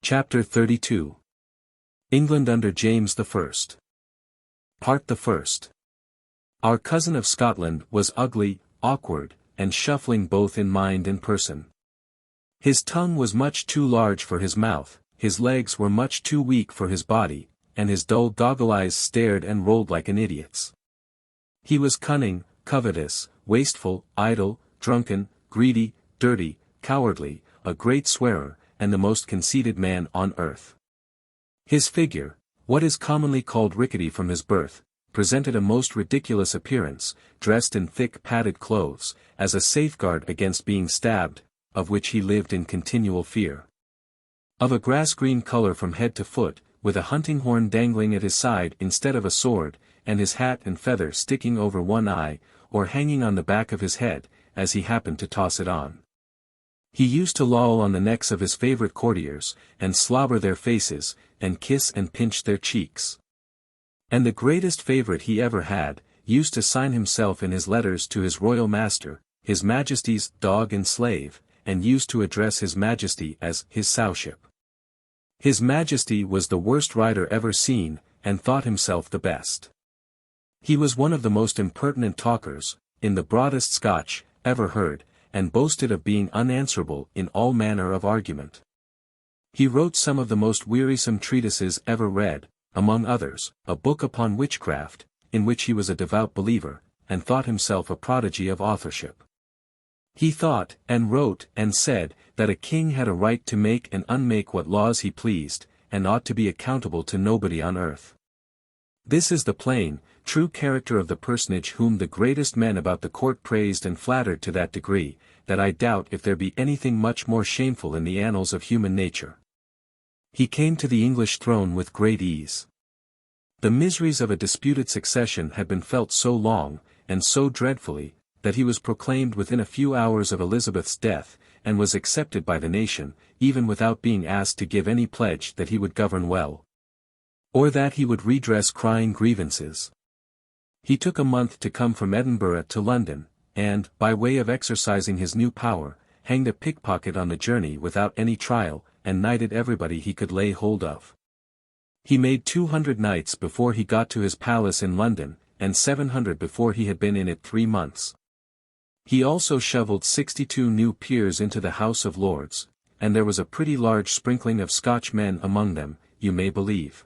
Chapter 32. England under James I. Part the First. Our cousin of Scotland was ugly, awkward, and shuffling both in mind and person. His tongue was much too large for his mouth, his legs were much too weak for his body, and his dull goggle eyes stared and rolled like an idiot's. He was cunning, covetous, wasteful, idle, drunken, greedy, dirty, cowardly, a great swearer, and the most conceited man on earth. His figure, what is commonly called rickety from his birth, presented a most ridiculous appearance, dressed in thick padded clothes, as a safeguard against being stabbed, of which he lived in continual fear. Of a grass-green color from head to foot, with a hunting horn dangling at his side instead of a sword, and his hat and feather sticking over one eye, or hanging on the back of his head, as he happened to toss it on. He used to loll on the necks of his favorite courtiers, and slobber their faces, and kiss and pinch their cheeks. And the greatest favorite he ever had, used to sign himself in his letters to his royal master, His Majesty's dog and slave, and used to address His Majesty as his Sowship. His Majesty was the worst rider ever seen, and thought himself the best. He was one of the most impertinent talkers, in the broadest Scotch, ever heard, and boasted of being unanswerable in all manner of argument. He wrote some of the most wearisome treatises ever read, among others, a book upon witchcraft, in which he was a devout believer, and thought himself a prodigy of authorship. He thought, and wrote, and said, that a king had a right to make and unmake what laws he pleased, and ought to be accountable to nobody on earth. This is the plain, true character of the personage whom the greatest men about the court praised and flattered to that degree, that I doubt if there be anything much more shameful in the annals of human nature. He came to the English throne with great ease. The miseries of a disputed succession had been felt so long, and so dreadfully, that he was proclaimed within a few hours of Elizabeth's death, and was accepted by the nation, even without being asked to give any pledge that he would govern well, or that he would redress crying grievances. He took a month to come from Edinburgh to London, and, by way of exercising his new power, hanged a pickpocket on the journey without any trial, and knighted everybody he could lay hold of. He made 200 knights before he got to his palace in London, and 700 before he had been in it 3 months. He also shovelled 62 new peers into the House of Lords, and there was a pretty large sprinkling of Scotch men among them, you may believe.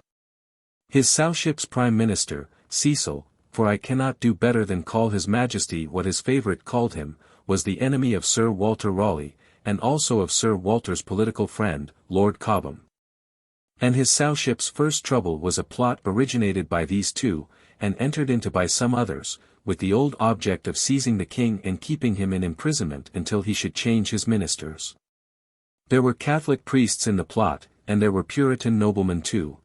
His Sowship's Prime Minister, Cecil, for I cannot do better than call His Majesty what his favourite called him, was the enemy of Sir Walter Raleigh, and also of Sir Walter's political friend, Lord Cobham. And his Sowship's first trouble was a plot originated by these two, and entered into by some others, with the old object of seizing the king and keeping him in imprisonment until he should change his ministers. There were Catholic priests in the plot, and there were Puritan noblemen too.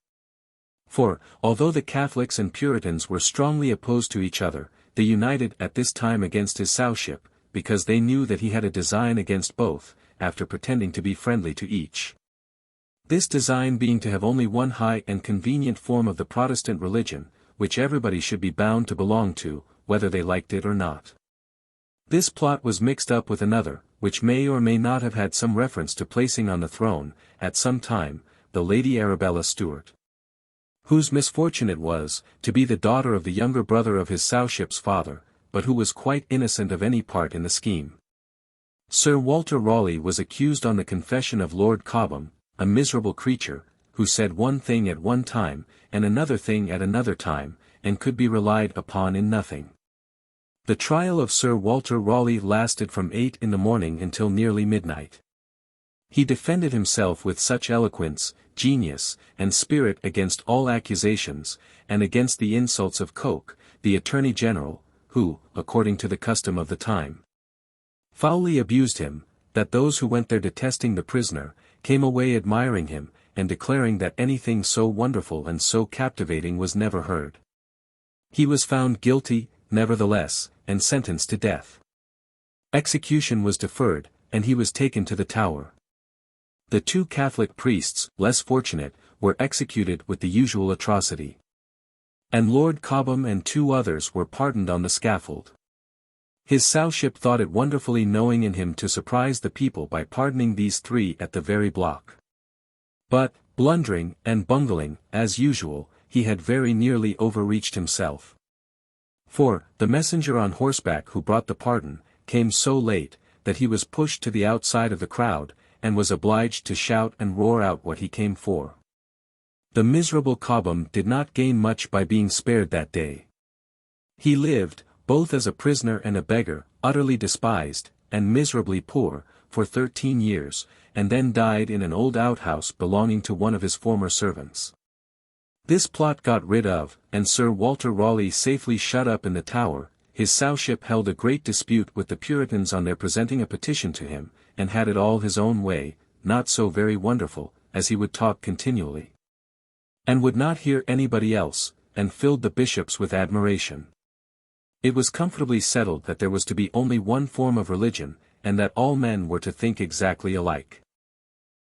For, although the Catholics and Puritans were strongly opposed to each other, they united at this time against his Sowship, because they knew that he had a design against both, after pretending to be friendly to each. This design being to have only one high and convenient form of the Protestant religion, which everybody should be bound to belong to, whether they liked it or not. This plot was mixed up with another, which may or may not have had some reference to placing on the throne, at some time, the Lady Arabella Stuart, whose misfortune it was, to be the daughter of the younger brother of his Sowship's father, but who was quite innocent of any part in the scheme. Sir Walter Raleigh was accused on the confession of Lord Cobham, a miserable creature, who said one thing at one time, and another thing at another time, and could be relied upon in nothing. The trial of Sir Walter Raleigh lasted from 8 in the morning until nearly midnight. He defended himself with such eloquence, genius, and spirit against all accusations, and against the insults of Coke, the Attorney General, who, according to the custom of the time, foully abused him, that those who went there detesting the prisoner, came away admiring him, and declaring that anything so wonderful and so captivating was never heard. He was found guilty, nevertheless, and sentenced to death. Execution was deferred, and he was taken to the Tower. The 2 Catholic priests, less fortunate, were executed with the usual atrocity. And Lord Cobham and 2 others were pardoned on the scaffold. His Sowship thought it wonderfully knowing in him to surprise the people by pardoning these 3 at the very block. But, blundering and bungling, as usual, he had very nearly overreached himself. For, the messenger on horseback who brought the pardon, came so late, that he was pushed to the outside of the crowd, and was obliged to shout and roar out what he came for. The miserable Cobham did not gain much by being spared that day. He lived, both as a prisoner and a beggar, utterly despised, and miserably poor, for 13 years, and then died in an old outhouse belonging to one of his former servants. This plot got rid of, and Sir Walter Raleigh safely shut up in the Tower. His Sowship held a great dispute with the Puritans on their presenting a petition to him, and had it all his own way, not so very wonderful, as he would talk continually, and would not hear anybody else, and filled the bishops with admiration. It was comfortably settled that there was to be only one form of religion, and that all men were to think exactly alike.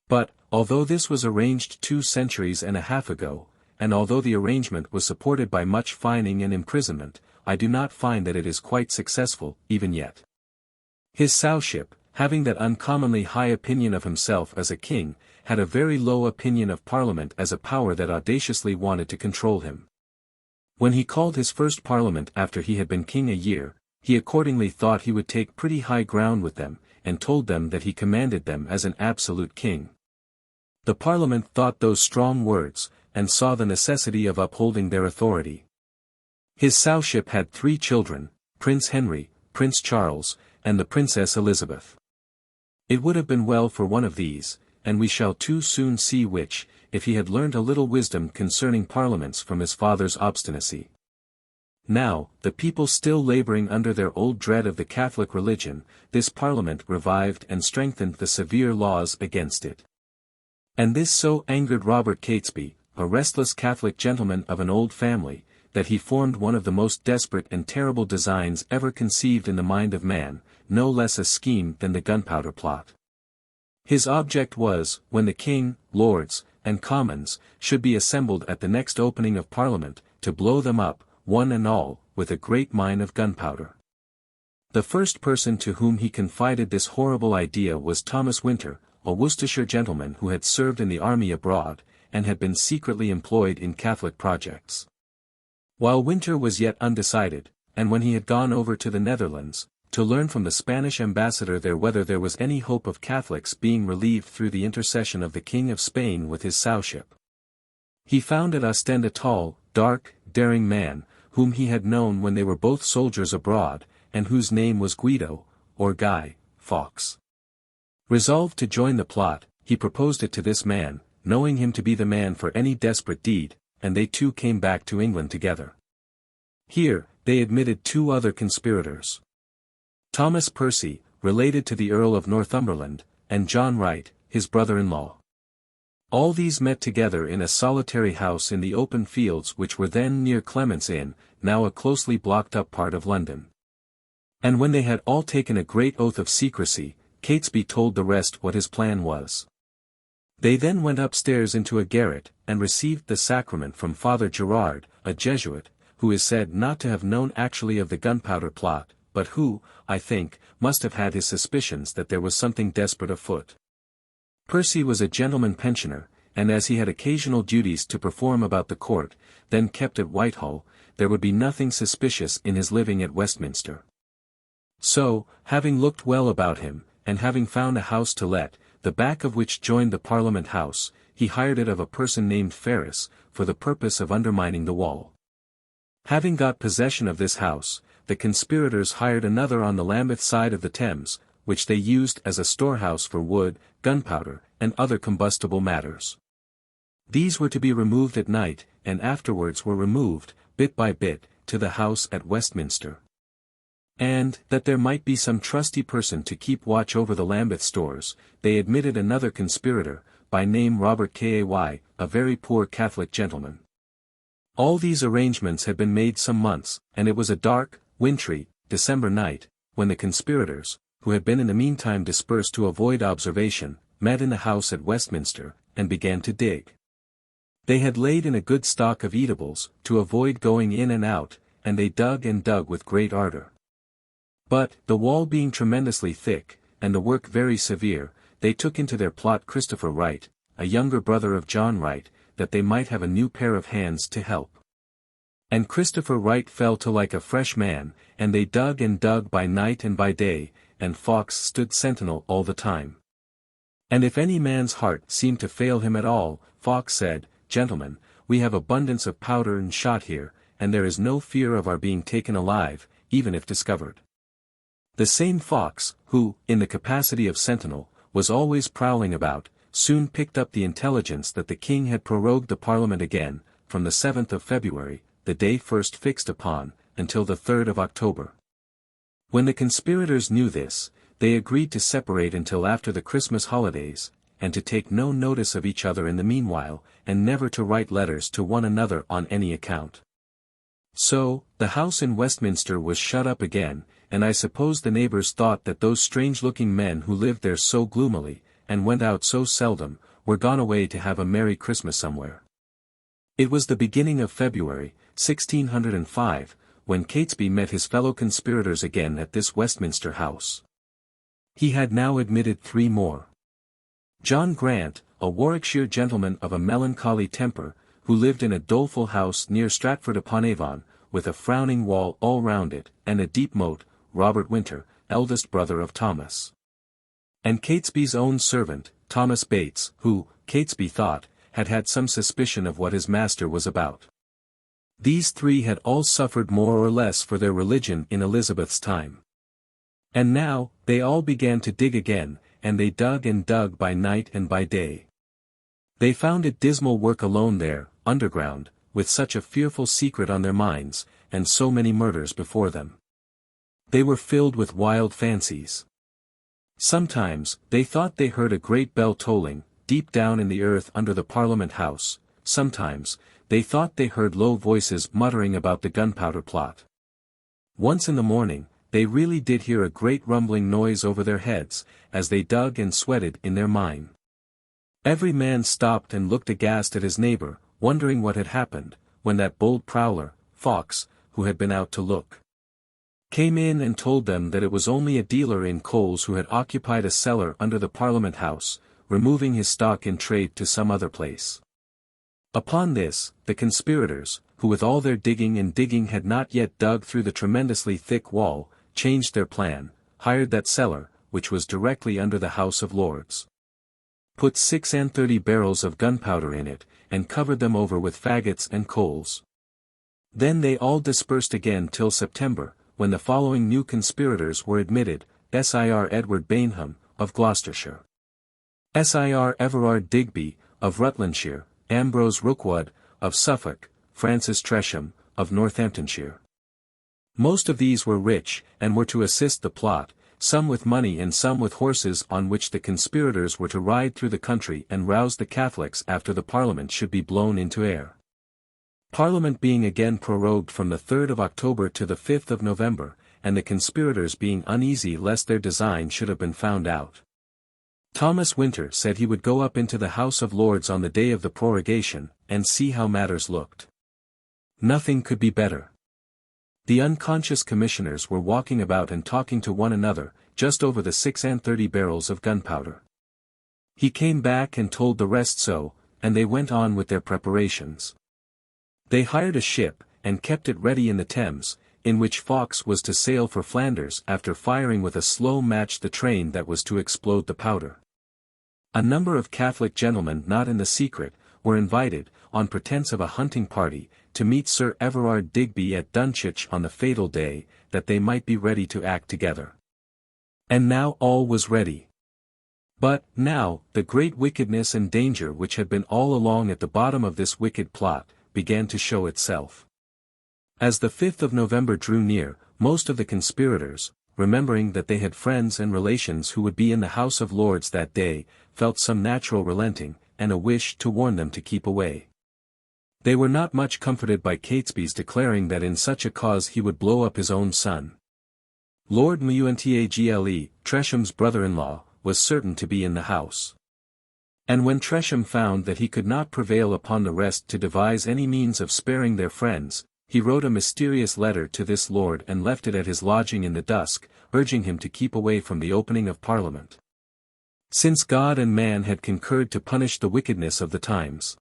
But, although this was arranged 2 centuries and a half ago, and although the arrangement was supported by much fining and imprisonment, I do not find that it is quite successful, even yet. His Sowship, having that uncommonly high opinion of himself as a king, had a very low opinion of Parliament as a power that audaciously wanted to control him. When he called his first Parliament after he had been king a year, he accordingly thought he would take pretty high ground with them, and told them that he commanded them as an absolute king. The Parliament thought those strong words, and saw the necessity of upholding their authority. His Sowship had 3 children, Prince Henry, Prince Charles, and the Princess Elizabeth. It would have been well for one of these, and we shall too soon see which, if he had learnt a little wisdom concerning parliaments from his father's obstinacy. Now, the people still labouring under their old dread of the Catholic religion, this Parliament revived and strengthened the severe laws against it. And this so angered Robert Catesby, a restless Catholic gentleman of an old family, that he formed one of the most desperate and terrible designs ever conceived in the mind of man, no less a scheme than the Gunpowder Plot. His object was, when the King, Lords, and Commons, should be assembled at the next opening of Parliament, to blow them up, one and all, with a great mine of gunpowder. The first person to whom he confided this horrible idea was Thomas Winter, a Worcestershire gentleman who had served in the army abroad, and had been secretly employed in Catholic projects. While Winter was yet undecided, and when he had gone over to the Netherlands, to learn from the Spanish ambassador there whether there was any hope of Catholics being relieved through the intercession of the King of Spain with his Sowship, he found at Ostend a tall, dark, daring man, whom he had known when they were both soldiers abroad, and whose name was Guido, or Guy, Fawkes. Resolved to join the plot, he proposed it to this man, knowing him to be the man for any desperate deed, and they 2 came back to England together. Here, they admitted 2 other conspirators. Thomas Percy, related to the Earl of Northumberland, and John Wright, his brother-in-law. All these met together in a solitary house in the open fields which were then near Clement's Inn, now a closely blocked-up part of London. And when they had all taken a great oath of secrecy, Catesby told the rest what his plan was. They then went upstairs into a garret, and received the sacrament from Father Gerard, a Jesuit, who is said not to have known actually of the Gunpowder Plot, but who, I think, must have had his suspicions that there was something desperate afoot. Percy was a gentleman pensioner, and as he had occasional duties to perform about the court, then kept at Whitehall, there would be nothing suspicious in his living at Westminster. So, having looked well about him, and having found a house to let, the back of which joined the Parliament House, he hired it of a person named Ferris, for the purpose of undermining the wall. Having got possession of this house, the conspirators hired another on the Lambeth side of the Thames, which they used as a storehouse for wood, gunpowder, and other combustible matters. These were to be removed at night, and afterwards were removed, bit by bit, to the house at Westminster. And, that there might be some trusty person to keep watch over the Lambeth stores, they admitted another conspirator, by name Robert Kay, a very poor Catholic gentleman. All these arrangements had been made some months, and it was a dark, wintry, December night, when the conspirators, who had been in the meantime dispersed to avoid observation, met in the house at Westminster, and began to dig. They had laid in a good stock of eatables, to avoid going in and out, and they dug and dug with great ardour. But, the wall being tremendously thick, and the work very severe, they took into their plot Christopher Wright, a younger brother of John Wright, that they might have a new pair of hands to help. And Christopher Wright fell to like a fresh man, and they dug and dug by night and by day, and Fawkes stood sentinel all the time. And if any man's heart seemed to fail him at all, Fawkes said, "Gentlemen, we have abundance of powder and shot here, and there is no fear of our being taken alive, even if discovered." The same Fawkes, who, in the capacity of sentinel, was always prowling about, soon picked up the intelligence that the king had prorogued the Parliament again, from the 7th of February, the day first fixed upon, until the 3rd of October. When the conspirators knew this, they agreed to separate until after the Christmas holidays, and to take no notice of each other in the meanwhile, and never to write letters to one another on any account. So, the house in Westminster was shut up again, and I suppose the neighbours thought that those strange-looking men who lived there so gloomily, and went out so seldom, were gone away to have a merry Christmas somewhere. It was the beginning of February, 1605, when Catesby met his fellow conspirators again at this Westminster House. He had now admitted 3 more. John Grant, a Warwickshire gentleman of a melancholy temper, who lived in a doleful house near Stratford-upon-Avon, with a frowning wall all round it, and a deep moat, Robert Winter, eldest brother of Thomas. And Catesby's own servant, Thomas Bates, who, Catesby thought, had had some suspicion of what his master was about. These 3 had all suffered more or less for their religion in Elizabeth's time. And now, they all began to dig again, and they dug and dug by night and by day. They found it dismal work alone there, underground, with such a fearful secret on their minds, and so many murders before them. They were filled with wild fancies. Sometimes, they thought they heard a great bell tolling, deep down in the earth under the Parliament House. Sometimes, they thought they heard low voices muttering about the gunpowder plot. Once in the morning, they really did hear a great rumbling noise over their heads, as they dug and sweated in their mine. Every man stopped and looked aghast at his neighbour, wondering what had happened, when that bold prowler, Fawkes, who had been out to look, came in and told them that it was only a dealer in coals who had occupied a cellar under the Parliament House, removing his stock in trade to some other place. Upon this, the conspirators, who with all their digging and digging had not yet dug through the tremendously thick wall, changed their plan, hired that cellar, which was directly under the House of Lords, put 36 barrels of gunpowder in it, and covered them over with faggots and coals. Then they all dispersed again till September, when the following new conspirators were admitted: Sir Edward Bainham, of Gloucestershire; Sir Everard Digby, of Rutlandshire; Ambrose Rookwood, of Suffolk; Francis Tresham, of Northamptonshire. Most of these were rich, and were to assist the plot, some with money and some with horses on which the conspirators were to ride through the country and rouse the Catholics after the Parliament should be blown into air. Parliament being again prorogued from the 3rd of October to the 5th of November, and the conspirators being uneasy lest their design should have been found out, Thomas Winter said he would go up into the House of Lords on the day of the prorogation, and see how matters looked. Nothing could be better. The unconscious commissioners were walking about and talking to one another, just over the 36 barrels of gunpowder. He came back and told the rest so, and they went on with their preparations. They hired a ship, and kept it ready in the Thames, in which Fawkes was to sail for Flanders after firing with a slow match the train that was to explode the powder. A number of Catholic gentlemen not in the secret, were invited, on pretence of a hunting party, to meet Sir Everard Digby at Dunchurch on the fatal day, that they might be ready to act together. And now all was ready. But, now, the great wickedness and danger which had been all along at the bottom of this wicked plot, began to show itself. As the 5th of November drew near, most of the conspirators, remembering that they had friends and relations who would be in the House of Lords that day, felt some natural relenting, and a wish to warn them to keep away. They were not much comforted by Catesby's declaring that in such a cause he would blow up his own son. Lord Muntagle, Tresham's brother-in-law, was certain to be in the house. And when Tresham found that he could not prevail upon the rest to devise any means of sparing their friends, he wrote a mysterious letter to this lord and left it at his lodging in the dusk, urging him to keep away from the opening of Parliament. since God and man had concurred to punish the wickedness of the times.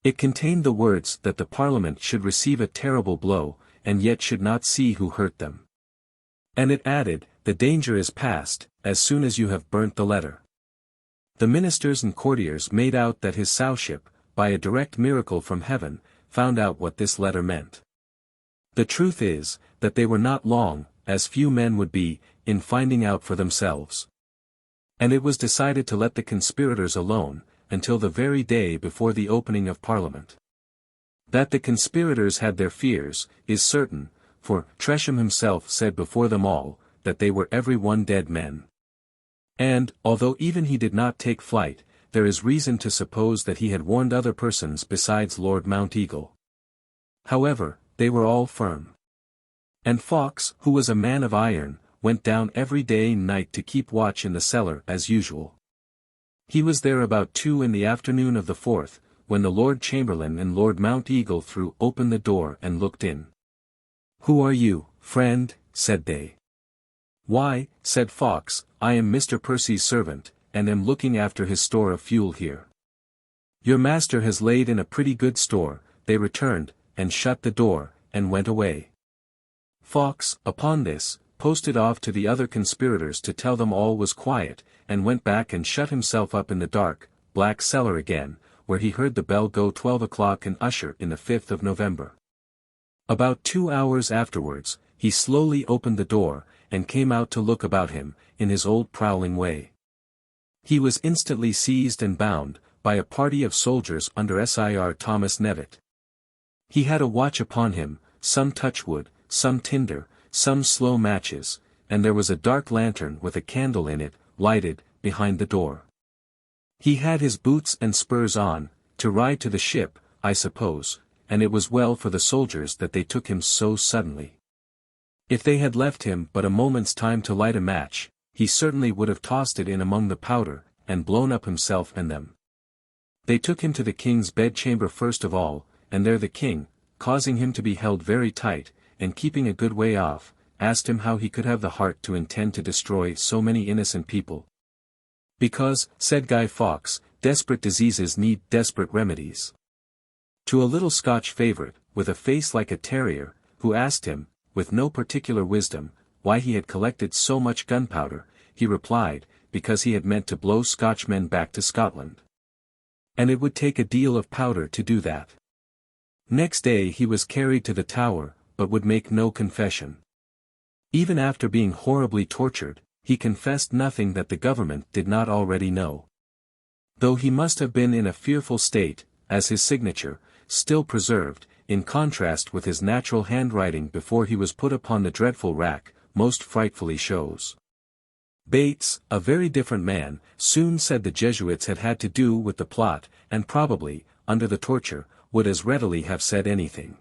It contained the words that the Parliament should receive a terrible blow, and yet should not see who hurt them. And it added, the danger is past, as soon as you have burnt the letter. The ministers and courtiers made out that his Sowship, by a direct miracle from heaven, found out what this letter meant. The truth is, that they were not long, as few men would be, in finding out for themselves. And it was decided to let the conspirators alone, until the very day before the opening of Parliament. That the conspirators had their fears, is certain, for Tresham himself said before them all, that they were every one dead men. And, although even he did not take flight, there is reason to suppose that he had warned other persons besides Lord Mounteagle. However, they were all firm. And Fawkes, who was a man of iron, went down every day and night to keep watch in the cellar as usual. He was there about 2 in the afternoon of the 4th, when the Lord Chamberlain and Lord Mounteagle threw open the door and looked in. "Who are you, friend?" said they. "Why," said Fawkes, "I am Mr. Percy's servant, and am looking after his store of fuel here." "Your master has laid in a pretty good store," they returned, and shut the door, and went away. Fawkes, upon this, posted off to the other conspirators to tell them all was quiet, and went back and shut himself up in the dark, black cellar again, where he heard the bell go 12 o'clock and usher in the 5th of November. About 2 hours afterwards, he slowly opened the door, and came out to look about him, in his old prowling way. He was instantly seized and bound, by a party of soldiers under Sir Thomas Knevet. He had a watch upon him, some touchwood, some tinder, some slow matches, and there was a dark lantern with a candle in it, lighted, behind the door. He had his boots and spurs on, to ride to the ship, I suppose, and it was well for the soldiers that they took him so suddenly. If they had left him but a moment's time to light a match, he certainly would have tossed it in among the powder, and blown up himself and them. They took him to the king's bedchamber first of all, and there the king, causing him to be held very tight, and keeping a good way off, asked him how he could have the heart to intend to destroy so many innocent people. "Because," said Guy Fawkes, "desperate diseases need desperate remedies." To a little Scotch favourite, with a face like a terrier, who asked him, with no particular wisdom, why he had collected so much gunpowder, he replied, because he had meant to blow Scotchmen back to Scotland. And it would take a deal of powder to do that. Next day he was carried to the Tower, but would make no confession. Even after being horribly tortured, he confessed nothing that the government did not already know. Though he must have been in a fearful state, as his signature, still preserved, in contrast with his natural handwriting before he was put upon the dreadful rack, most frightfully shows. Bates, a very different man, soon said the Jesuits had had to do with the plot, and probably, under the torture, would as readily have said anything.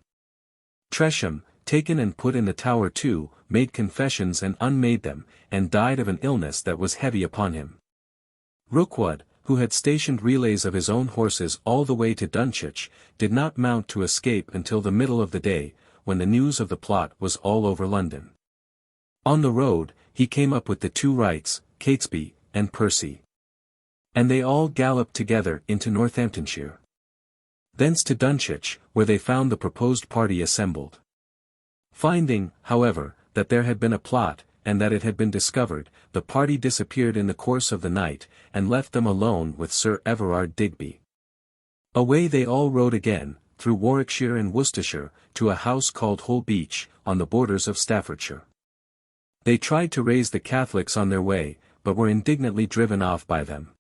Tresham, taken and put in the Tower too, made confessions and unmade them, and died of an illness that was heavy upon him. Rookwood, who had stationed relays of his own horses all the way to Dunchurch, did not mount to escape until the middle of the day, when the news of the plot was all over London. On the road, he came up with the 2 Wrights, Catesby, and Percy. And they all galloped together into Northamptonshire. Thence to Dunchurch, where they found the proposed party assembled. Finding, however, that there had been a plot, and that it had been discovered, the party disappeared in the course of the night, and left them alone with Sir Everard Digby. Away they all rode again, through Warwickshire and Worcestershire, to a house called Holbeach, on the borders of Staffordshire. They tried to raise the Catholics on their way, but were indignantly driven off by them.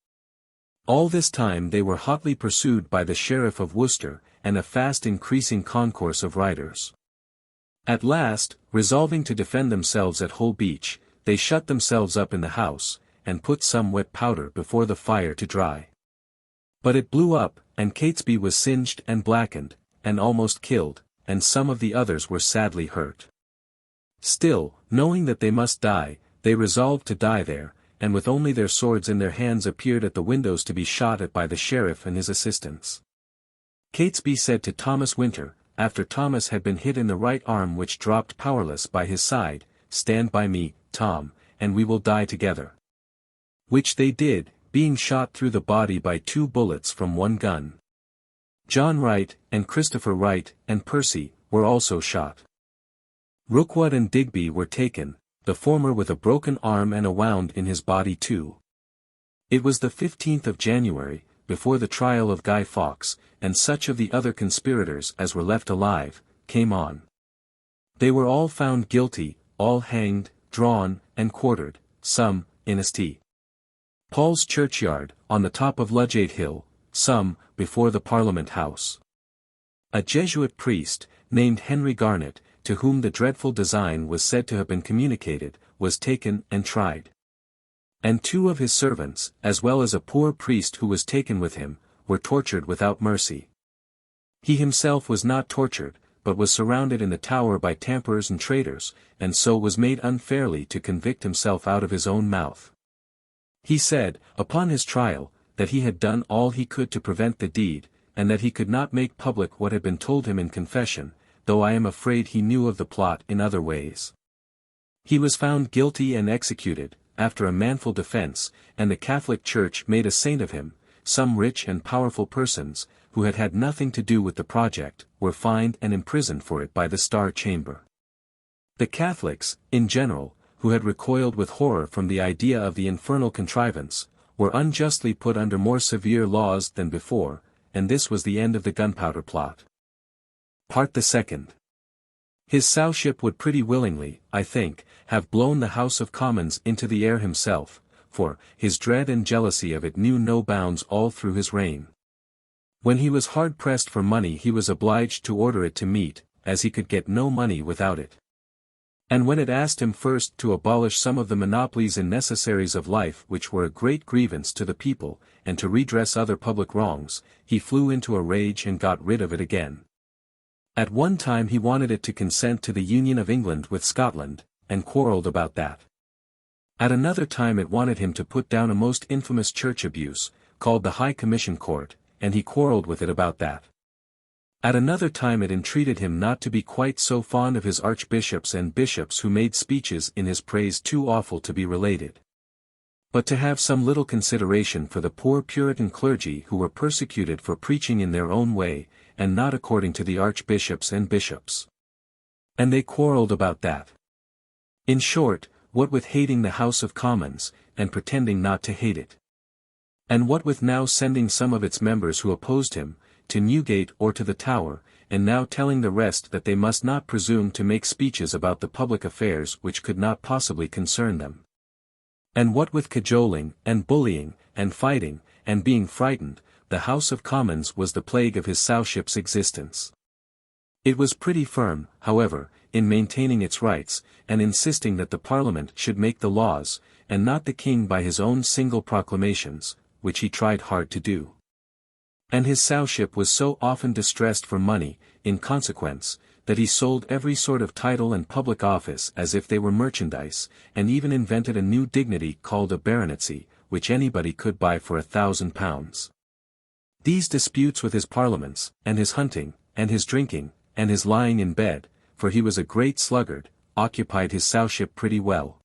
All this time they were hotly pursued by the Sheriff of Worcester, and a fast increasing concourse of riders. At last, resolving to defend themselves at Holbeach, they shut themselves up in the house, and put some wet powder before the fire to dry. But it blew up, and Catesby was singed and blackened, and almost killed, and some of the others were sadly hurt. Still, knowing that they must die, they resolved to die there, and with only their swords in their hands appeared at the windows to be shot at by the sheriff and his assistants. Catesby said to Thomas Winter, after Thomas had been hit in the right arm which dropped powerless by his side, "Stand by me, Tom, and we will die together." Which they did, being shot through the body by 2 bullets from one gun. John Wright, and Christopher Wright, and Percy, were also shot. Rookwood and Digby were taken, the former with a broken arm and a wound in his body too. It was the 15th of January, before the trial of Guy Fawkes, and such of the other conspirators as were left alive, came on. They were all found guilty, all hanged, drawn, and quartered, some, in St. Paul's churchyard, on the top of Ludgate Hill, some, before the Parliament House. A Jesuit priest, named Henry Garnet, to whom the dreadful design was said to have been communicated, was taken and tried. And 2 of his servants, as well as a poor priest who was taken with him, were tortured without mercy. He himself was not tortured, but was surrounded in the Tower by tamperers and traitors, and so was made unfairly to convict himself out of his own mouth. He said, upon his trial, that he had done all he could to prevent the deed, and that he could not make public what had been told him in confession, though I am afraid he knew of the plot in other ways. He was found guilty and executed, after a manful defense, and the Catholic Church made a saint of him. Some rich and powerful persons, who had had nothing to do with the project, were fined and imprisoned for it by the Star Chamber. The Catholics, in general, who had recoiled with horror from the idea of the infernal contrivance, were unjustly put under more severe laws than before, and this was the end of the gunpowder plot. Part the second. His Sowship would pretty willingly, I think, have blown the House of Commons into the air himself, for his dread and jealousy of it knew no bounds all through his reign. When he was hard pressed for money he was obliged to order it to meet, as he could get no money without it. And when it asked him first to abolish some of the monopolies and necessaries of life which were a great grievance to the people, and to redress other public wrongs, he flew into a rage and got rid of it again. At one time he wanted it to consent to the union of England with Scotland, and quarrelled about that. At another time it wanted him to put down a most infamous church abuse, called the High Commission Court, and he quarrelled with it about that. At another time it entreated him not to be quite so fond of his archbishops and bishops who made speeches in his praise too awful to be related, but to have some little consideration for the poor Puritan clergy who were persecuted for preaching in their own way, and not according to the archbishops and bishops. And they quarrelled about that. In short, what with hating the House of Commons, and pretending not to hate it, and what with now sending some of its members who opposed him, to Newgate or to the Tower, and now telling the rest that they must not presume to make speeches about the public affairs which could not possibly concern them. And what with cajoling, and bullying, and fighting, and being frightened, the House of Commons was the plague of his Sowship's existence. It was pretty firm, however, in maintaining its rights, and insisting that the Parliament should make the laws, and not the King by his own single proclamations, which he tried hard to do. And his Sowship was so often distressed for money, in consequence, that he sold every sort of title and public office as if they were merchandise, and even invented a new dignity called a baronetcy, which anybody could buy for £1,000. These disputes with his parliaments, and his hunting, and his drinking, and his lying in bed, for he was a great sluggard, occupied his Sowship pretty well.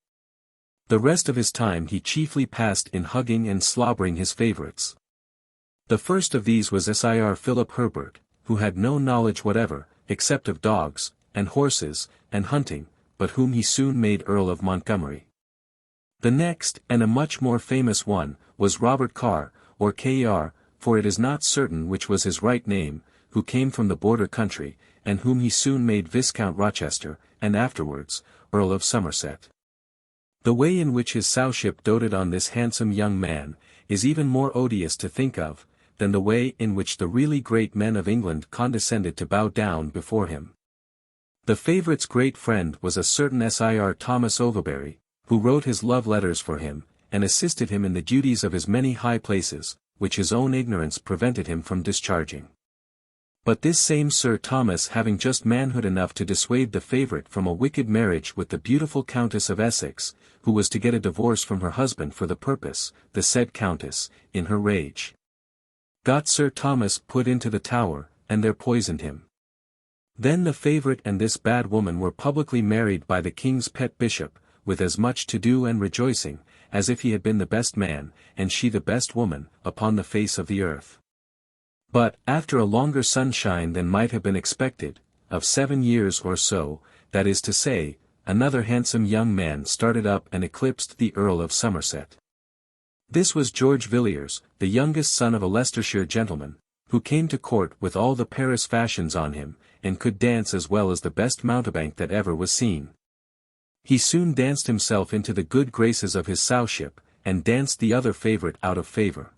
The rest of his time he chiefly passed in hugging and slobbering his favourites. The first of these was Sir Philip Herbert, who had no knowledge whatever, except of dogs, and horses, and hunting, but whom he soon made Earl of Montgomery. The next, and a much more famous one, was Robert Carr, or Ker, for it is not certain which was his right name, who came from the border country, and whom he soon made Viscount Rochester, and afterwards, Earl of Somerset. The way in which his Sowship doted on this handsome young man, is even more odious to think of, than the way in which the really great men of England condescended to bow down before him. The favourite's great friend was a certain Sir Thomas Overbury, who wrote his love letters for him, and assisted him in the duties of his many high places, which his own ignorance prevented him from discharging. But this same Sir Thomas having just manhood enough to dissuade the favourite from a wicked marriage with the beautiful Countess of Essex, who was to get a divorce from her husband for the purpose, the said Countess, in her rage, got Sir Thomas put into the Tower, and there poisoned him. Then the favourite and this bad woman were publicly married by the King's pet bishop, with as much to do and rejoicing, as if he had been the best man, and she the best woman, upon the face of the earth. But, after a longer sunshine than might have been expected, of 7 years or so, that is to say, another handsome young man started up and eclipsed the Earl of Somerset. This was George Villiers, the youngest son of a Leicestershire gentleman, who came to court with all the Paris fashions on him, and could dance as well as the best mountebank that ever was seen. He soon danced himself into the good graces of his Sowship, and danced the other favourite out of favour.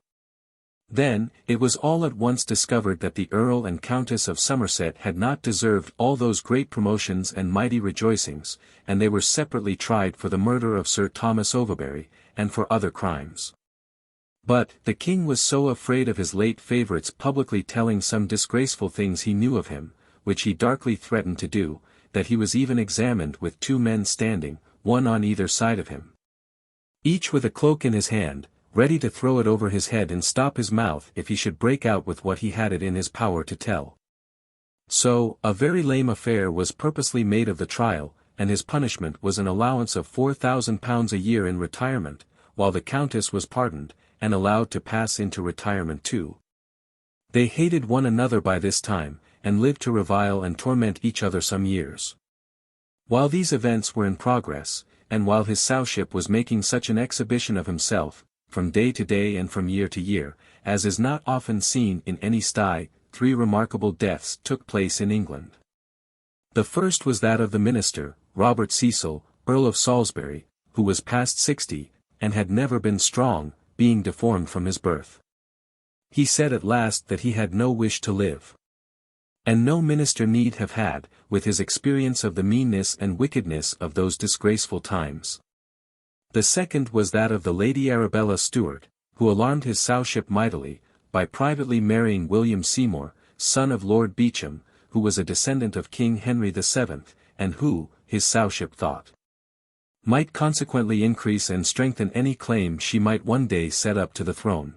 Then, it was all at once discovered that the Earl and Countess of Somerset had not deserved all those great promotions and mighty rejoicings, and they were separately tried for the murder of Sir Thomas Overbury, and for other crimes. But, the king was so afraid of his late favourites publicly telling some disgraceful things he knew of him, which he darkly threatened to do, that he was even examined with 2 men standing, one on either side of him, each with a cloak in his hand, ready to throw it over his head and stop his mouth if he should break out with what he had it in his power to tell. So, a very lame affair was purposely made of the trial, and his punishment was an allowance of £4,000 a year in retirement, while the Countess was pardoned, and allowed to pass into retirement too. They hated one another by this time, and lived to revile and torment each other some years. While these events were in progress, and while his Sowship was making such an exhibition of himself, from day to day and from year to year, as is not often seen in any sty, 3 remarkable deaths took place in England. The first was that of the minister, Robert Cecil, Earl of Salisbury, who was past 60, and had never been strong, being deformed from his birth. He said at last that he had no wish to live. And no minister need have had, with his experience of the meanness and wickedness of those disgraceful times. The second was that of the Lady Arabella Stuart, who alarmed his Sowship mightily, by privately marrying William Seymour, son of Lord Beauchamp, who was a descendant of King Henry VII, and who, his Sowship thought, might consequently increase and strengthen any claim she might one day set up to the throne.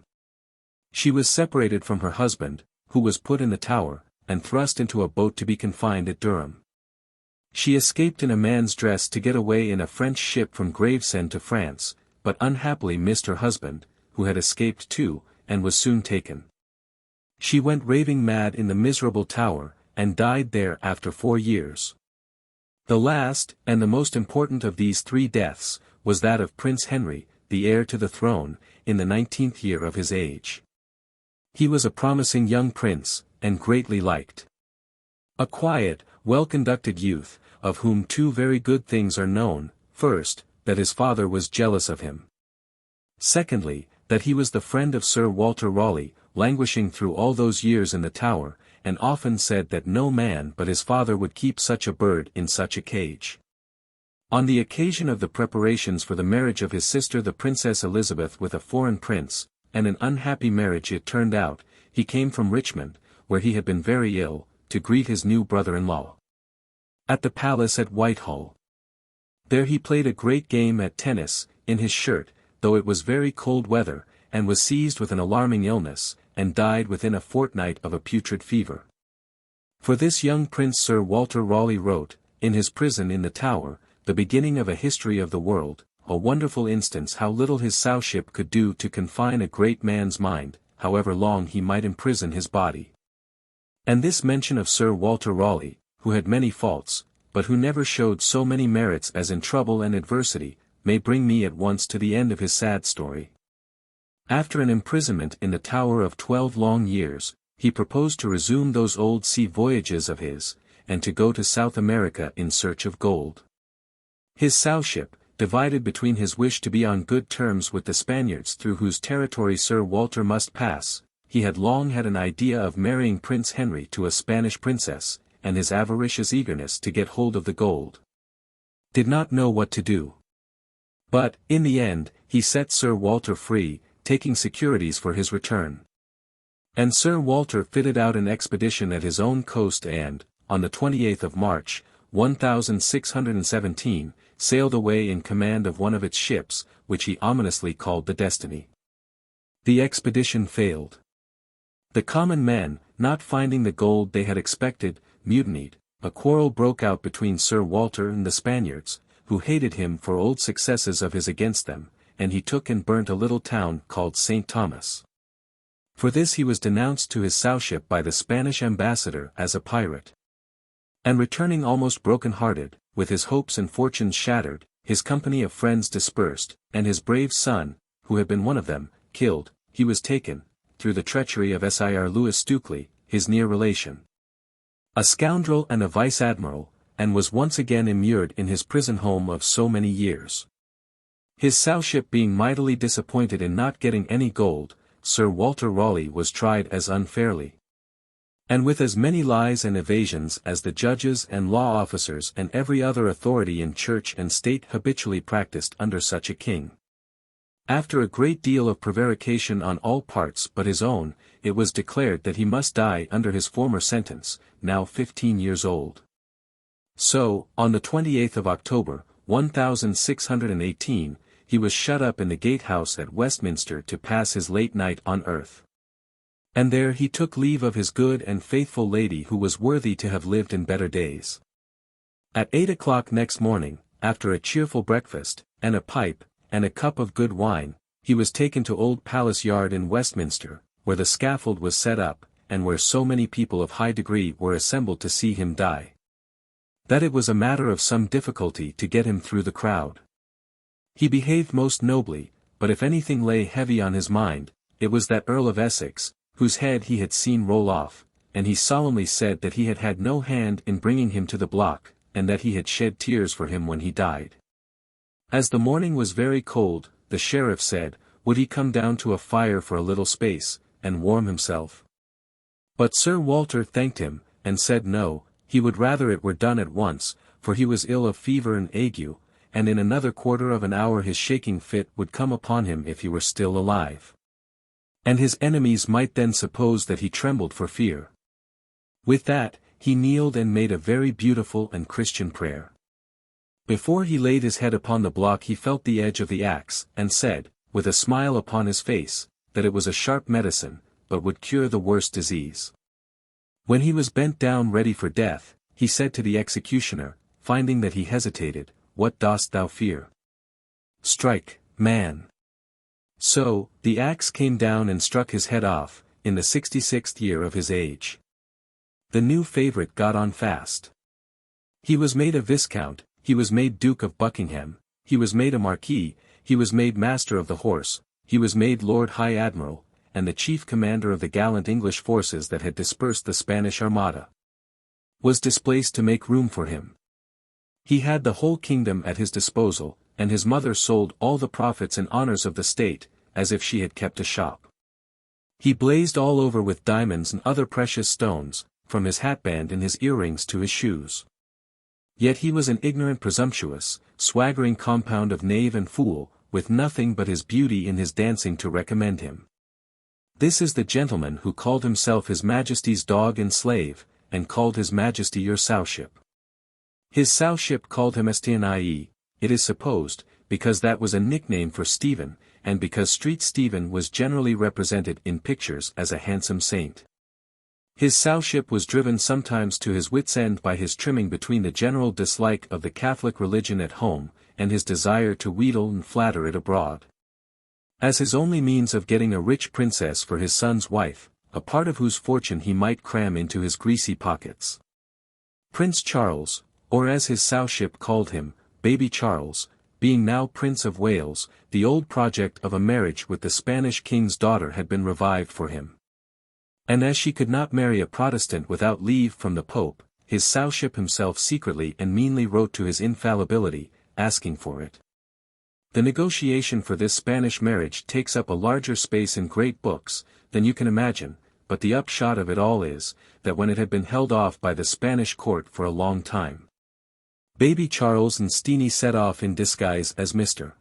She was separated from her husband, who was put in the Tower, and thrust into a boat to be confined at Durham. She escaped in a man's dress to get away in a French ship from Gravesend to France, but unhappily missed her husband, who had escaped too, and was soon taken. She went raving mad in the miserable Tower, and died there after 4 years. The last, and the most important of these 3 deaths, was that of Prince Henry, the heir to the throne, in the 19th year of his age. He was a promising young prince, and greatly liked. A quiet, well-conducted youth, of whom 2 very good things are known: first, that his father was jealous of him. Secondly, that he was the friend of Sir Walter Raleigh, languishing through all those years in the Tower, and often said that no man but his father would keep such a bird in such a cage. On the occasion of the preparations for the marriage of his sister the Princess Elizabeth with a foreign prince, and an unhappy marriage it turned out, he came from Richmond, where he had been very ill, to greet his new brother-in-law at the palace at Whitehall. There he played a great game at tennis, in his shirt, though it was very cold weather, and was seized with an alarming illness, and died within a fortnight of a putrid fever. For this young prince Sir Walter Raleigh wrote, in his prison in the Tower, the beginning of a history of the world, a wonderful instance how little his Sowship could do to confine a great man's mind, however long he might imprison his body. And this mention of Sir Walter Raleigh, who had many faults, but who never showed so many merits as in trouble and adversity, may bring me at once to the end of his sad story. After an imprisonment in the Tower of 12 long years, he proposed to resume those old sea voyages of his, and to go to South America in search of gold. His Sowship, divided between his wish to be on good terms with the Spaniards through whose territory Sir Walter must pass, he had long had an idea of marrying Prince Henry to a Spanish princess, and his avaricious eagerness to get hold of the gold, did not know what to do. But, in the end, he set Sir Walter free, taking securities for his return. And Sir Walter fitted out an expedition at his own coast and, on the 28th of March, 1617, sailed away in command of one of its ships, which he ominously called the Destiny. The expedition failed. The common men, not finding the gold they had expected, mutinied. A quarrel broke out between Sir Walter and the Spaniards, who hated him for old successes of his against them, and he took and burnt a little town called St. Thomas. For this he was denounced to his sowship by the Spanish ambassador as a pirate. And returning almost broken-hearted, with his hopes and fortunes shattered, his company of friends dispersed, and his brave son, who had been one of them, killed, he was taken, through the treachery of Sir Louis Stukely, his near relation, a scoundrel and a vice-admiral, and was once again immured in his prison home of so many years. His sowship being mightily disappointed in not getting any gold, Sir Walter Raleigh was tried as unfairly, and with as many lies and evasions as the judges and law officers and every other authority in church and state habitually practiced under such a king. After a great deal of prevarication on all parts but his own, it was declared that he must die under his former sentence, now 15 years old. So, on the 28th of October, 1618, he was shut up in the gatehouse at Westminster to pass his late night on earth. And there he took leave of his good and faithful lady who was worthy to have lived in better days. At 8 o'clock next morning, after a cheerful breakfast, and a pipe, and a cup of good wine, he was taken to Old Palace Yard in Westminster, where the scaffold was set up, and where so many people of high degree were assembled to see him die, that it was a matter of some difficulty to get him through the crowd. He behaved most nobly, but if anything lay heavy on his mind, it was that Earl of Essex, whose head he had seen roll off, and he solemnly said that he had had no hand in bringing him to the block, and that he had shed tears for him when he died. As the morning was very cold, the sheriff said, would he come down to a fire for a little space, and warm himself? But Sir Walter thanked him, and said no, he would rather it were done at once, for he was ill of fever and ague, and in another quarter of an hour his shaking fit would come upon him if he were still alive. And his enemies might then suppose that he trembled for fear. With that, he kneeled and made a very beautiful and Christian prayer. Before he laid his head upon the block he felt the edge of the axe, and said, with a smile upon his face, that it was a sharp medicine, but would cure the worst disease. When he was bent down ready for death, he said to the executioner, finding that he hesitated, what dost thou fear? Strike, man. So, the axe came down and struck his head off, in the 66th year of his age. The new favourite got on fast. He was made a viscount, he was made Duke of Buckingham, he was made a marquis, he was made Master of the Horse, he was made Lord High Admiral, and the chief commander of the gallant English forces that had dispersed the Spanish Armada was displaced to make room for him. He had the whole kingdom at his disposal, and his mother sold all the profits and honors of the state, as if she had kept a shop. He blazed all over with diamonds and other precious stones, from his hatband and his earrings to his shoes. Yet he was an ignorant presumptuous, swaggering compound of knave and fool, with nothing but his beauty in his dancing to recommend him. This is the gentleman who called himself His Majesty's dog and slave, and called His Majesty your sowship. His sowship called him Estienne, it is supposed, because that was a nickname for Stephen, and because Street Stephen was generally represented in pictures as a handsome saint. His sowship was driven sometimes to his wits' end by his trimming between the general dislike of the Catholic religion at home, and his desire to wheedle and flatter it abroad. As his only means of getting a rich princess for his son's wife, a part of whose fortune he might cram into his greasy pockets. Prince Charles, or as his sowship called him, Baby Charles, being now Prince of Wales, the old project of a marriage with the Spanish king's daughter had been revived for him. And as she could not marry a Protestant without leave from the Pope, his sowship himself secretly and meanly wrote to his infallibility, asking for it. The negotiation for this Spanish marriage takes up a larger space in great books than you can imagine, but the upshot of it all is, that when it had been held off by the Spanish court for a long time, Baby Charles and Steenie set off in disguise as Mr.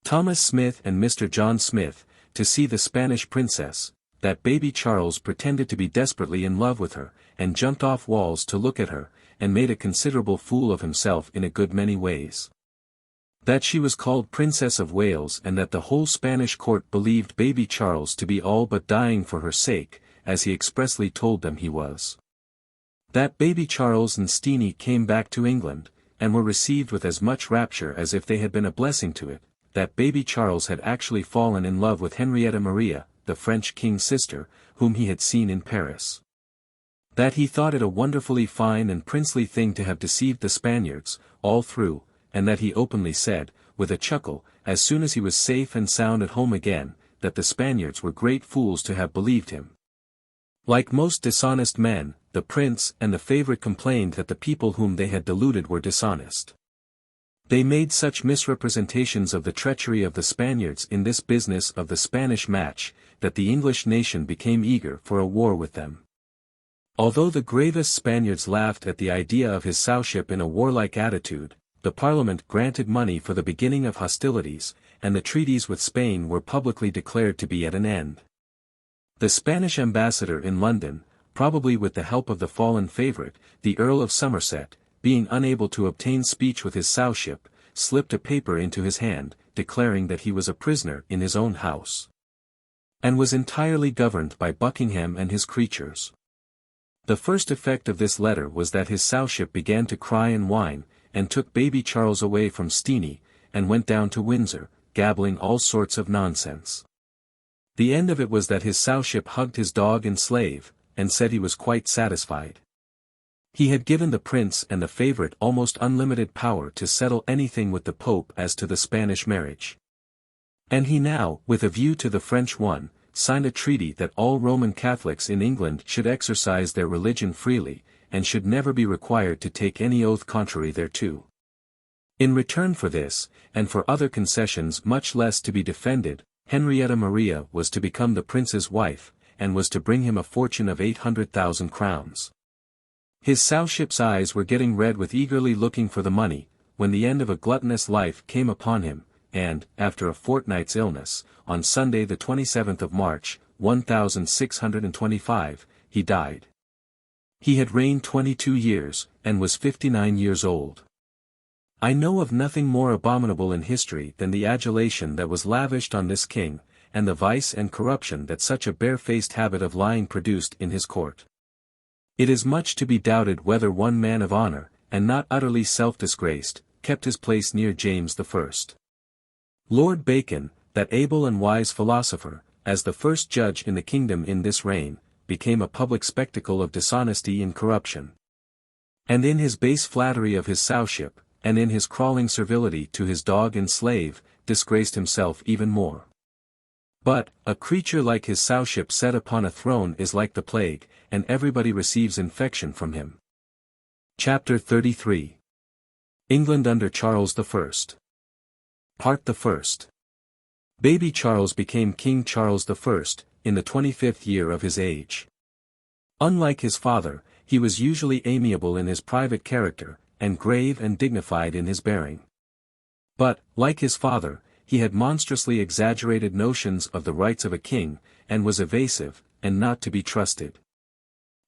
Thomas Smith and Mr. John Smith, to see the Spanish princess, that Baby Charles pretended to be desperately in love with her, and jumped off walls to look at her, and made a considerable fool of himself in a good many ways. That she was called Princess of Wales and that the whole Spanish court believed Baby Charles to be all but dying for her sake, as he expressly told them he was. That Baby Charles and Steenie came back to England, and were received with as much rapture as if they had been a blessing to it, that baby Charles had actually fallen in love with Henrietta Maria, the French king's sister, whom he had seen in Paris. That he thought it a wonderfully fine and princely thing to have deceived the Spaniards, all through, and that he openly said, with a chuckle, as soon as he was safe and sound at home again, that the Spaniards were great fools to have believed him. Like most dishonest men, the prince and the favorite complained that the people whom they had deluded were dishonest. They made such misrepresentations of the treachery of the Spaniards in this business of the Spanish match, that the English nation became eager for a war with them. Although the gravest Spaniards laughed at the idea of his sowship in a warlike attitude, the Parliament granted money for the beginning of hostilities, and the treaties with Spain were publicly declared to be at an end. The Spanish ambassador in London, probably with the help of the fallen favourite, the Earl of Somerset, being unable to obtain speech with his sowship, slipped a paper into his hand, declaring that he was a prisoner in his own house, and was entirely governed by Buckingham and his creatures. The first effect of this letter was that his sowship began to cry and whine, and took baby Charles away from Steenie, and went down to Windsor, gabbling all sorts of nonsense. The end of it was that his sowship hugged his dog and slave, and said he was quite satisfied. He had given the prince and the favourite almost unlimited power to settle anything with the Pope as to the Spanish marriage. And he now, with a view to the French one, signed a treaty that all Roman Catholics in England should exercise their religion freely, and should never be required to take any oath contrary thereto. In return for this, and for other concessions much less to be defended, Henrietta Maria was to become the prince's wife, and was to bring him a fortune of 800,000 crowns. His sowship's eyes were getting red with eagerly looking for the money, when the end of a gluttonous life came upon him, and, after a fortnight's illness, on Sunday the 27th of March, 1625, he died. He had reigned 22 years, and was 59 years old. I know of nothing more abominable in history than the adulation that was lavished on this king, and the vice and corruption that such a barefaced habit of lying produced in his court. It is much to be doubted whether one man of honour, and not utterly self-disgraced, kept his place near James I. Lord Bacon, that able and wise philosopher, as the first judge in the kingdom in this reign, became a public spectacle of dishonesty and corruption. And in his base flattery of his sowship, and in his crawling servility to his dog and slave, disgraced himself even more. But, a creature like his sowship set upon a throne is like the plague, and everybody receives infection from him. Chapter 33. England under Charles I. Part the First. Baby Charles became King Charles I, in the 25th year of his age. Unlike his father, he was usually amiable in his private character, and grave and dignified in his bearing. But, like his father, he had monstrously exaggerated notions of the rights of a king, and was evasive, and not to be trusted.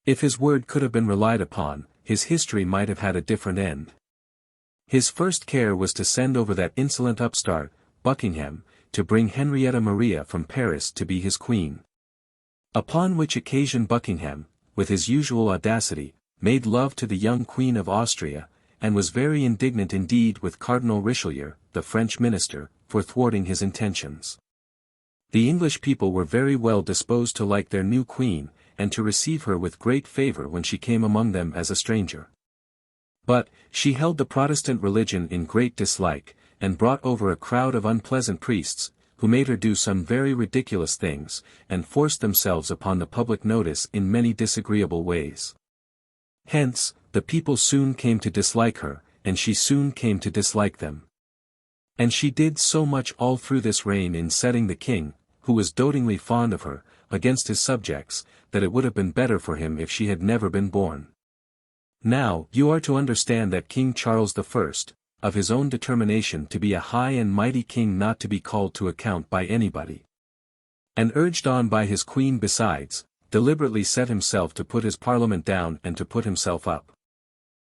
If his word could have been relied upon, his history might have had a different end. His first care was to send over that insolent upstart, Buckingham, to bring Henrietta Maria from Paris to be his queen. Upon which occasion Buckingham, with his usual audacity, made love to the young Queen of Austria, and was very indignant indeed with Cardinal Richelieu, the French minister, for thwarting his intentions. The English people were very well disposed to like their new queen, and to receive her with great favour when she came among them as a stranger. But, she held the Protestant religion in great dislike, and brought over a crowd of unpleasant priests, who made her do some very ridiculous things, and forced themselves upon the public notice in many disagreeable ways. Hence, the people soon came to dislike her, and she soon came to dislike them. And she did so much all through this reign in setting the king, who was dotingly fond of her, against his subjects, that it would have been better for him if she had never been born. Now, you are to understand that King Charles I, of his own determination to be a high and mighty king not to be called to account by anybody, and urged on by his queen besides, deliberately set himself to put his parliament down and to put himself up.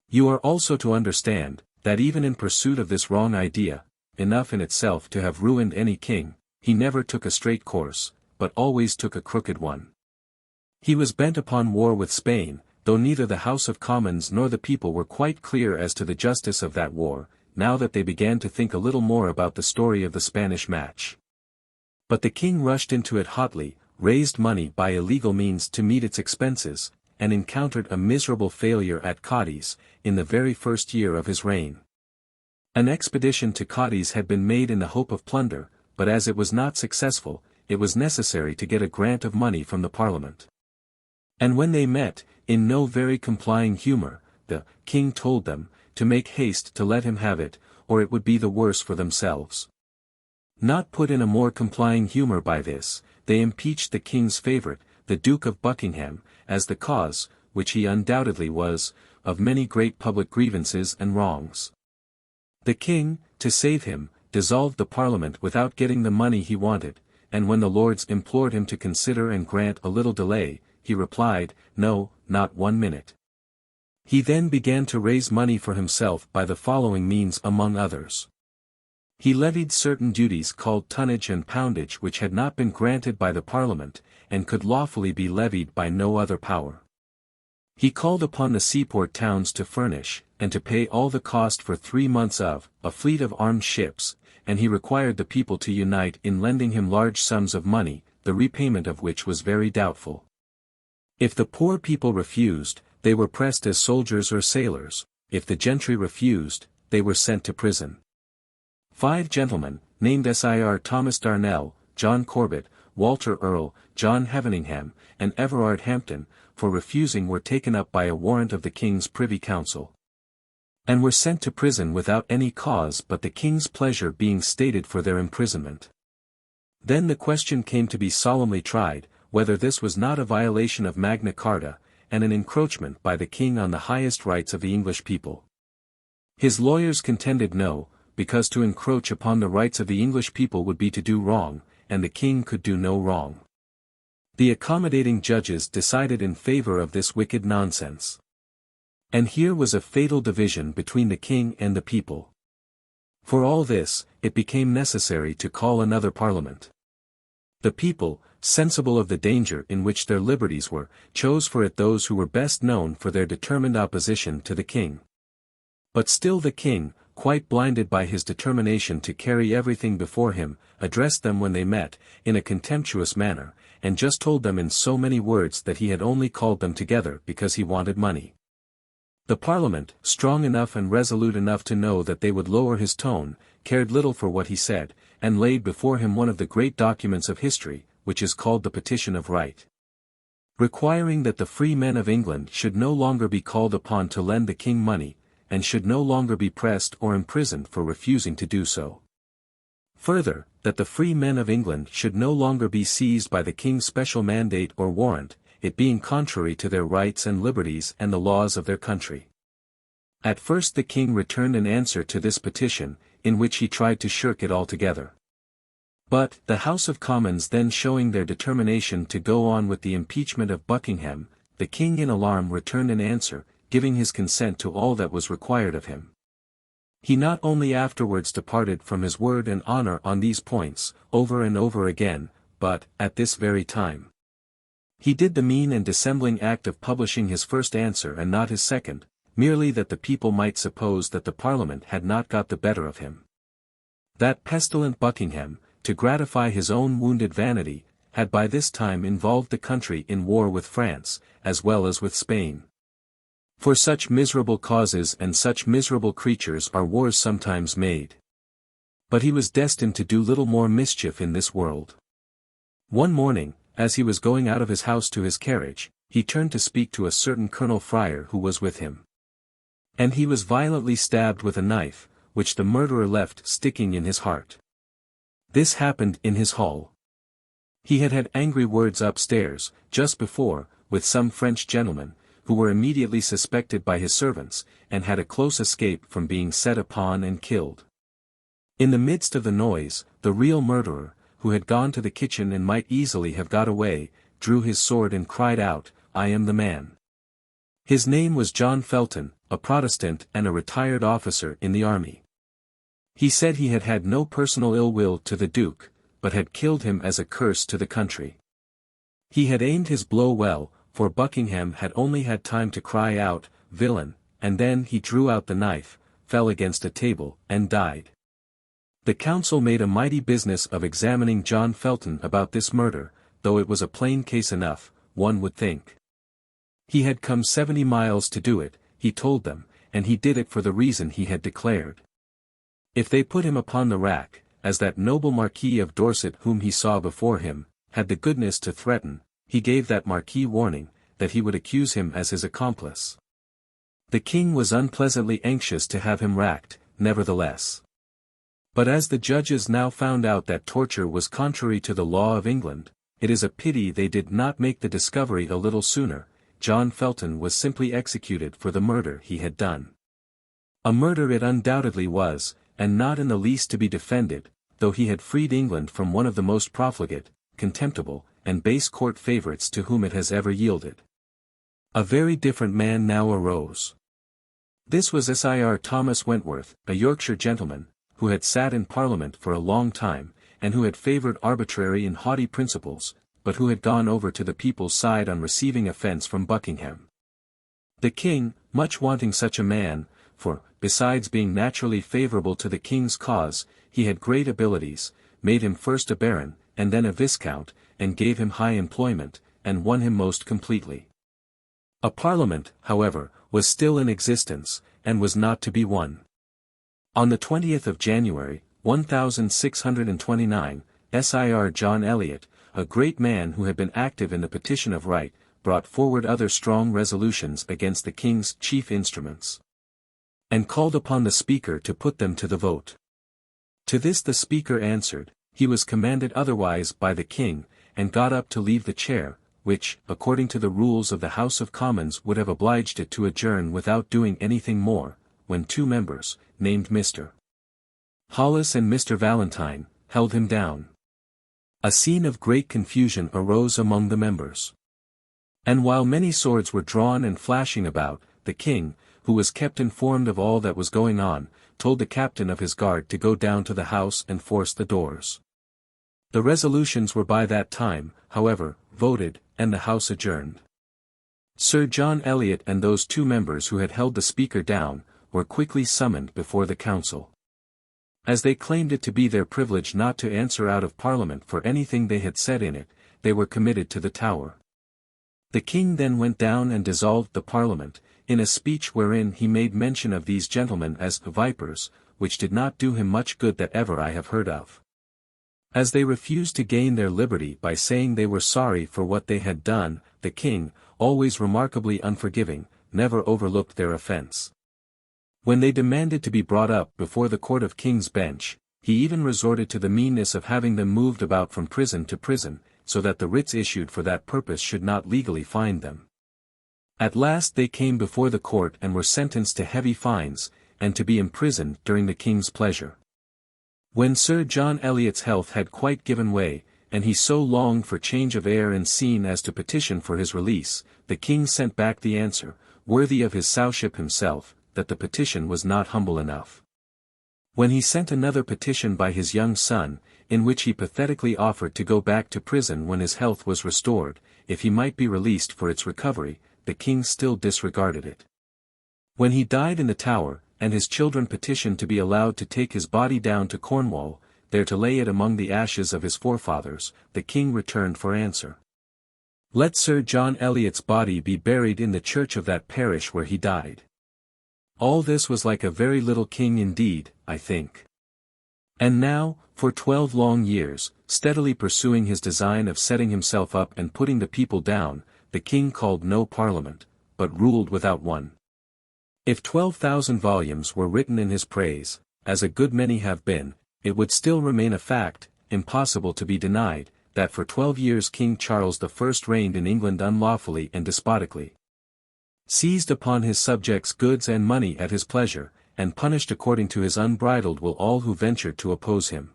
You are also to understand, that even in pursuit of this wrong idea, enough in itself to have ruined any king, he never took a straight course, but always took a crooked one. He was bent upon war with Spain, though neither the House of Commons nor the people were quite clear as to the justice of that war, now that they began to think a little more about the story of the Spanish match. But the king rushed into it hotly, raised money by illegal means to meet its expenses, and encountered a miserable failure at Cadiz, in the very first year of his reign. An expedition to Cadiz had been made in the hope of plunder, but as it was not successful, it was necessary to get a grant of money from the Parliament. And when they met, in no very complying humor, the king told them, to make haste to let him have it, or it would be the worse for themselves. Not put in a more complying humor by this, they impeached the king's favourite, the Duke of Buckingham, as the cause, which he undoubtedly was, of many great public grievances and wrongs. The king, to save him, dissolved the Parliament without getting the money he wanted, and when the Lords implored him to consider and grant a little delay, he replied, "No, not 1 minute." He then began to raise money for himself by the following means among others. He levied certain duties called tonnage and poundage which had not been granted by the Parliament, and could lawfully be levied by no other power. He called upon the seaport towns to furnish, and to pay all the cost for 3 months of, a fleet of armed ships, and he required the people to unite in lending him large sums of money, the repayment of which was very doubtful. If the poor people refused, they were pressed as soldiers or sailors; if the gentry refused, they were sent to prison. 5 gentlemen, named Sir Thomas Darnell, John Corbett, Walter Earl, John Heveningham, and Everard Hampton, for refusing were taken up by a warrant of the King's Privy Council, and were sent to prison without any cause but the King's pleasure being stated for their imprisonment. Then the question came to be solemnly tried, whether this was not a violation of Magna Carta, and an encroachment by the King on the highest rights of the English people. His lawyers contended no, because to encroach upon the rights of the English people would be to do wrong, and the King could do no wrong. The accommodating judges decided in favor of this wicked nonsense. And here was a fatal division between the King and the people. For all this, it became necessary to call another Parliament. The people, sensible of the danger in which their liberties were, chose for it those who were best known for their determined opposition to the King. But still the King, quite blinded by his determination to carry everything before him, addressed them when they met, in a contemptuous manner, and just told them in so many words that he had only called them together because he wanted money. The Parliament, strong enough and resolute enough to know that they would lower his tone, cared little for what he said, and laid before him one of the great documents of history, which is called the Petition of Right, requiring that the free men of England should no longer be called upon to lend the King money, and should no longer be pressed or imprisoned for refusing to do so. Further, that the free men of England should no longer be seized by the King's special mandate or warrant, it being contrary to their rights and liberties and the laws of their country. At first the King returned an answer to this petition, in which he tried to shirk it altogether. But, the House of Commons then showing their determination to go on with the impeachment of Buckingham, the King in alarm returned an answer, giving his consent to all that was required of him. He not only afterwards departed from his word and honour on these points, over and over again, but, at this very time, he did the mean and dissembling act of publishing his first answer and not his second, merely that the people might suppose that the Parliament had not got the better of him. That pestilent Buckingham, to gratify his own wounded vanity, had by this time involved the country in war with France, as well as with Spain. For such miserable causes and such miserable creatures are wars sometimes made. But he was destined to do little more mischief in this world. One morning, as he was going out of his house to his carriage, he turned to speak to a certain Colonel Fryer who was with him. And he was violently stabbed with a knife, which the murderer left sticking in his heart. This happened in his hall. He had had angry words upstairs, just before, with some French gentlemen, who were immediately suspected by his servants, and had a close escape from being set upon and killed. In the midst of the noise, the real murderer, who had gone to the kitchen and might easily have got away, drew his sword and cried out, "I am the man." His name was John Felton, a Protestant and a retired officer in the army. He said he had had no personal ill will to the Duke, but had killed him as a curse to the country. He had aimed his blow well, for Buckingham had only had time to cry out, "Villain," and then he drew out the knife, fell against a table, and died. The council made a mighty business of examining John Felton about this murder, though it was a plain case enough, one would think. He had come 70 miles to do it, he told them, and he did it for the reason he had declared. If they put him upon the rack, as that noble Marquis of Dorset whom he saw before him, had the goodness to threaten, he gave that Marquis warning, that he would accuse him as his accomplice. The king was unpleasantly anxious to have him racked, nevertheless. But as the judges now found out that torture was contrary to the law of England, it is a pity they did not make the discovery a little sooner. John Felton was simply executed for the murder he had done. A murder it undoubtedly was, and not in the least to be defended, though he had freed England from one of the most profligate, contemptible, and base court favourites to whom it has ever yielded. A very different man now arose. This was Sir Thomas Wentworth, a Yorkshire gentleman, who had sat in Parliament for a long time, and who had favoured arbitrary and haughty principles, but who had gone over to the people's side on receiving offence from Buckingham. The king, much wanting such a man, for, besides being naturally favourable to the king's cause, he had great abilities, made him first a baron, and then a viscount, and gave him high employment, and won him most completely. A parliament, however, was still in existence, and was not to be won. On the 20th of January, 1629, Sir John Eliot, a great man who had been active in the Petition of Right, brought forward other strong resolutions against the king's chief instruments, and called upon the Speaker to put them to the vote. To this the Speaker answered, he was commanded otherwise by the king, and got up to leave the chair, which, according to the rules of the House of Commons would have obliged it to adjourn without doing anything more, when two members, named Mr. Hollis and Mr. Valentine, held him down. A scene of great confusion arose among the members. And while many swords were drawn and flashing about, the king, who was kept informed of all that was going on, told the captain of his guard to go down to the house and force the doors. The resolutions were by that time, however, voted, and the house adjourned. Sir John Eliot and those two members who had held the Speaker down, were quickly summoned before the council. As they claimed it to be their privilege not to answer out of Parliament for anything they had said in it, they were committed to the Tower. The king then went down and dissolved the Parliament, in a speech wherein he made mention of these gentlemen as vipers, which did not do him much good that ever I have heard of. As they refused to gain their liberty by saying they were sorry for what they had done, the king, always remarkably unforgiving, never overlooked their offence. When they demanded to be brought up before the Court of King's Bench, he even resorted to the meanness of having them moved about from prison to prison, so that the writs issued for that purpose should not legally find them. At last they came before the court and were sentenced to heavy fines, and to be imprisoned during the king's pleasure. When Sir John Eliot's health had quite given way, and he so longed for change of air and scene as to petition for his release, the king sent back the answer, worthy of his Sowship himself, that the petition was not humble enough. When he sent another petition by his young son, in which he pathetically offered to go back to prison when his health was restored, if he might be released for its recovery, the king still disregarded it. When he died in the Tower, and his children petitioned to be allowed to take his body down to Cornwall, there to lay it among the ashes of his forefathers, the king returned for answer, "Let Sir John Eliot's body be buried in the church of that parish where he died." All this was like a very little king indeed, I think. And now, for 12 long years, steadily pursuing his design of setting himself up and putting the people down, the king called no parliament, but ruled without one. If 12,000 volumes were written in his praise, as a good many have been, it would still remain a fact, impossible to be denied, that for 12 years King Charles I reigned in England unlawfully and despotically, seized upon his subjects' goods and money at his pleasure, and punished according to his unbridled will all who ventured to oppose him.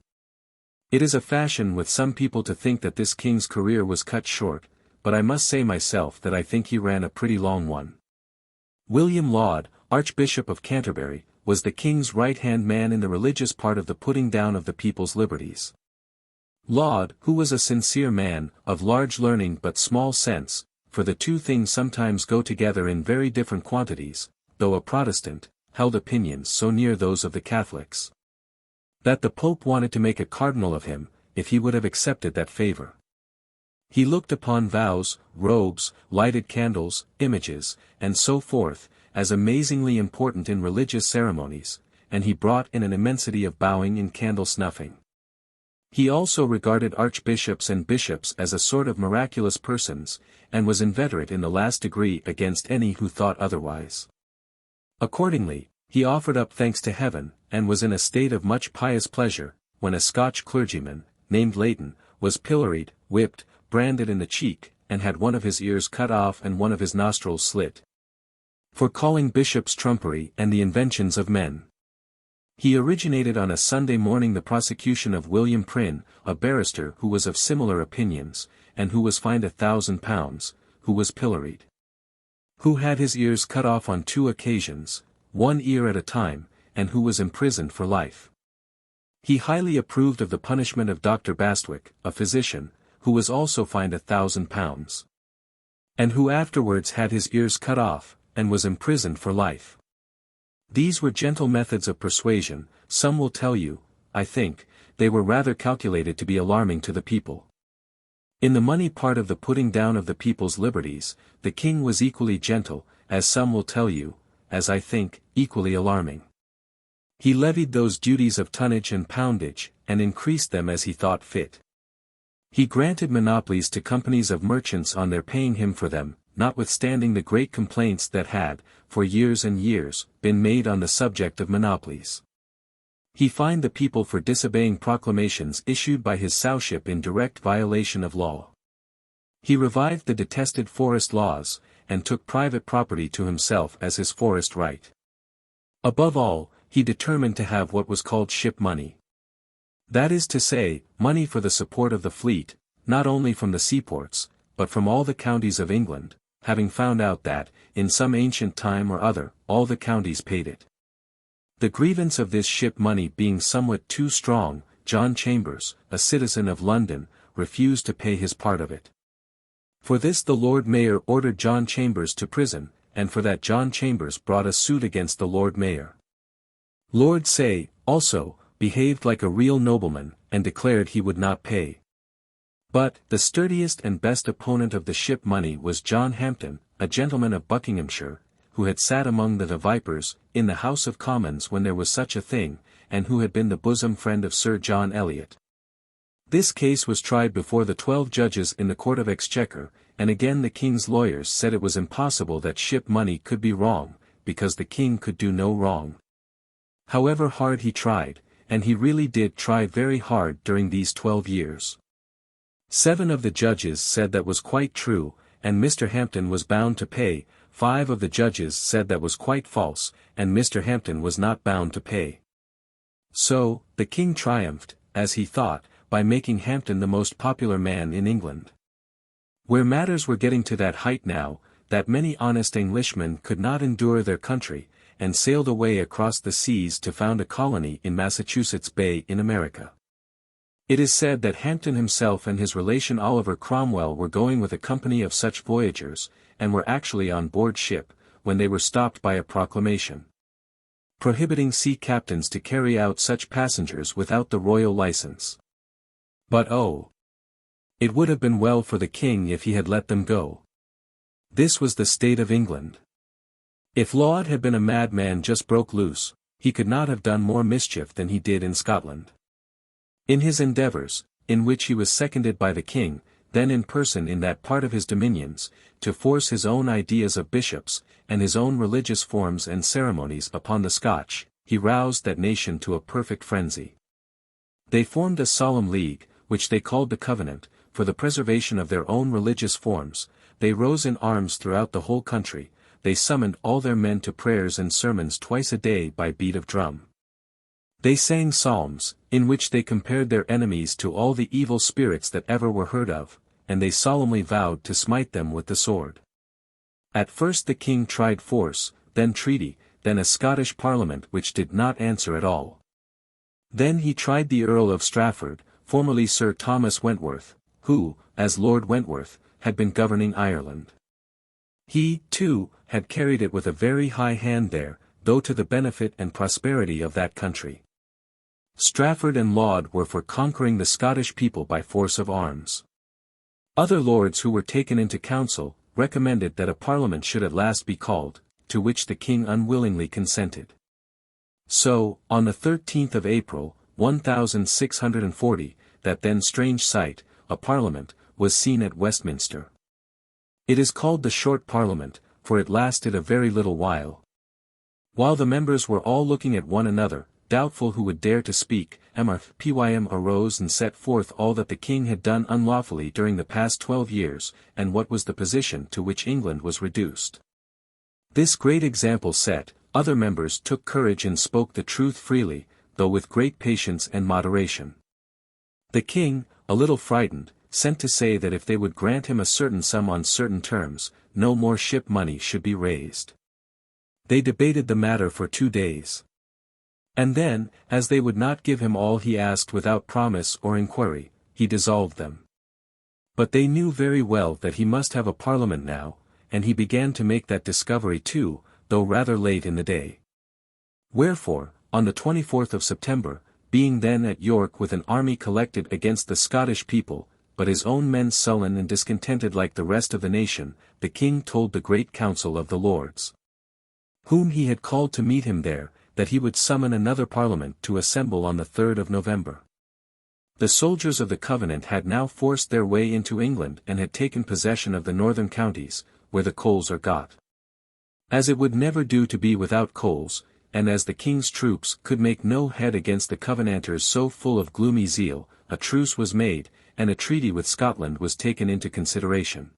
It is a fashion with some people to think that this king's career was cut short, but I must say myself that I think he ran a pretty long one. William Laud, Archbishop of Canterbury, was the king's right-hand man in the religious part of the putting down of the people's liberties. Laud, who was a sincere man, of large learning but small sense, for the two things sometimes go together in very different quantities, though a Protestant, held opinions so near those of the Catholics, that the Pope wanted to make a cardinal of him, if he would have accepted that favor. He looked upon vows, robes, lighted candles, images, and so forth, as amazingly important in religious ceremonies, and he brought in an immensity of bowing and candle snuffing. He also regarded archbishops and bishops as a sort of miraculous persons, and was inveterate in the last degree against any who thought otherwise. Accordingly, he offered up thanks to heaven, and was in a state of much pious pleasure, when a Scotch clergyman, named Leighton, was pilloried, whipped, branded in the cheek, and had one of his ears cut off and one of his nostrils slit, for calling bishops trumpery and the inventions of men. He originated on a Sunday morning the prosecution of William Prynne, a barrister who was of similar opinions, and who was fined £1,000, who was pilloried, who had his ears cut off on 2 occasions, one ear at a time, and who was imprisoned for life. He highly approved of the punishment of Dr. Bastwick, a physician, who was also fined £1,000, and who afterwards had his ears cut off, and was imprisoned for life. These were gentle methods of persuasion. Some will tell you, I think, they were rather calculated to be alarming to the people. In the money part of the putting down of the people's liberties, the king was equally gentle, as some will tell you, as I think, equally alarming. He levied those duties of tonnage and poundage, and increased them as he thought fit. He granted monopolies to companies of merchants on their paying him for them, notwithstanding the great complaints that had, for years and years, been made on the subject of monopolies. He fined the people for disobeying proclamations issued by his sowship in direct violation of law. He revived the detested forest laws, and took private property to himself as his forest right. Above all, he determined to have what was called ship money. That is to say, money for the support of the fleet, not only from the seaports, but from all the counties of England, having found out that, in some ancient time or other, all the counties paid it. The grievance of this ship money being somewhat too strong, John Chambers, a citizen of London, refused to pay his part of it. For this the Lord Mayor ordered John Chambers to prison, and for that John Chambers brought a suit against the Lord Mayor. Lord Say, also, behaved like a real nobleman, and declared he would not pay. But, the sturdiest and best opponent of the ship money was John Hampden, a gentleman of Buckinghamshire, who had sat among the vipers, in the House of Commons when there was such a thing, and who had been the bosom friend of Sir John Eliot. This case was tried before the 12 judges in the Court of Exchequer, and again the king's lawyers said it was impossible that ship money could be wrong, because the king could do no wrong. However hard he tried, and he really did try very hard during these 12 years. 7 of the judges said that was quite true, and Mr. Hampden was bound to pay. 5 of the judges said that was quite false, and Mr. Hampden was not bound to pay. So, the king triumphed, as he thought, by making Hampden the most popular man in England. Where matters were getting to that height now, that many honest Englishmen could not endure their country, and sailed away across the seas to found a colony in Massachusetts Bay in America. It is said that Hampden himself and his relation Oliver Cromwell were going with a company of such voyagers, and were actually on board ship, when they were stopped by a proclamation, prohibiting sea captains to carry out such passengers without the royal license. But oh! It would have been well for the king if he had let them go. This was the state of England. If Laud had been a madman just broke loose, he could not have done more mischief than he did in Scotland. In his endeavours, in which he was seconded by the king, then in person in that part of his dominions, to force his own ideas of bishops, and his own religious forms and ceremonies upon the Scotch, he roused that nation to a perfect frenzy. They formed a solemn league, which they called the Covenant, for the preservation of their own religious forms. They rose in arms throughout the whole country. They summoned all their men to prayers and sermons twice a day by beat of drum. They sang psalms, in which they compared their enemies to all the evil spirits that ever were heard of, and they solemnly vowed to smite them with the sword. At first the king tried force, then treaty, then a Scottish parliament which did not answer at all. Then he tried the Earl of Strafford, formerly Sir Thomas Wentworth, who, as Lord Wentworth, had been governing Ireland. He, too, had carried it with a very high hand there, though to the benefit and prosperity of that country. Strafford and Laud were for conquering the Scottish people by force of arms. Other lords who were taken into council, recommended that a parliament should at last be called, to which the king unwillingly consented. So, on the 13th of April, 1640, that then strange sight, a parliament, was seen at Westminster. It is called the Short Parliament, for it lasted a very little while. While the members were all looking at one another, doubtful who would dare to speak, Pym arose and set forth all that the king had done unlawfully during the past 12 years, and what was the position to which England was reduced. This great example set, other members took courage and spoke the truth freely, though with great patience and moderation. The king, a little frightened, sent to say that if they would grant him a certain sum on certain terms, no more ship money should be raised. They debated the matter for 2 days. And then, as they would not give him all he asked without promise or inquiry, he dissolved them. But they knew very well that he must have a parliament now, and he began to make that discovery too, though rather late in the day. Wherefore, on the 24th of September, being then at York with an army collected against the Scottish people, but his own men sullen and discontented like the rest of the nation, the king told the great council of the lords, whom he had called to meet him there, that he would summon another parliament to assemble on the 3rd of November. The soldiers of the Covenant had now forced their way into England and had taken possession of the northern counties, where the coals are got. As it would never do to be without coals, and as the king's troops could make no head against the Covenanters so full of gloomy zeal, a truce was made, and a treaty with Scotland was taken into consideration.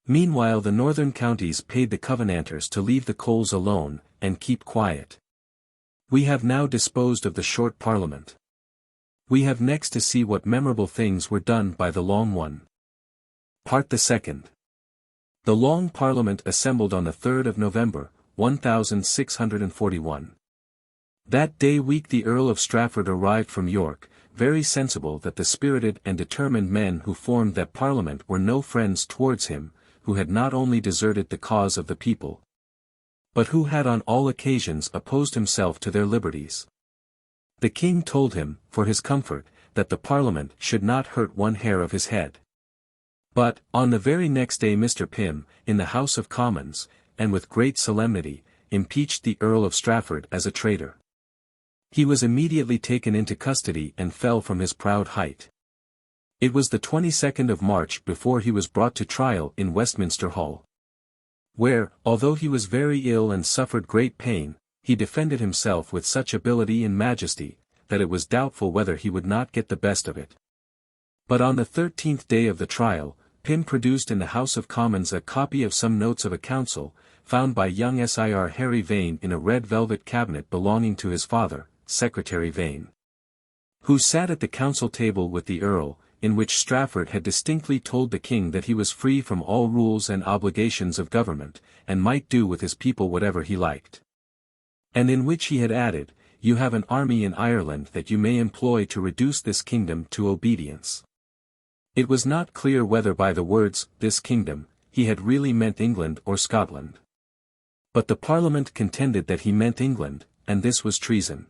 Meanwhile the northern counties paid the Covenanters to leave the coals alone, and keep quiet. We have now disposed of the Short Parliament. We have next to see what memorable things were done by the Long one. Part the Second. The Long Parliament assembled on the 3rd of November, 1641. That day week the Earl of Strafford arrived from York, very sensible that the spirited and determined men who formed that Parliament were no friends towards him, who had not only deserted the cause of the people, but who had on all occasions opposed himself to their liberties. The king told him, for his comfort, that the Parliament should not hurt one hair of his head. But, on the very next day Mr. Pym, in the House of Commons, and with great solemnity, impeached the Earl of Strafford as a traitor. He was immediately taken into custody and fell from his proud height. It was the 22nd of March before he was brought to trial in Westminster Hall, where, although he was very ill and suffered great pain, he defended himself with such ability and majesty, that it was doubtful whether he would not get the best of it. But on the 13th day of the trial, Pym produced in the House of Commons a copy of some notes of a council, found by young Sir Harry Vane in a red velvet cabinet belonging to his father, Secretary Vane, who sat at the council table with the Earl, in which Strafford had distinctly told the king that he was free from all rules and obligations of government, and might do with his people whatever he liked. And in which he had added, "You have an army in Ireland that you may employ to reduce this kingdom to obedience." It was not clear whether by the words, "this kingdom," he had really meant England or Scotland. But the Parliament contended that he meant England, and this was treason.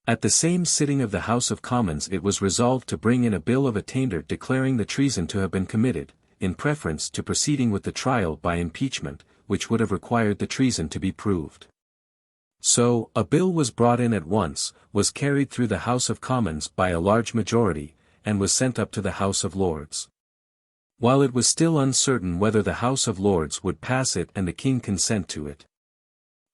At the same sitting of the House of Commons it was resolved to bring in a bill of attainder declaring the treason to have been committed, in preference to proceeding with the trial by impeachment, which would have required the treason to be proved. So, a bill was brought in at once, was carried through the House of Commons by a large majority, and was sent up to the House of Lords. While it was still uncertain whether the House of Lords would pass it and the King consent to it,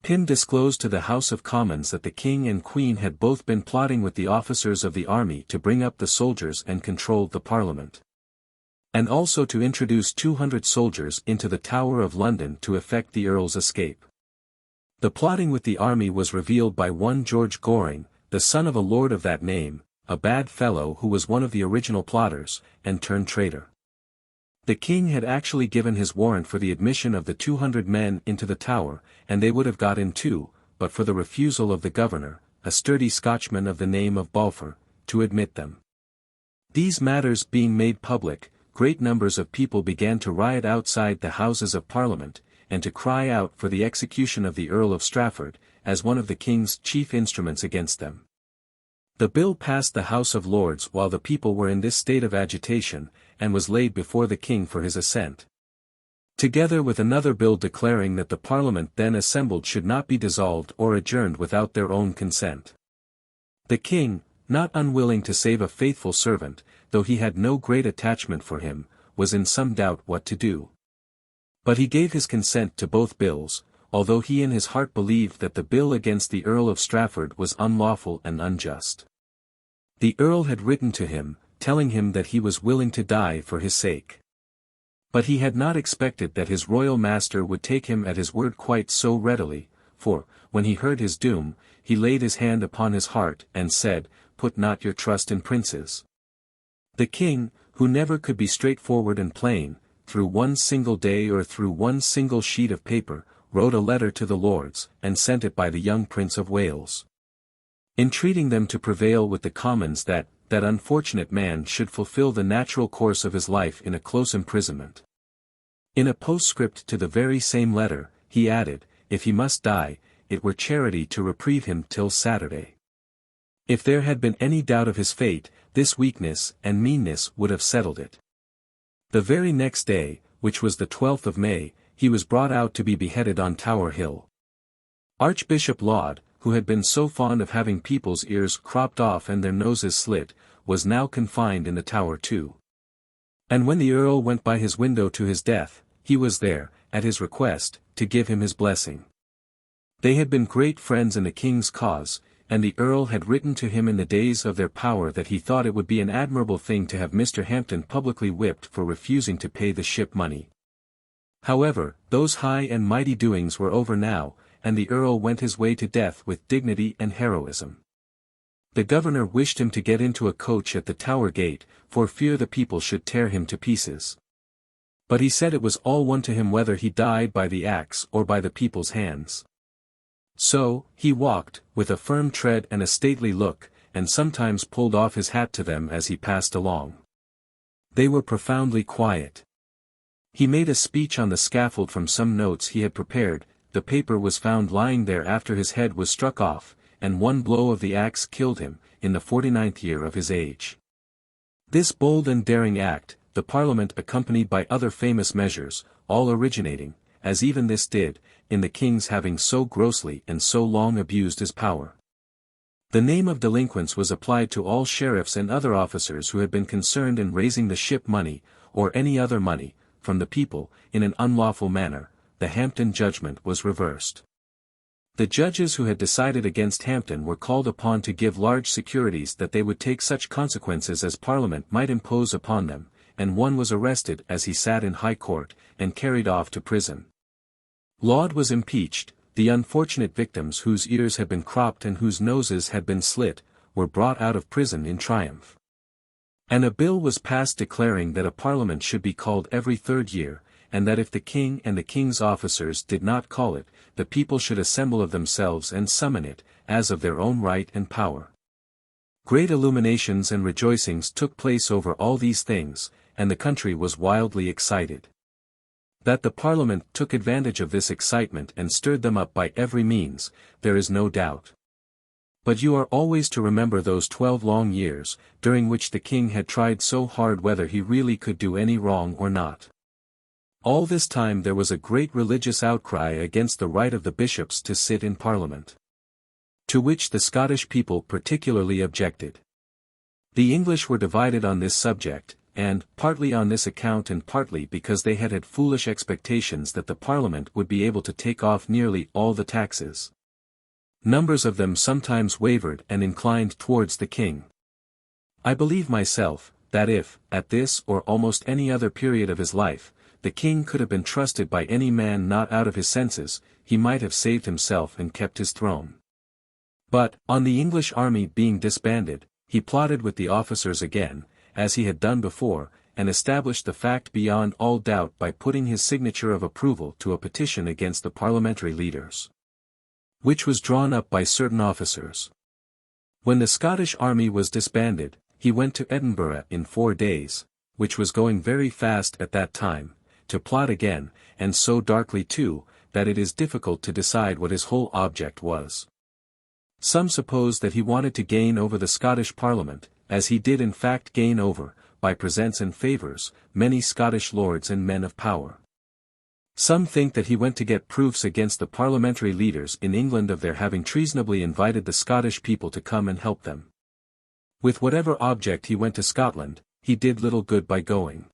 Pym disclosed to the House of Commons that the King and Queen had both been plotting with the officers of the army to bring up the soldiers and control the Parliament, and also to introduce 200 soldiers into the Tower of London to effect the Earl's escape. The plotting with the army was revealed by one George Goring, the son of a lord of that name, a bad fellow who was one of the original plotters, and turned traitor. The king had actually given his warrant for the admission of the 200 men into the Tower, and they would have got in too, but for the refusal of the governor, a sturdy Scotchman of the name of Balfour, to admit them. These matters being made public, great numbers of people began to riot outside the Houses of Parliament, and to cry out for the execution of the Earl of Strafford, as one of the king's chief instruments against them. The bill passed the House of Lords while the people were in this state of agitation, and was laid before the king for his assent. Together with another bill declaring that the Parliament then assembled should not be dissolved or adjourned without their own consent. The king, not unwilling to save a faithful servant, though he had no great attachment for him, was in some doubt what to do. But he gave his consent to both bills, although he in his heart believed that the bill against the Earl of Strafford was unlawful and unjust. The Earl had written to him, telling him that he was willing to die for his sake. But he had not expected that his royal master would take him at his word quite so readily, for, when he heard his doom, he laid his hand upon his heart and said, "Put not your trust in princes." The king, who never could be straightforward and plain, through one single day or through one single sheet of paper, wrote a letter to the Lords, and sent it by the young Prince of Wales, entreating them to prevail with the Commons that unfortunate man should fulfil the natural course of his life in a close imprisonment. In a postscript to the very same letter, he added, if he must die, it were charity to reprieve him till Saturday. If there had been any doubt of his fate, this weakness and meanness would have settled it. The very next day, which was the 12th of May, he was brought out to be beheaded on Tower Hill. Archbishop Laud, who had been so fond of having people's ears cropped off and their noses slit, was now confined in the Tower too. And when the Earl went by his window to his death, he was there, at his request, to give him his blessing. They had been great friends in the king's cause, and the Earl had written to him in the days of their power that he thought it would be an admirable thing to have Mr. Hampden publicly whipped for refusing to pay the ship money. However, those high and mighty doings were over now, and the Earl went his way to death with dignity and heroism. The governor wished him to get into a coach at the Tower Gate, for fear the people should tear him to pieces. But he said it was all one to him whether he died by the axe or by the people's hands. So, he walked, with a firm tread and a stately look, and sometimes pulled off his hat to them as he passed along. They were profoundly quiet. He made a speech on the scaffold from some notes he had prepared. The paper was found lying there after his head was struck off, and one blow of the axe killed him, in the 49th year of his age. This bold and daring act, the Parliament accompanied by other famous measures, all originating, as even this did, in the king's having so grossly and so long abused his power. The name of delinquents was applied to all sheriffs and other officers who had been concerned in raising the ship money, or any other money, from the people, in an unlawful manner. The Hampden judgment was reversed. The judges who had decided against Hampden were called upon to give large securities that they would take such consequences as Parliament might impose upon them, and one was arrested as he sat in High Court, and carried off to prison. Laud was impeached. The unfortunate victims whose ears had been cropped and whose noses had been slit, were brought out of prison in triumph. And a bill was passed declaring that a Parliament should be called every 3rd year, and that if the king and the king's officers did not call it, the people should assemble of themselves and summon it, as of their own right and power. Great illuminations and rejoicings took place over all these things, and the country was wildly excited. That the Parliament took advantage of this excitement and stirred them up by every means, there is no doubt. But you are always to remember those 12 long years, during which the king had tried so hard whether he really could do any wrong or not. All this time there was a great religious outcry against the right of the bishops to sit in Parliament, to which the Scottish people particularly objected. The English were divided on this subject, and, partly on this account and partly because they had foolish expectations that the Parliament would be able to take off nearly all the taxes. Numbers of them sometimes wavered and inclined towards the king. I believe myself, that if, at this or almost any other period of his life, the king could have been trusted by any man not out of his senses, he might have saved himself and kept his throne. But, on the English army being disbanded, he plotted with the officers again, as he had done before, and established the fact beyond all doubt by putting his signature of approval to a petition against the parliamentary leaders, which was drawn up by certain officers. When the Scottish army was disbanded, he went to Edinburgh in 4 days, which was going very fast at that time, to plot again, and so darkly too, that it is difficult to decide what his whole object was. Some suppose that he wanted to gain over the Scottish Parliament, as he did in fact gain over, by presents and favours, many Scottish lords and men of power. Some think that he went to get proofs against the parliamentary leaders in England of their having treasonably invited the Scottish people to come and help them. With whatever object he went to Scotland, he did little good by going.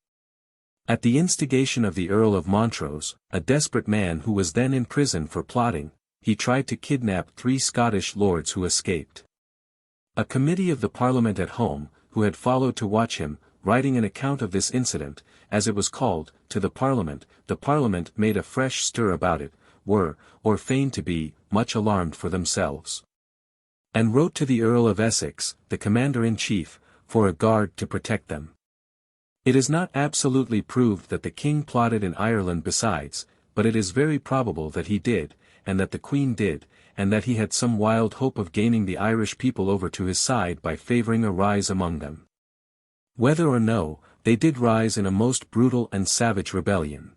At the instigation of the Earl of Montrose, a desperate man who was then in prison for plotting, he tried to kidnap 3 Scottish lords who escaped. A committee of the Parliament at home, who had followed to watch him, writing an account of this incident, as it was called, to the Parliament made a fresh stir about it, were, or feigned to be, much alarmed for themselves. And wrote to the Earl of Essex, the Commander-in-Chief, for a guard to protect them. It is not absolutely proved that the king plotted in Ireland besides, but it is very probable that he did, and that the Queen did, and that he had some wild hope of gaining the Irish people over to his side by favouring a rise among them. Whether or no, they did rise in a most brutal and savage rebellion,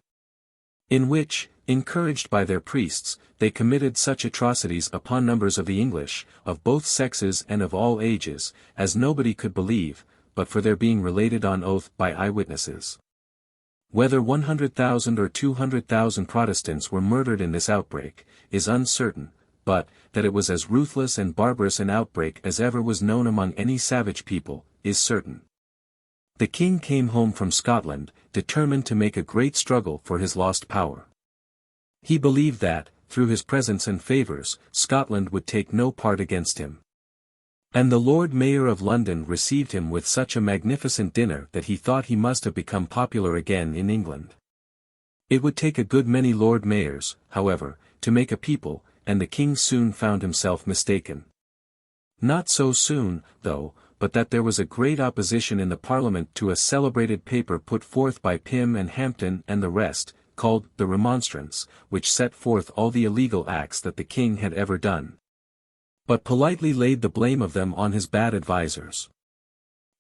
in which, encouraged by their priests, they committed such atrocities upon numbers of the English, of both sexes and of all ages, as nobody could believe, but for their being related on oath by eyewitnesses. Whether 100,000 or 200,000 Protestants were murdered in this outbreak, is uncertain, but, that it was as ruthless and barbarous an outbreak as ever was known among any savage people, is certain. The king came home from Scotland, determined to make a great struggle for his lost power. He believed that, through his presence and favours, Scotland would take no part against him. And the Lord Mayor of London received him with such a magnificent dinner that he thought he must have become popular again in England. It would take a good many Lord Mayors, however, to make a people, and the king soon found himself mistaken. Not so soon, though, but that there was a great opposition in the Parliament to a celebrated paper put forth by Pym and Hampden and the rest, called the Remonstrance, which set forth all the illegal acts that the king had ever done, but politely laid the blame of them on his bad advisers.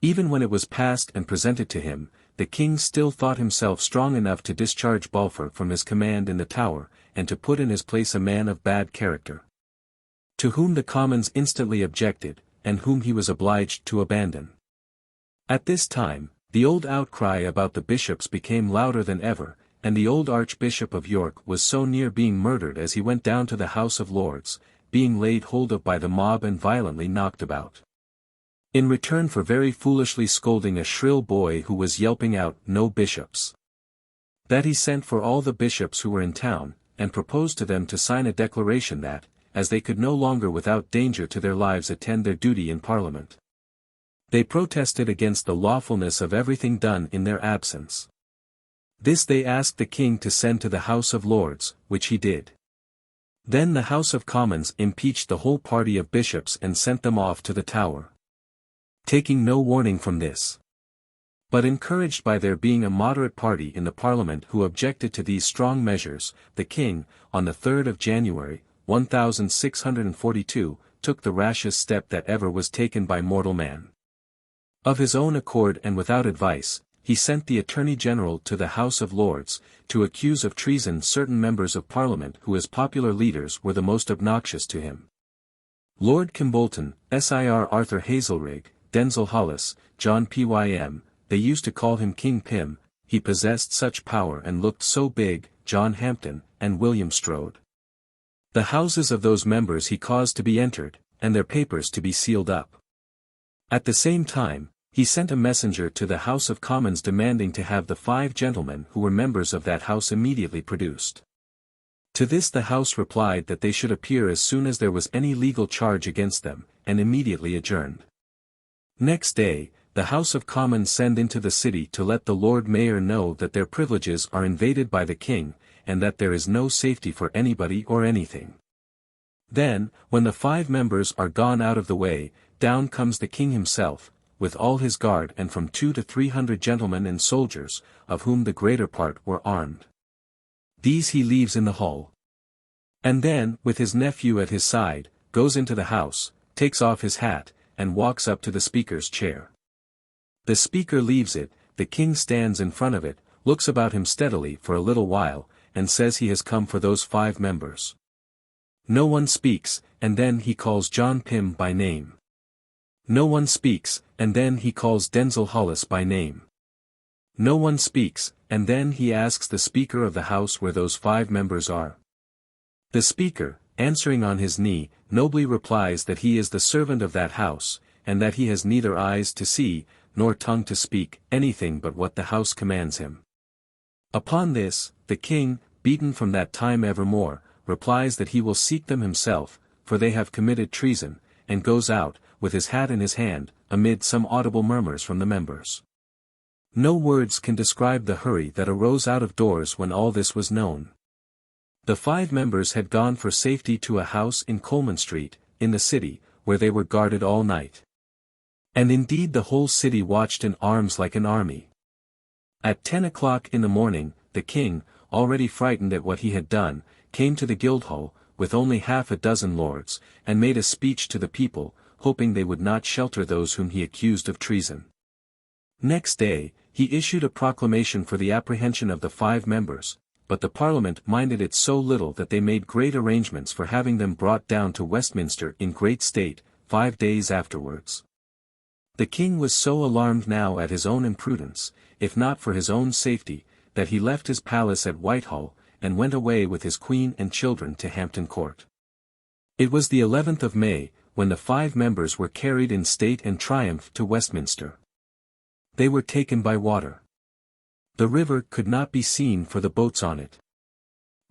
Even when it was passed and presented to him, the king still thought himself strong enough to discharge Balfour from his command in the Tower, and to put in his place a man of bad character, to whom the Commons instantly objected, and whom he was obliged to abandon. At this time, the old outcry about the bishops became louder than ever, and the old Archbishop of York was so near being murdered as he went down to the House of Lords, being laid hold of by the mob and violently knocked about, in return for very foolishly scolding a shrill boy who was yelping out "No bishops," that he sent for all the bishops who were in town, and proposed to them to sign a declaration that, as they could no longer without danger to their lives attend their duty in Parliament, they protested against the lawfulness of everything done in their absence. This they asked the king to send to the House of Lords, which he did. Then the House of Commons impeached the whole party of bishops and sent them off to the Tower, taking no warning from this. But encouraged by there being a moderate party in the Parliament who objected to these strong measures, the king, on the 3rd of January, 1642, took the rashest step that ever was taken by mortal man. Of his own accord and without advice, he sent the Attorney General to the House of Lords, to accuse of treason certain members of Parliament who as popular leaders were the most obnoxious to him. Lord Kimbolton, Sir Arthur Hazelrig, Denzil Hollis, John Pym, they used to call him King Pym, he possessed such power and looked so big, John Hampden, and William Strode. The houses of those members he caused to be entered, and their papers to be sealed up. At the same time, he sent a messenger to the House of Commons demanding to have the 5 gentlemen who were members of that house immediately produced. To this the House replied that they should appear as soon as there was any legal charge against them, and immediately adjourned. Next day, the House of Commons send into the city to let the Lord Mayor know that their privileges are invaded by the king, and that there is no safety for anybody or anything. Then, when the 5 members are gone out of the way, down comes the king himself, with all his guard and from 200 to 300 gentlemen and soldiers, of whom the greater part were armed. These he leaves in the hall. And then, with his nephew at his side, goes into the house, takes off his hat, and walks up to the Speaker's chair. The Speaker leaves it, the king stands in front of it, looks about him steadily for a little while, and says he has come for those 5 members. No one speaks, and then he calls John Pym by name. No one speaks, and then he calls Denzil Hollis by name. No one speaks, and then he asks the Speaker of the House where those 5 members are. The Speaker, answering on his knee, nobly replies that he is the servant of that house, and that he has neither eyes to see, nor tongue to speak, anything but what the house commands him. Upon this, the king, beaten from that time evermore, replies that he will seek them himself, for they have committed treason, and goes out, with his hat in his hand, amid some audible murmurs from the members. No words can describe the hurry that arose out of doors when all this was known. The 5 members had gone for safety to a house in Coleman Street, in the city, where they were guarded all night. And indeed the whole city watched in arms like an army. At 10 o'clock in the morning, the king, already frightened at what he had done, came to the Guildhall, with only half a dozen lords, and made a speech to the people, hoping they would not shelter those whom he accused of treason. Next day, he issued a proclamation for the apprehension of the 5 members, but the Parliament minded it so little that they made great arrangements for having them brought down to Westminster in great state, 5 days afterwards. The king was so alarmed now at his own imprudence, if not for his own safety, that he left his palace at Whitehall, and went away with his queen and children to Hampton Court. It was the 11th of May, when the 5 members were carried in state and triumph to Westminster. They were taken by water. The river could not be seen for the boats on it.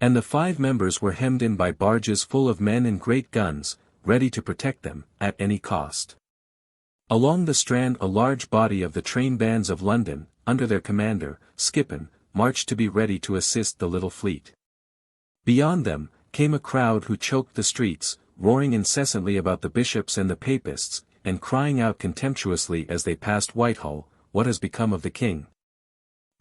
And the 5 members were hemmed in by barges full of men and great guns, ready to protect them, at any cost. Along the Strand a large body of the train bands of London, under their commander, Skippon, marched to be ready to assist the little fleet. Beyond them, came a crowd who choked the streets, roaring incessantly about the bishops and the papists, and crying out contemptuously as they passed Whitehall, "What has become of the king?"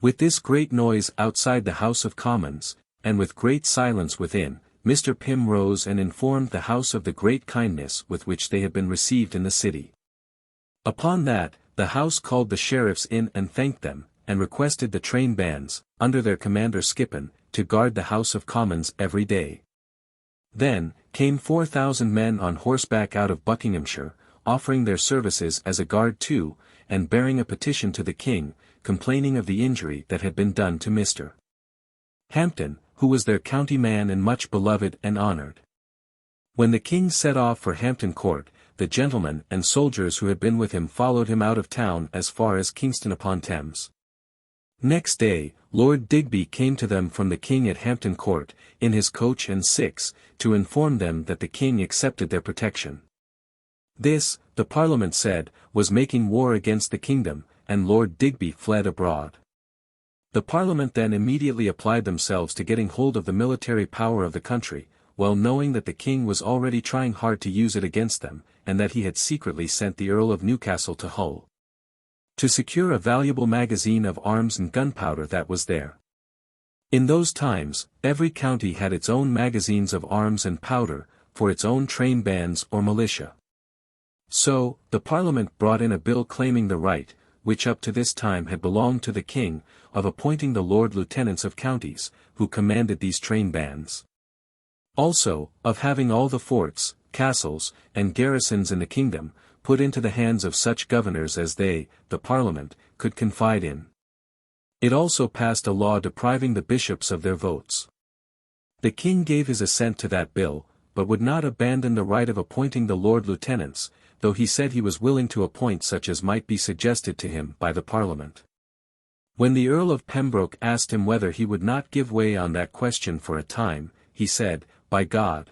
With this great noise outside the House of Commons, and with great silence within, Mr. Pym rose and informed the House of the great kindness with which they had been received in the city. Upon that, the House called the sheriffs in and thanked them, and requested the train bands, under their commander Skippon, to guard the House of Commons every day. Then, came 4,000 men on horseback out of Buckinghamshire, offering their services as a guard too, and bearing a petition to the king, complaining of the injury that had been done to Mr. Hampton, who was their county man and much beloved and honoured. When the king set off for Hampton Court, the gentlemen and soldiers who had been with him followed him out of town as far as Kingston upon Thames. Next day, Lord Digby came to them from the king at Hampton Court, in his coach and 6, to inform them that the king accepted their protection. This, the Parliament said, was making war against the kingdom, and Lord Digby fled abroad. The Parliament then immediately applied themselves to getting hold of the military power of the country, well knowing that the king was already trying hard to use it against them, and that he had secretly sent the Earl of Newcastle to Hull to secure a valuable magazine of arms and gunpowder that was there. In those times, every county had its own magazines of arms and powder, for its own train bands or militia. So, the Parliament brought in a bill claiming the right, which up to this time had belonged to the king, of appointing the Lord Lieutenants of counties, who commanded these train bands. Also, of having all the forts, castles, and garrisons in the kingdom, put into the hands of such governors as they, the Parliament, could confide in. It also passed a law depriving the bishops of their votes. The king gave his assent to that bill, but would not abandon the right of appointing the Lord Lieutenants, though he said he was willing to appoint such as might be suggested to him by the Parliament. When the Earl of Pembroke asked him whether he would not give way on that question for a time, he said, "By God!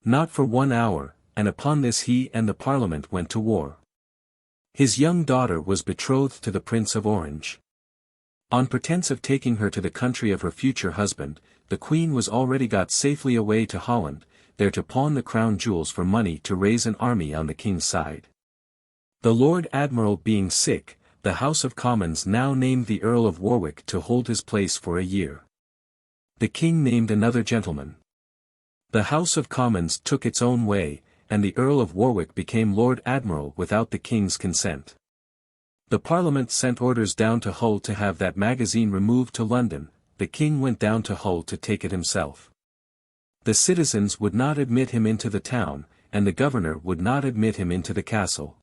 Not for 1 hour," and upon this he and the Parliament went to war. His young daughter was betrothed to the Prince of Orange. On pretence of taking her to the country of her future husband, the Queen was already got safely away to Holland, there to pawn the crown jewels for money to raise an army on the king's side. The Lord Admiral being sick, the House of Commons now named the Earl of Warwick to hold his place for a year. The king named another gentleman. The House of Commons took its own way, and the Earl of Warwick became Lord Admiral without the king's consent. The Parliament sent orders down to Hull to have that magazine removed to London. The king went down to Hull to take it himself. The citizens would not admit him into the town, and the governor would not admit him into the castle.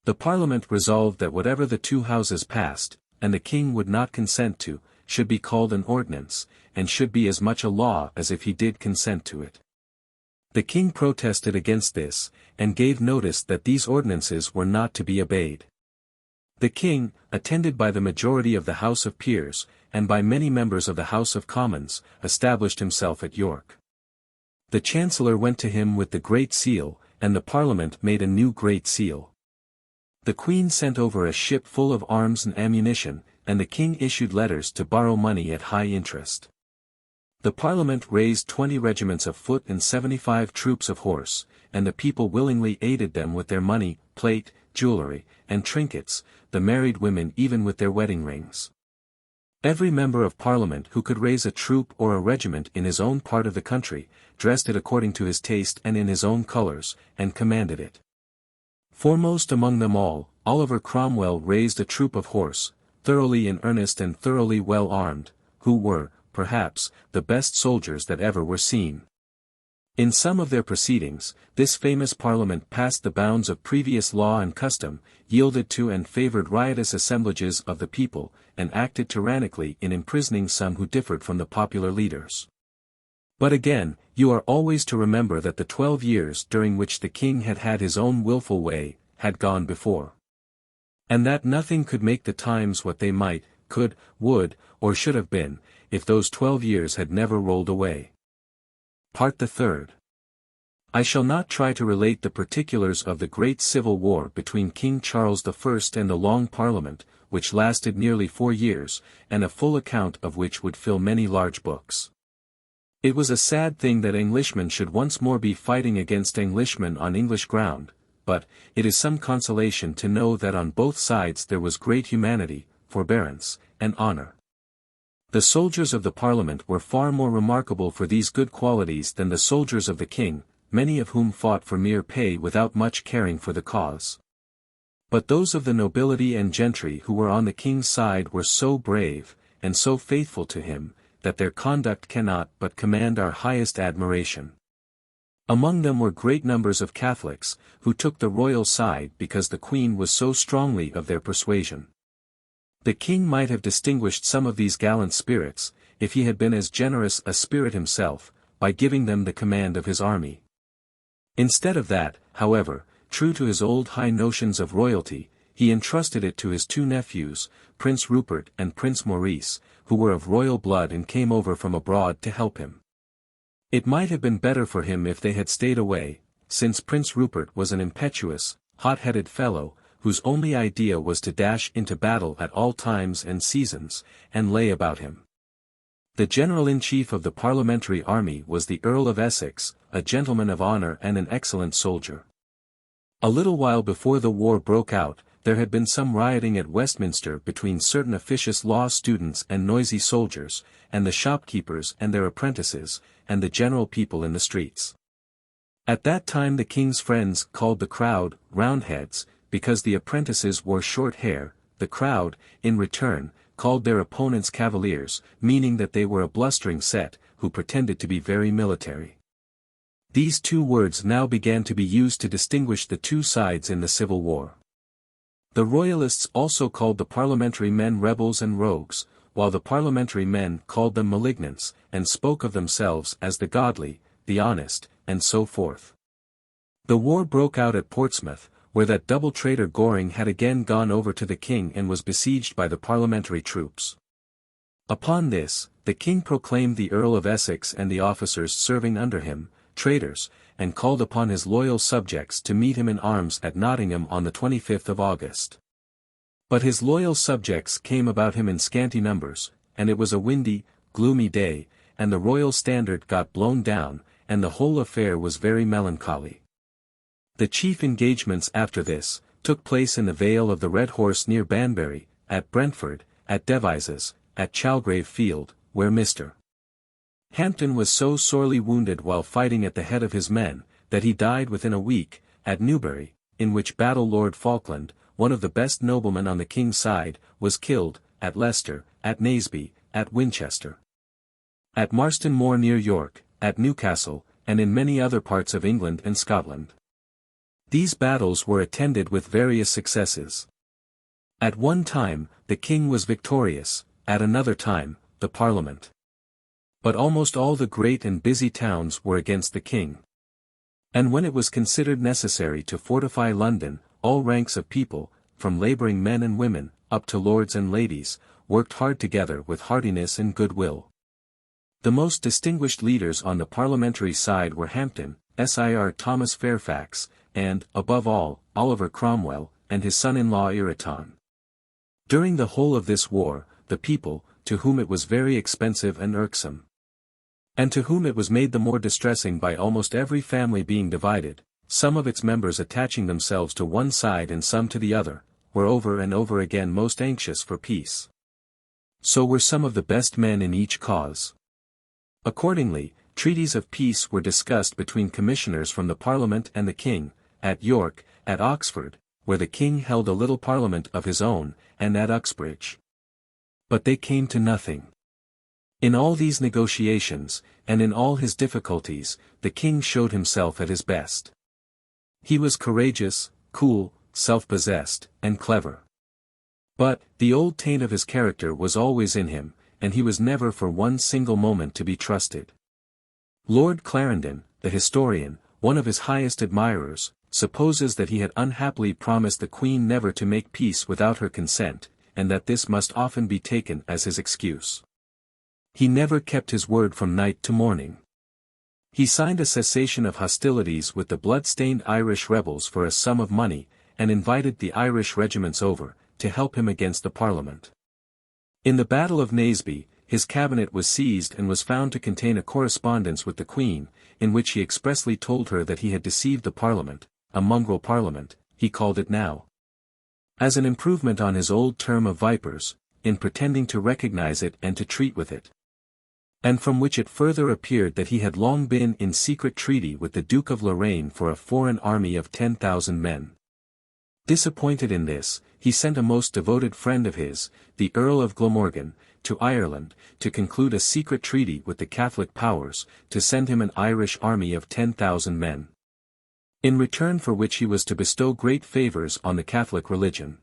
The Parliament resolved that whatever the two houses passed, and the king would not consent to, should be called an ordinance, and should be as much a law as if he did consent to it. The king protested against this, and gave notice that these ordinances were not to be obeyed. The king, attended by the majority of the House of Peers, and by many members of the House of Commons, established himself at York. The Chancellor went to him with the Great Seal, and the Parliament made a new Great Seal. The Queen sent over a ship full of arms and ammunition, and the king issued letters to borrow money at high interest. The Parliament raised 20 regiments of foot and 75 troops of horse, and the people willingly aided them with their money, plate, jewellery, and trinkets, the married women even with their wedding rings. Every member of Parliament who could raise a troop or a regiment in his own part of the country, dressed it according to his taste and in his own colours, and commanded it. Foremost among them all, Oliver Cromwell raised a troop of horse, thoroughly in earnest and thoroughly well armed, who were, perhaps, the best soldiers that ever were seen. In some of their proceedings, this famous Parliament passed the bounds of previous law and custom, yielded to and favoured riotous assemblages of the people, and acted tyrannically in imprisoning some who differed from the popular leaders. But again, you are always to remember that the 12 years during which the king had had his own wilful way, had gone before. And that nothing could make the times what they might, could, would, or should have been, if those 12 years had never rolled away. Part the third. I shall not try to relate the particulars of the great civil war between King Charles I and the Long Parliament, which lasted nearly 4 years, and a full account of which would fill many large books. It was a sad thing that Englishmen should once more be fighting against Englishmen on English ground, but it is some consolation to know that on both sides there was great humanity, forbearance, and honour. The soldiers of the Parliament were far more remarkable for these good qualities than the soldiers of the king, many of whom fought for mere pay without much caring for the cause. But those of the nobility and gentry who were on the king's side were so brave, and so faithful to him, that their conduct cannot but command our highest admiration. Among them were great numbers of Catholics, who took the royal side because the Queen was so strongly of their persuasion. The king might have distinguished some of these gallant spirits, if he had been as generous a spirit himself, by giving them the command of his army. Instead of that, however, true to his old high notions of royalty, he entrusted it to his two nephews, Prince Rupert and Prince Maurice, who were of royal blood and came over from abroad to help him. It might have been better for him if they had stayed away, since Prince Rupert was an impetuous, hot-headed fellow, whose only idea was to dash into battle at all times and seasons, and lay about him. The General-in-Chief of the Parliamentary Army was the Earl of Essex, a gentleman of honour and an excellent soldier. A little while before the war broke out, there had been some rioting at Westminster between certain officious law students and noisy soldiers, and the shopkeepers and their apprentices, and the general people in the streets. At that time the king's friends called the crowd Roundheads, because the apprentices wore short hair. The crowd, in return, called their opponents Cavaliers, meaning that they were a blustering set, who pretended to be very military. These two words now began to be used to distinguish the two sides in the Civil War. The Royalists also called the parliamentary men rebels and rogues, while the parliamentary men called them malignants, and spoke of themselves as the godly, the honest, and so forth. The war broke out at Portsmouth, where that double traitor Goring had again gone over to the king and was besieged by the parliamentary troops. Upon this, the king proclaimed the Earl of Essex and the officers serving under him, traitors, and called upon his loyal subjects to meet him in arms at Nottingham on the 25th of August. But his loyal subjects came about him in scanty numbers, and it was a windy, gloomy day, and the royal standard got blown down, and the whole affair was very melancholy. The chief engagements after this, took place in the Vale of the Red Horse near Banbury, at Brentford, at Devizes, at Chalgrave Field, where Mr. Hampden was so sorely wounded while fighting at the head of his men, that he died within a week, at Newbury, in which battle Lord Falkland, one of the best noblemen on the king's side, was killed, at Leicester, at Naseby, at Winchester, at Marston Moor near York, at Newcastle, and in many other parts of England and Scotland. These battles were attended with various successes. At one time, the king was victorious, at another time, the Parliament. But almost all the great and busy towns were against the king. And when it was considered necessary to fortify London, all ranks of people, from labouring men and women, up to lords and ladies, worked hard together with heartiness and goodwill. The most distinguished leaders on the parliamentary side were Hampden, Sir Thomas Fairfax, and, above all, Oliver Cromwell, and his son-in-law Ireton. During the whole of this war, the people, to whom it was very expensive and irksome, and to whom it was made the more distressing by almost every family being divided, some of its members attaching themselves to one side and some to the other, were over and over again most anxious for peace. So were some of the best men in each cause. Accordingly, treaties of peace were discussed between commissioners from the Parliament and the king, at York, at Oxford, where the king held a little parliament of his own, and at Uxbridge. But they came to nothing. In all these negotiations, and in all his difficulties, the king showed himself at his best. He was courageous, cool, self-possessed, and clever. But, the old taint of his character was always in him, and he was never for one single moment to be trusted. Lord Clarendon, the historian, one of his highest admirers, supposes that he had unhappily promised the Queen never to make peace without her consent, and that this must often be taken as his excuse. He never kept his word from night to morning. He signed a cessation of hostilities with the blood-stained Irish rebels for a sum of money, and invited the Irish regiments over, to help him against the Parliament. In the Battle of Naseby, his cabinet was seized and was found to contain a correspondence with the Queen, in which he expressly told her that he had deceived the Parliament, a mongrel Parliament, he called it now, as an improvement on his old term of vipers, in pretending to recognize it and to treat with it. And from which it further appeared that he had long been in secret treaty with the Duke of Lorraine for a foreign army of 10,000 men. Disappointed in this, he sent a most devoted friend of his, the Earl of Glamorgan, to Ireland, to conclude a secret treaty with the Catholic powers, to send him an Irish army of 10,000 men. In return for which he was to bestow great favours on the Catholic religion.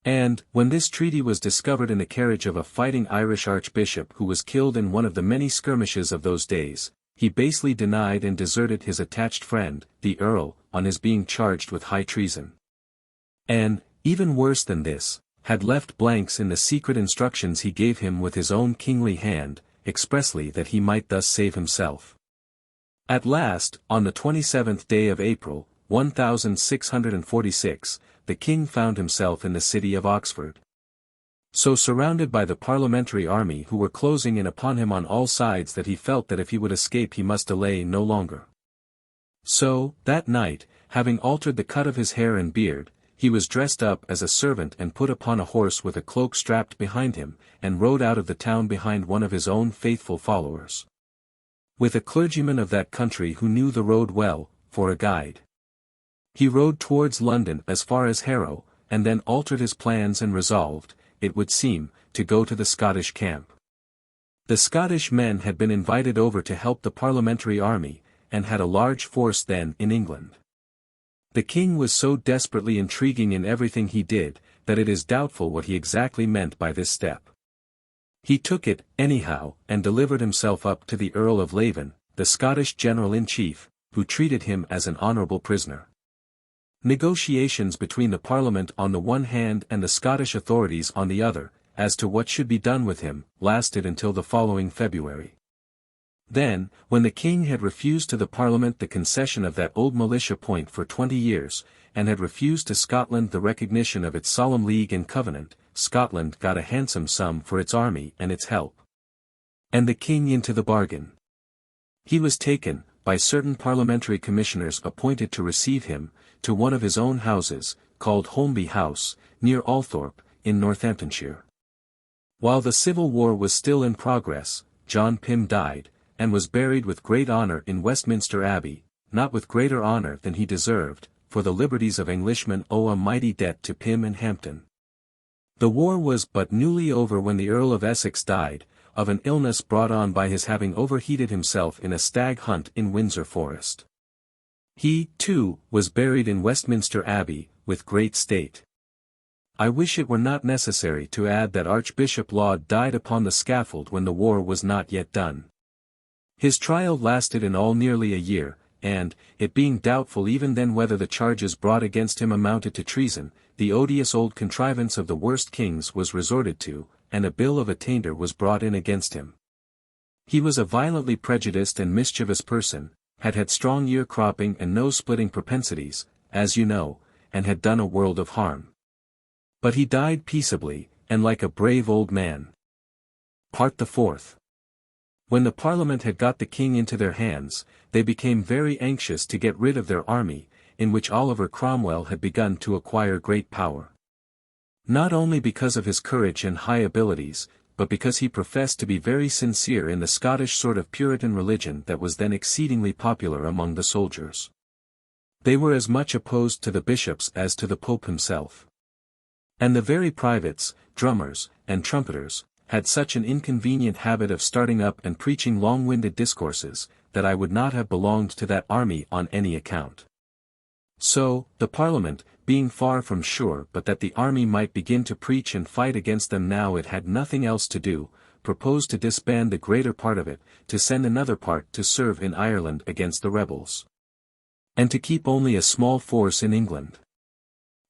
And, when this treaty was discovered in the carriage of a fighting Irish archbishop who was killed in one of the many skirmishes of those days, he basely denied and deserted his attached friend, the Earl, on his being charged with high treason. And, even worse than this, had left blanks in the secret instructions he gave him with his own kingly hand, expressly that he might thus save himself. At last, on the 27th day of April, 1646, the king found himself in the city of Oxford. So surrounded by the parliamentary army who were closing in upon him on all sides that he felt that if he would escape he must delay no longer. So, that night, having altered the cut of his hair and beard, he was dressed up as a servant and put upon a horse with a cloak strapped behind him, and rode out of the town behind one of his own faithful followers, with a clergyman of that country who knew the road well, for a guide. He rode towards London as far as Harrow, and then altered his plans and resolved, it would seem, to go to the Scottish camp. The Scottish men had been invited over to help the parliamentary army, and had a large force then in England. The king was so desperately intriguing in everything he did, that it is doubtful what he exactly meant by this step. He took it, anyhow, and delivered himself up to the Earl of Leven, the Scottish general-in-chief, who treated him as an honourable prisoner. Negotiations between the Parliament on the one hand and the Scottish authorities on the other, as to what should be done with him, lasted until the following February. Then, when the king had refused to the Parliament the concession of that old militia point for 20 years, and had refused to Scotland the recognition of its solemn league and covenant, Scotland got a handsome sum for its army and its help. And the king into the bargain. He was taken, by certain parliamentary commissioners appointed to receive him, to one of his own houses, called Holmby House, near Althorpe, in Northamptonshire. While the Civil War was still in progress, John Pym died, and was buried with great honour in Westminster Abbey, not with greater honour than he deserved, for the liberties of Englishmen owe a mighty debt to Pym and Hampton. The war was but newly over when the Earl of Essex died, of an illness brought on by his having overheated himself in a stag hunt in Windsor Forest. He, too, was buried in Westminster Abbey, with great state. I wish it were not necessary to add that Archbishop Laud died upon the scaffold when the war was not yet done. His trial lasted in all nearly a year, and, it being doubtful even then whether the charges brought against him amounted to treason, the odious old contrivance of the worst kings was resorted to, and a bill of attainder was brought in against him. He was a violently prejudiced and mischievous person, had strong ear-cropping and nose-splitting propensities, as you know, and had done a world of harm. But he died peaceably, and like a brave old man. Part the fourth. When the Parliament had got the king into their hands, they became very anxious to get rid of their army, in which Oliver Cromwell had begun to acquire great power. Not only because of his courage and high abilities, but because he professed to be very sincere in the Scottish sort of Puritan religion that was then exceedingly popular among the soldiers. They were as much opposed to the bishops as to the Pope himself. And the very privates, drummers, and trumpeters, had such an inconvenient habit of starting up and preaching long-winded discourses, that I would not have belonged to that army on any account. So, the Parliament, being far from sure but that the army might begin to preach and fight against them now it had nothing else to do, proposed to disband the greater part of it, to send another part to serve in Ireland against the rebels, and to keep only a small force in England.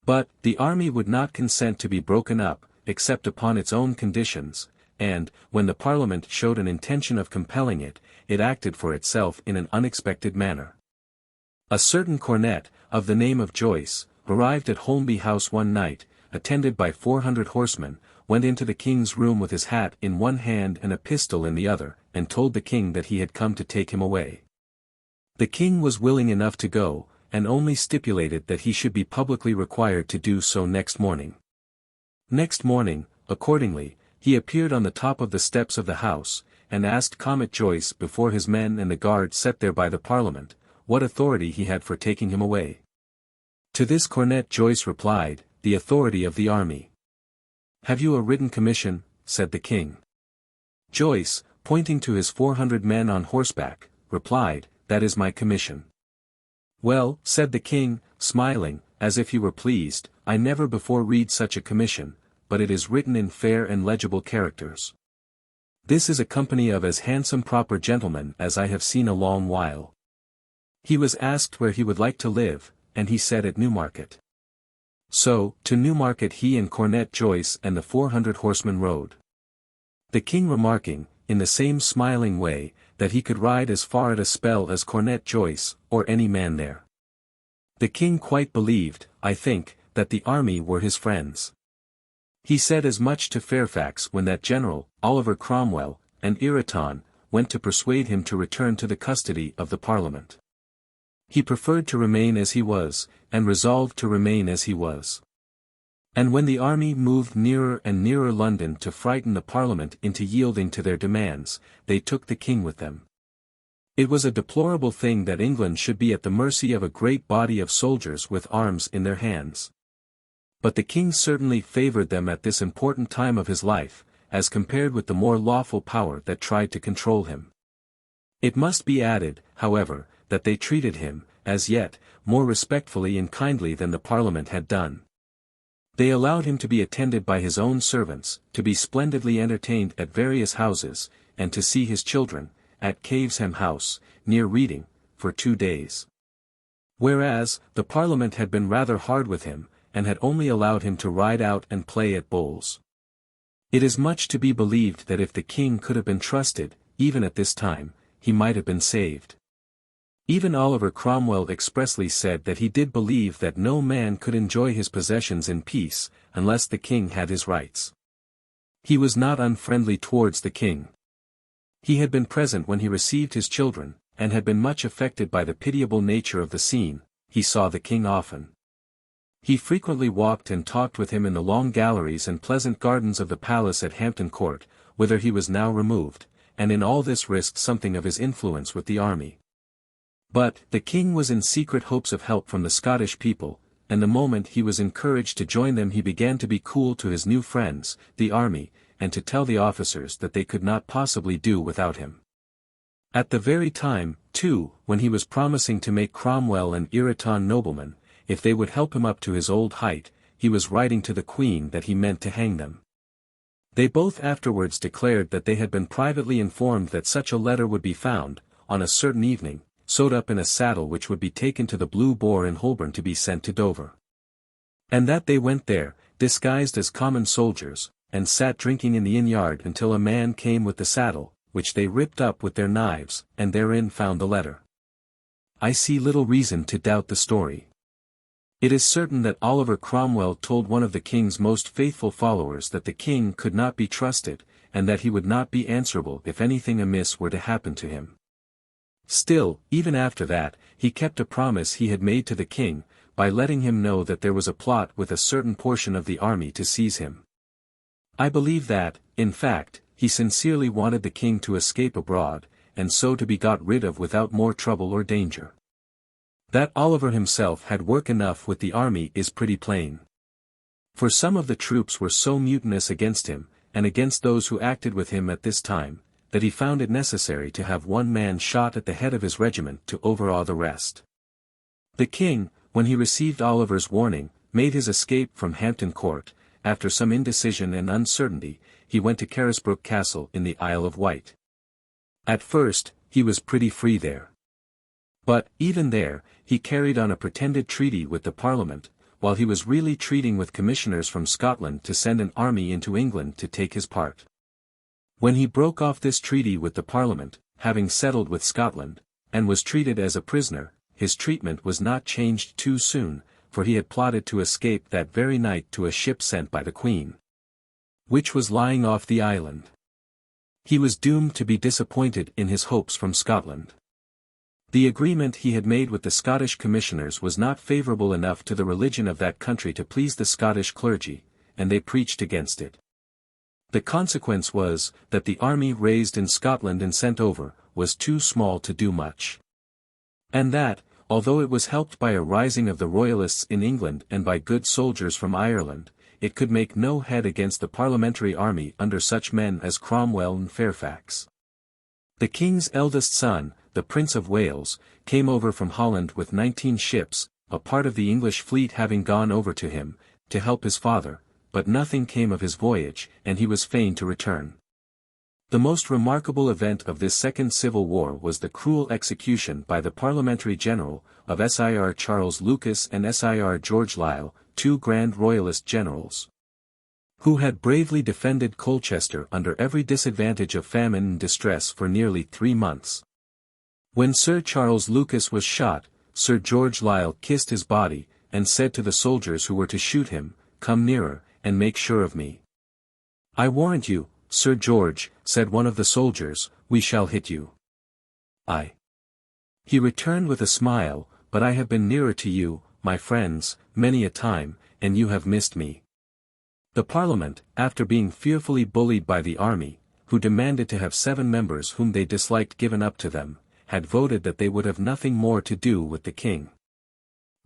But, the army would not consent to be broken up, except upon its own conditions, and, when the Parliament showed an intention of compelling it, it acted for itself in an unexpected manner. A certain cornet, of the name of Joyce, arrived at Holmby House one night, attended by 400 horsemen, went into the king's room with his hat in one hand and a pistol in the other, and told the king that he had come to take him away. The king was willing enough to go, and only stipulated that he should be publicly required to do so next morning. Next morning, accordingly, he appeared on the top of the steps of the house, and asked Comet Joyce before his men and the guard set there by the Parliament, what authority he had for taking him away. To this Cornet Joyce replied, the authority of the army. Have you a written commission? Said the king. Joyce, pointing to his 400 men on horseback, replied, that is my commission. Well, said the king, smiling, as if he were pleased, I never before read such a commission, but it is written in fair and legible characters. This is a company of as handsome proper gentlemen as I have seen a long while. He was asked where he would like to live, and he said at Newmarket. So, to Newmarket he and Cornet Joyce and the 400 horsemen rode. The king remarking, in the same smiling way, that he could ride as far at a spell as Cornet Joyce, or any man there. The king quite believed, I think, that the army were his friends. He said as much to Fairfax when that general, Oliver Cromwell, and Ireton, went to persuade him to return to the custody of the Parliament. He preferred to remain as he was, and resolved to remain as he was. And when the army moved nearer and nearer London to frighten the Parliament into yielding to their demands, they took the king with them. It was a deplorable thing that England should be at the mercy of a great body of soldiers with arms in their hands. But the king certainly favored them at this important time of his life, as compared with the more lawful power that tried to control him. It must be added, however, that they treated him, as yet, more respectfully and kindly than the Parliament had done. They allowed him to be attended by his own servants, to be splendidly entertained at various houses, and to see his children, at Cavesham House, near Reading, for 2 days. Whereas, the Parliament had been rather hard with him, and had only allowed him to ride out and play at bowls. It is much to be believed that if the king could have been trusted, even at this time, he might have been saved. Even Oliver Cromwell expressly said that he did believe that no man could enjoy his possessions in peace, unless the king had his rights. He was not unfriendly towards the king. He had been present when he received his children, and had been much affected by the pitiable nature of the scene. He saw the king often. He frequently walked and talked with him in the long galleries and pleasant gardens of the palace at Hampton Court, whither he was now removed, and in all this risked something of his influence with the army. But, the king was in secret hopes of help from the Scottish people, and the moment he was encouraged to join them he began to be cool to his new friends, the army, and to tell the officers that they could not possibly do without him. At the very time, too, when he was promising to make Cromwell and Ireton noblemen, if they would help him up to his old height, he was writing to the Queen that he meant to hang them. They both afterwards declared that they had been privately informed that such a letter would be found, on a certain evening, sewed up in a saddle which would be taken to the Blue Boar in Holborn to be sent to Dover. And that they went there, disguised as common soldiers, and sat drinking in the inn-yard until a man came with the saddle, which they ripped up with their knives, and therein found the letter. I see little reason to doubt the story. It is certain that Oliver Cromwell told one of the king's most faithful followers that the king could not be trusted, and that he would not be answerable if anything amiss were to happen to him. Still, even after that, he kept a promise he had made to the king, by letting him know that there was a plot with a certain portion of the army to seize him. I believe that, in fact, he sincerely wanted the king to escape abroad, and so to be got rid of without more trouble or danger. That Oliver himself had work enough with the army is pretty plain. For some of the troops were so mutinous against him, and against those who acted with him at this time, that he found it necessary to have one man shot at the head of his regiment to overawe the rest. The king, when he received Oliver's warning, made his escape from Hampton Court. After some indecision and uncertainty, he went to Carisbrooke Castle in the Isle of Wight. At first, he was pretty free there. But, even there, he carried on a pretended treaty with the Parliament, while he was really treating with commissioners from Scotland to send an army into England to take his part. When he broke off this treaty with the Parliament, having settled with Scotland, and was treated as a prisoner, his treatment was not changed too soon, for he had plotted to escape that very night to a ship sent by the Queen, which was lying off the island. He was doomed to be disappointed in his hopes from Scotland. The agreement he had made with the Scottish commissioners was not favourable enough to the religion of that country to please the Scottish clergy, and they preached against it. The consequence was, that the army raised in Scotland and sent over, was too small to do much. And that, although it was helped by a rising of the Royalists in England and by good soldiers from Ireland, it could make no head against the parliamentary army under such men as Cromwell and Fairfax. The king's eldest son, the Prince of Wales, came over from Holland with 19 ships, a part of the English fleet having gone over to him, to help his father, but nothing came of his voyage, and he was fain to return. The most remarkable event of this Second Civil War was the cruel execution by the Parliamentary General, of Sir Charles Lucas and Sir George Lisle, two grand Royalist generals, who had bravely defended Colchester under every disadvantage of famine and distress for nearly 3 months. When Sir Charles Lucas was shot, Sir George Lisle kissed his body, and said to the soldiers who were to shoot him, "Come nearer, and make sure of me." "I warrant you, Sir George," said one of the soldiers, "we shall hit you." "Aye." He returned with a smile, "But I have been nearer to you, my friends, many a time, and you have missed me." The Parliament, after being fearfully bullied by the army, who demanded to have 7 members whom they disliked given up to them, had voted that they would have nothing more to do with the king.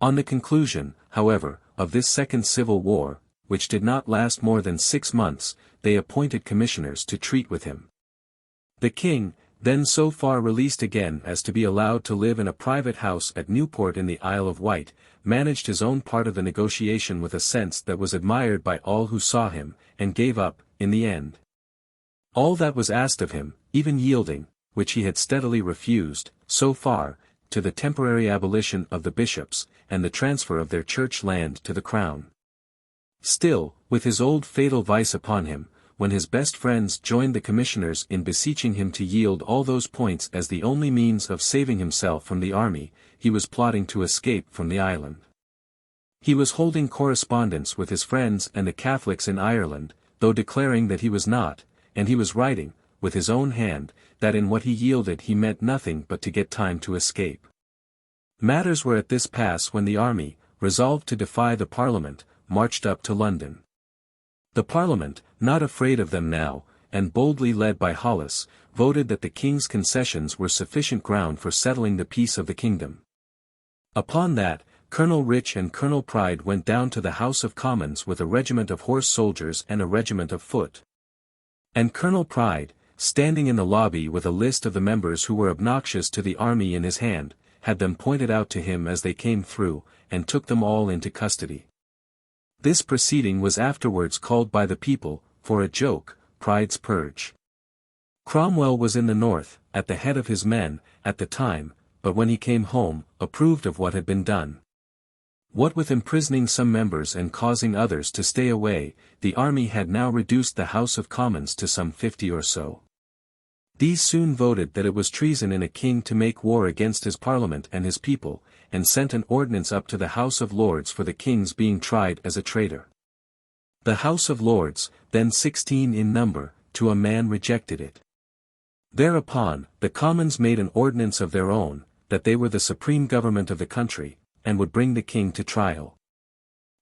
On the conclusion, however, of this Second Civil War, which did not last more than 6 months, they appointed commissioners to treat with him. The king, then so far released again as to be allowed to live in a private house at Newport in the Isle of Wight, managed his own part of the negotiation with a sense that was admired by all who saw him, and gave up, in the end, all that was asked of him, even yielding, which he had steadily refused, so far, to the temporary abolition of the bishops, and the transfer of their church land to the crown. Still, with his old fatal vice upon him, when his best friends joined the commissioners in beseeching him to yield all those points as the only means of saving himself from the army, he was plotting to escape from the island. He was holding correspondence with his friends and the Catholics in Ireland, though declaring that he was not, and he was writing, with his own hand, that in what he yielded he meant nothing but to get time to escape. Matters were at this pass when the army, resolved to defy the Parliament, marched up to London. The Parliament, not afraid of them now, and boldly led by Hollis, voted that the king's concessions were sufficient ground for settling the peace of the kingdom. Upon that, Colonel Rich and Colonel Pride went down to the House of Commons with a regiment of horse soldiers and a regiment of foot. And Colonel Pride, standing in the lobby with a list of the members who were obnoxious to the army in his hand, had them pointed out to him as they came through, and took them all into custody. This proceeding was afterwards called by the people, for a joke, Pride's Purge. Cromwell was in the north, at the head of his men, at the time, but when he came home, approved of what had been done. What with imprisoning some members and causing others to stay away, the army had now reduced the House of Commons to some 50 or so. These soon voted that it was treason in a king to make war against his parliament and his people, and sent an ordinance up to the House of Lords for the king's being tried as a traitor. The House of Lords, then 16 in number, to a man rejected it. Thereupon, the Commons made an ordinance of their own, that they were the supreme government of the country, and would bring the king to trial.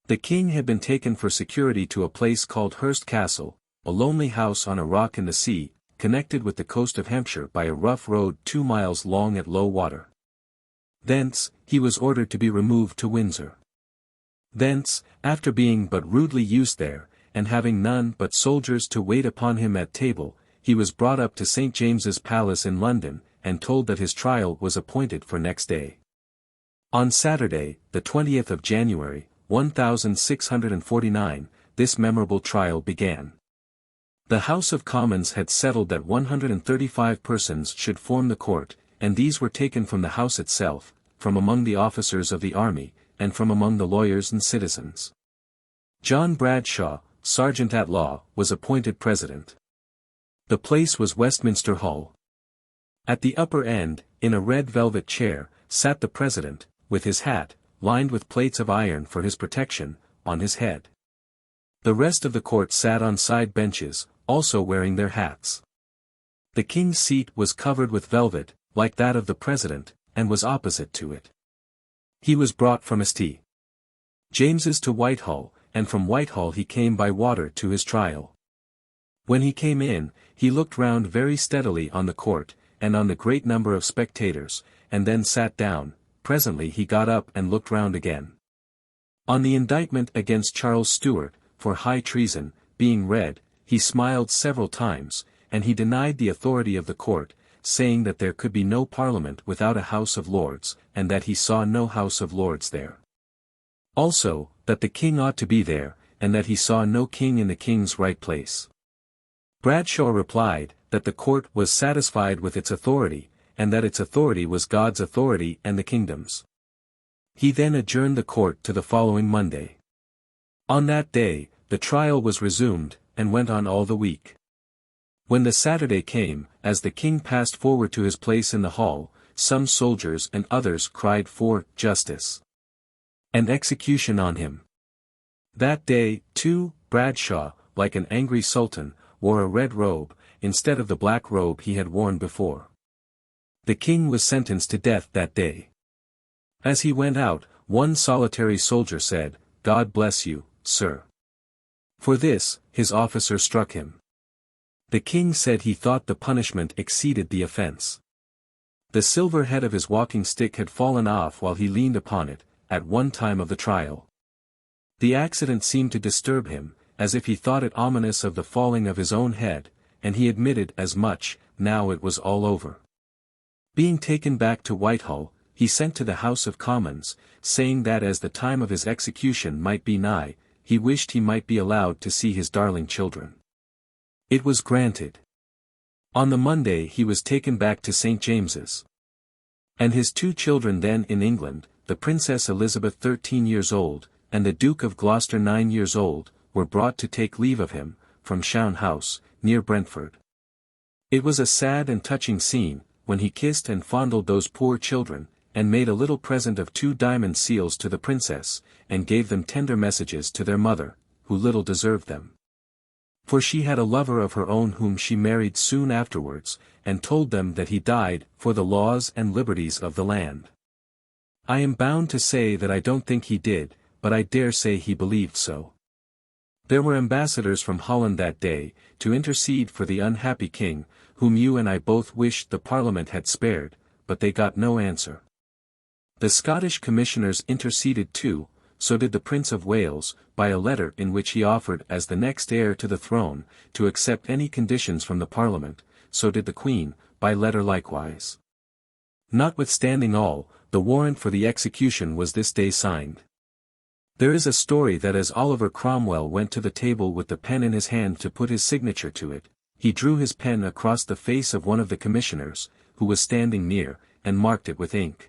The king had been taken for security to a place called Hurst Castle, a lonely house on a rock in the sea, connected with the coast of Hampshire by a rough road 2 miles long at low water. Thence, he was ordered to be removed to Windsor. Thence, after being but rudely used there, and having none but soldiers to wait upon him at table, he was brought up to St. James's Palace in London, and told that his trial was appointed for next day. On Saturday, the 20th of January, 1649, this memorable trial began. The House of Commons had settled that 135 persons should form the court, and these were taken from the House itself, from among the officers of the army, and from among the lawyers and citizens. John Bradshaw, Sergeant-at-Law, was appointed president. The place was Westminster Hall. At the upper end, in a red velvet chair, sat the president, with his hat, lined with plates of iron for his protection, on his head. The rest of the court sat on side benches, also wearing their hats. The king's seat was covered with velvet, like that of the president, and was opposite to it. He was brought from St. James's to Whitehall, and from Whitehall he came by water to his trial. When he came in, he looked round very steadily on the court, and on the great number of spectators, and then sat down. Presently he got up and looked round again. On the indictment against Charles Stuart, for high treason, being read, he smiled several times, and he denied the authority of the court, saying that there could be no parliament without a House of Lords, and that he saw no House of Lords there. Also, that the king ought to be there, and that he saw no king in the king's right place. Bradshaw replied, that the court was satisfied with its authority, and that its authority was God's authority and the kingdom's. He then adjourned the court to the following Monday. On that day, the trial was resumed, and went on all the week. When the Saturday came, as the king passed forward to his place in the hall, some soldiers and others cried for justice and execution on him. That day, too, Bradshaw, like an angry sultan, wore a red robe, instead of the black robe he had worn before. The king was sentenced to death that day. As he went out, one solitary soldier said, "God bless you, sir." For this, his officer struck him. The king said he thought the punishment exceeded the offense. The silver head of his walking stick had fallen off while he leaned upon it, at one time of the trial. The accident seemed to disturb him, as if he thought it ominous of the falling of his own head, and he admitted as much, now it was all over. Being taken back to Whitehall, he sent to the House of Commons, saying that as the time of his execution might be nigh, he wished he might be allowed to see his darling children. It was granted. On the Monday he was taken back to St. James's. And his 2 children then in England, the Princess Elizabeth 13 years old, and the Duke of Gloucester 9 years old, were brought to take leave of him, from Shown House, near Brentford. It was a sad and touching scene, when he kissed and fondled those poor children, and made a little present of 2 diamond seals to the princess, and gave them tender messages to their mother, who little deserved them. For she had a lover of her own whom she married soon afterwards, and told them that he died for the laws and liberties of the land. I am bound to say that I don't think he did, but I dare say he believed so. There were ambassadors from Holland that day, to intercede for the unhappy king, whom you and I both wished the Parliament had spared, but they got no answer. The Scottish commissioners interceded too, so did the Prince of Wales, by a letter in which he offered as the next heir to the throne, to accept any conditions from the Parliament, so did the Queen, by letter likewise. Notwithstanding all, the warrant for the execution was this day signed. There is a story that as Oliver Cromwell went to the table with the pen in his hand to put his signature to it, he drew his pen across the face of one of the commissioners, who was standing near, and marked it with ink.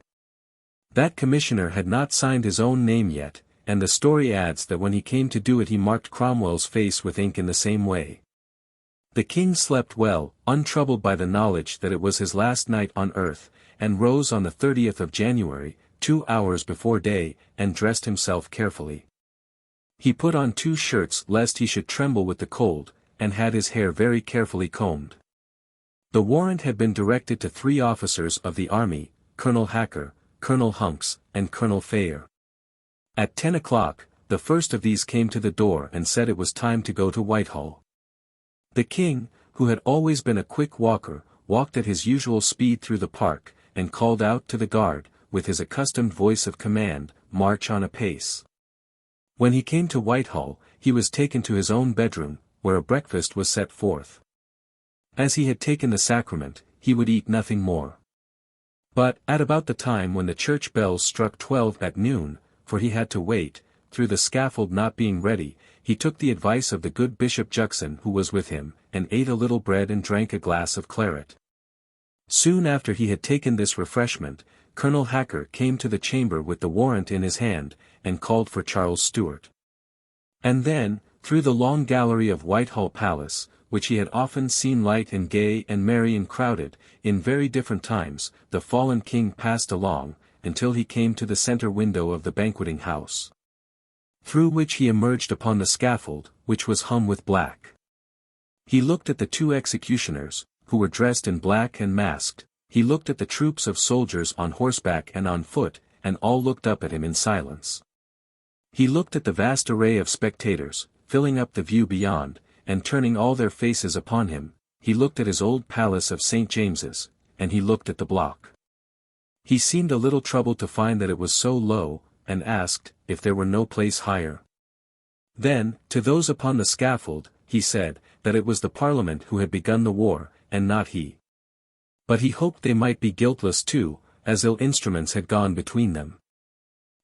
That commissioner had not signed his own name yet, and the story adds that when he came to do it he marked Cromwell's face with ink in the same way. The king slept well, untroubled by the knowledge that it was his last night on earth, and rose on the 30th of January, 2 hours before day, and dressed himself carefully. He put on 2 shirts lest he should tremble with the cold, and had his hair very carefully combed. The warrant had been directed to 3 officers of the army, Colonel Hacker, Colonel Hunks, and Colonel Phayer. At 10 o'clock, the first of these came to the door and said it was time to go to Whitehall. The king, who had always been a quick walker, walked at his usual speed through the park, and called out to the guard, with his accustomed voice of command, "March on apace." When he came to Whitehall, he was taken to his own bedroom, where a breakfast was set forth. As he had taken the sacrament, he would eat nothing more. But, at about the time when the church bells struck 12 at noon, for he had to wait, through the scaffold not being ready, he took the advice of the good Bishop Juxon who was with him, and ate a little bread and drank a glass of claret. Soon after he had taken this refreshment, Colonel Hacker came to the chamber with the warrant in his hand, and called for Charles Stuart. And then, through the long gallery of Whitehall Palace, which he had often seen light and gay and merry and crowded, in very different times, the fallen king passed along, until he came to the centre window of the banqueting house, through which he emerged upon the scaffold, which was hung with black. He looked at the 2 executioners, who were dressed in black and masked, he looked at the troops of soldiers on horseback and on foot, and all looked up at him in silence. He looked at the vast array of spectators, filling up the view beyond, and turning all their faces upon him, he looked at his old palace of St. James's, and he looked at the block. He seemed a little troubled to find that it was so low, and asked, if there were no place higher. Then, to those upon the scaffold, he said, that it was the Parliament who had begun the war, and not he. But he hoped they might be guiltless too, as ill instruments had gone between them.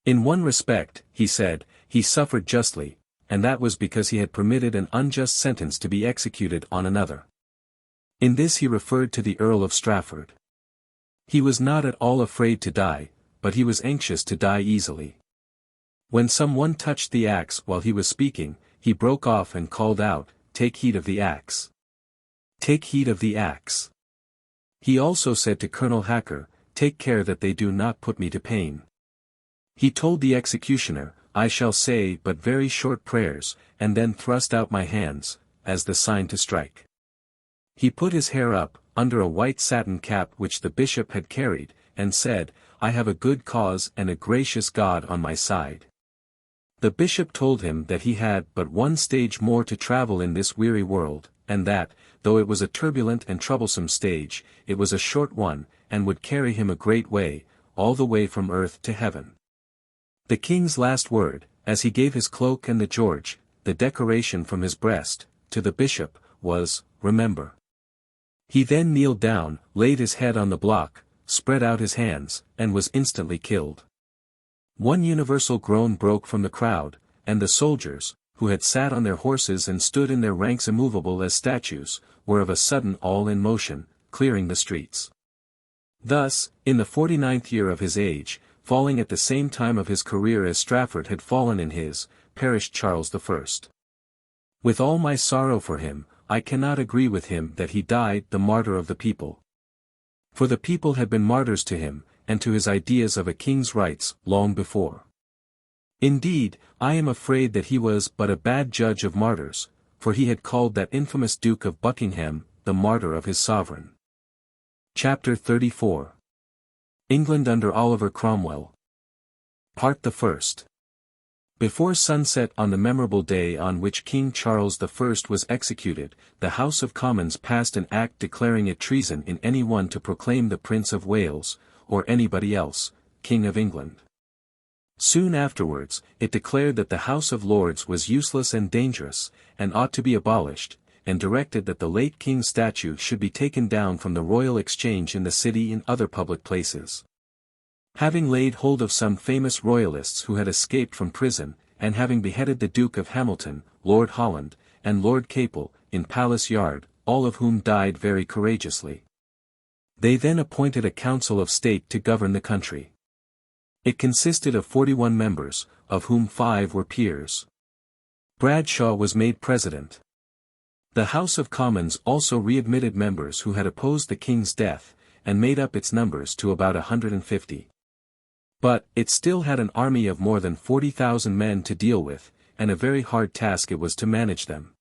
In one respect, he said, he suffered justly, and that was because he had permitted an unjust sentence to be executed on another. In this he referred to the Earl of Strafford. He was not at all afraid to die, but he was anxious to die easily. When some one touched the axe while he was speaking, he broke off and called out, "Take heed of the axe! Take heed of the axe!" He also said to Colonel Hacker, "Take care that they do not put me to pain." He told the executioner, "I shall say but very short prayers, and then thrust out my hands, as the sign to strike." He put his hair up, under a white satin cap which the bishop had carried, and said, "I have a good cause and a gracious God on my side." The bishop told him that he had but one stage more to travel in this weary world, and that, though it was a turbulent and troublesome stage, it was a short one, and would carry him a great way, all the way from earth to heaven. The king's last word, as he gave his cloak and the George, the decoration from his breast, to the bishop, was, "Remember." He then kneeled down, laid his head on the block, spread out his hands, and was instantly killed. One universal groan broke from the crowd, and the soldiers, who had sat on their horses and stood in their ranks immovable as statues, were of a sudden all in motion, clearing the streets. Thus, in the 49th year of his age, falling at the same time of his career as Strafford had fallen in his, perished Charles I. With all my sorrow for him, I cannot agree with him that he died the martyr of the people. For the people had been martyrs to him, and to his ideas of a king's rights, long before. Indeed, I am afraid that he was but a bad judge of martyrs, for he had called that infamous Duke of Buckingham, the martyr of his sovereign. Chapter 34. England under Oliver Cromwell. Part the First. Before sunset on the memorable day on which King Charles I was executed, the House of Commons passed an act declaring it treason in anyone to proclaim the Prince of Wales, or anybody else, King of England. Soon afterwards, it declared that the House of Lords was useless and dangerous, and ought to be abolished, and directed that the late King's statue should be taken down from the Royal Exchange in the city and other public places. Having laid hold of some famous royalists who had escaped from prison, and having beheaded the Duke of Hamilton, Lord Holland, and Lord Capel, in Palace Yard, all of whom died very courageously, they then appointed a Council of State to govern the country. It consisted of 41 members, of whom 5 were peers. Bradshaw was made president. The House of Commons also readmitted members who had opposed the King's death, and made up its numbers to about 150. But, it still had an army of more than 40,000 men to deal with, and a very hard task it was to manage them.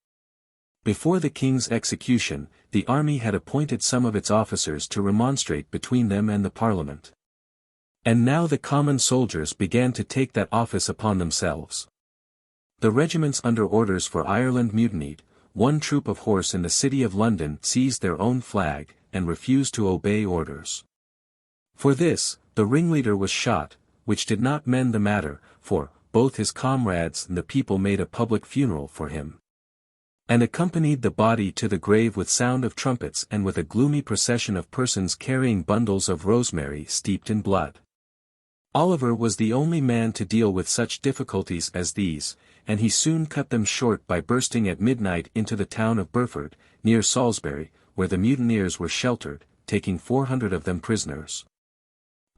Before the King's execution, the army had appointed some of its officers to remonstrate between them and the Parliament. And now the common soldiers began to take that office upon themselves. The regiments under orders for Ireland mutinied, one troop of horse in the city of London seized their own flag, and refused to obey orders. For this, the ringleader was shot, which did not mend the matter, for both his comrades and the people made a public funeral for him, and accompanied the body to the grave with sound of trumpets and with a gloomy procession of persons carrying bundles of rosemary steeped in blood. Oliver was the only man to deal with such difficulties as these, and he soon cut them short by bursting at midnight into the town of Burford, near Salisbury, where the mutineers were sheltered, taking 400 of them prisoners,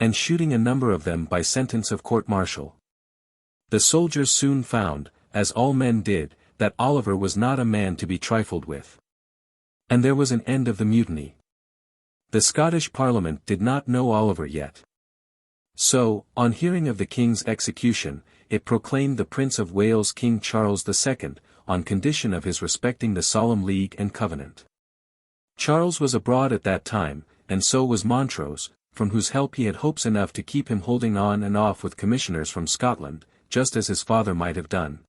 and shooting a number of them by sentence of court-martial. The soldiers soon found, as all men did, that Oliver was not a man to be trifled with. And there was an end of the mutiny. The Scottish Parliament did not know Oliver yet. So, on hearing of the King's execution, it proclaimed the Prince of Wales King Charles II, on condition of his respecting the Solemn League and Covenant. Charles was abroad at that time, and so was Montrose, from whose help he had hopes enough to keep him holding on and off with commissioners from Scotland, just as his father might have done.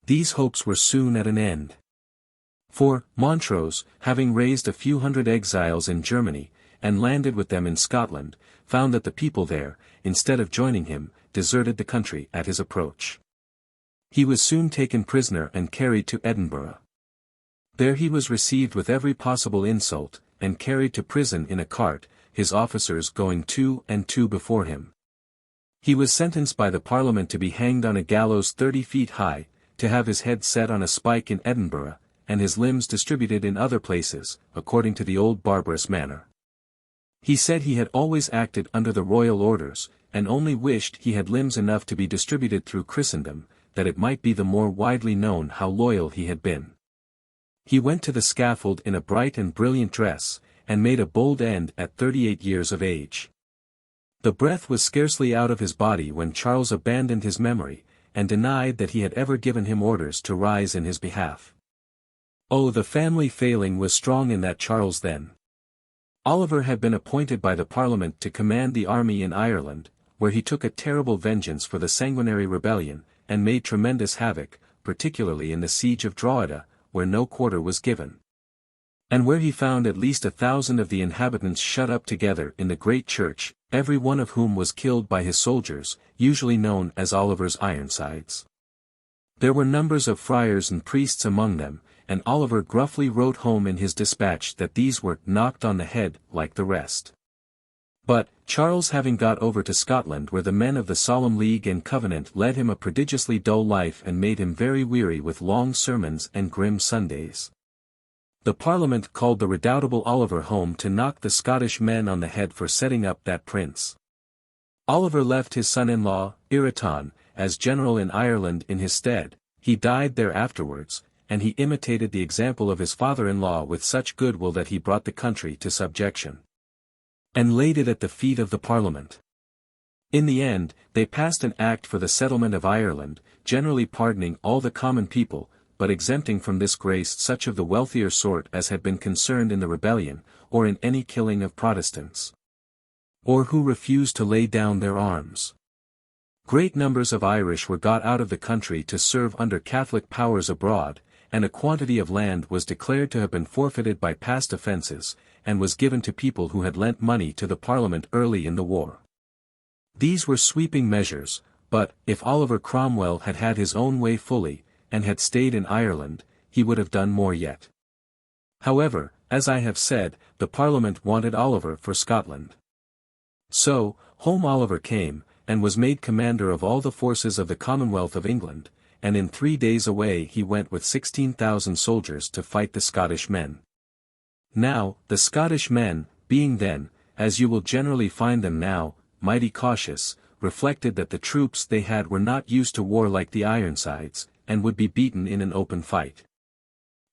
These hopes were soon at an end. For, Montrose, having raised a few hundred exiles in Germany, and landed with them in Scotland, found that the people there, instead of joining him, deserted the country at his approach. He was soon taken prisoner and carried to Edinburgh. There he was received with every possible insult, and carried to prison in a cart, his officers going 2 and 2 before him. He was sentenced by the Parliament to be hanged on a gallows 30 feet high, to have his head set on a spike in Edinburgh, and his limbs distributed in other places, according to the old barbarous manner. He said he had always acted under the royal orders, and only wished he had limbs enough to be distributed through Christendom, that it might be the more widely known how loyal he had been. He went to the scaffold in a bright and brilliant dress, and made a bold end at 38 years of age. The breath was scarcely out of his body when Charles abandoned his memory, and denied that he had ever given him orders to rise in his behalf. Oh, the family failing was strong in that Charles then. Oliver had been appointed by the Parliament to command the army in Ireland, where he took a terrible vengeance for the sanguinary rebellion, and made tremendous havoc, particularly in the siege of Drogheda, where no quarter was given, and where he found at least 1,000 of the inhabitants shut up together in the great church, every one of whom was killed by his soldiers, usually known as Oliver's Ironsides. There were numbers of friars and priests among them, and Oliver gruffly wrote home in his dispatch that these were knocked on the head like the rest. But, Charles having got over to Scotland where the men of the Solemn League and Covenant led him a prodigiously dull life and made him very weary with long sermons and grim Sundays, the Parliament called the redoubtable Oliver home to knock the Scottish men on the head for setting up that prince. Oliver left his son-in-law, Ireton, as general in Ireland in his stead. He died there afterwards, and he imitated the example of his father-in-law with such goodwill that he brought the country to subjection, and laid it at the feet of the Parliament. In the end, they passed an act for the settlement of Ireland, generally pardoning all the common people, but exempting from this grace such of the wealthier sort as had been concerned in the rebellion, or in any killing of Protestants, or who refused to lay down their arms. Great numbers of Irish were got out of the country to serve under Catholic powers abroad, and a quantity of land was declared to have been forfeited by past offences, and was given to people who had lent money to the Parliament early in the war. These were sweeping measures, but, if Oliver Cromwell had had his own way fully, and had stayed in Ireland, he would have done more yet. However, as I have said, the Parliament wanted Oliver for Scotland. So, home Oliver came, and was made commander of all the forces of the Commonwealth of England, and in 3 days away he went with 16,000 soldiers to fight the Scottish men. Now, the Scottish men, being then, as you will generally find them now, mighty cautious, reflected that the troops they had were not used to war like the Ironsides, and would be beaten in an open fight.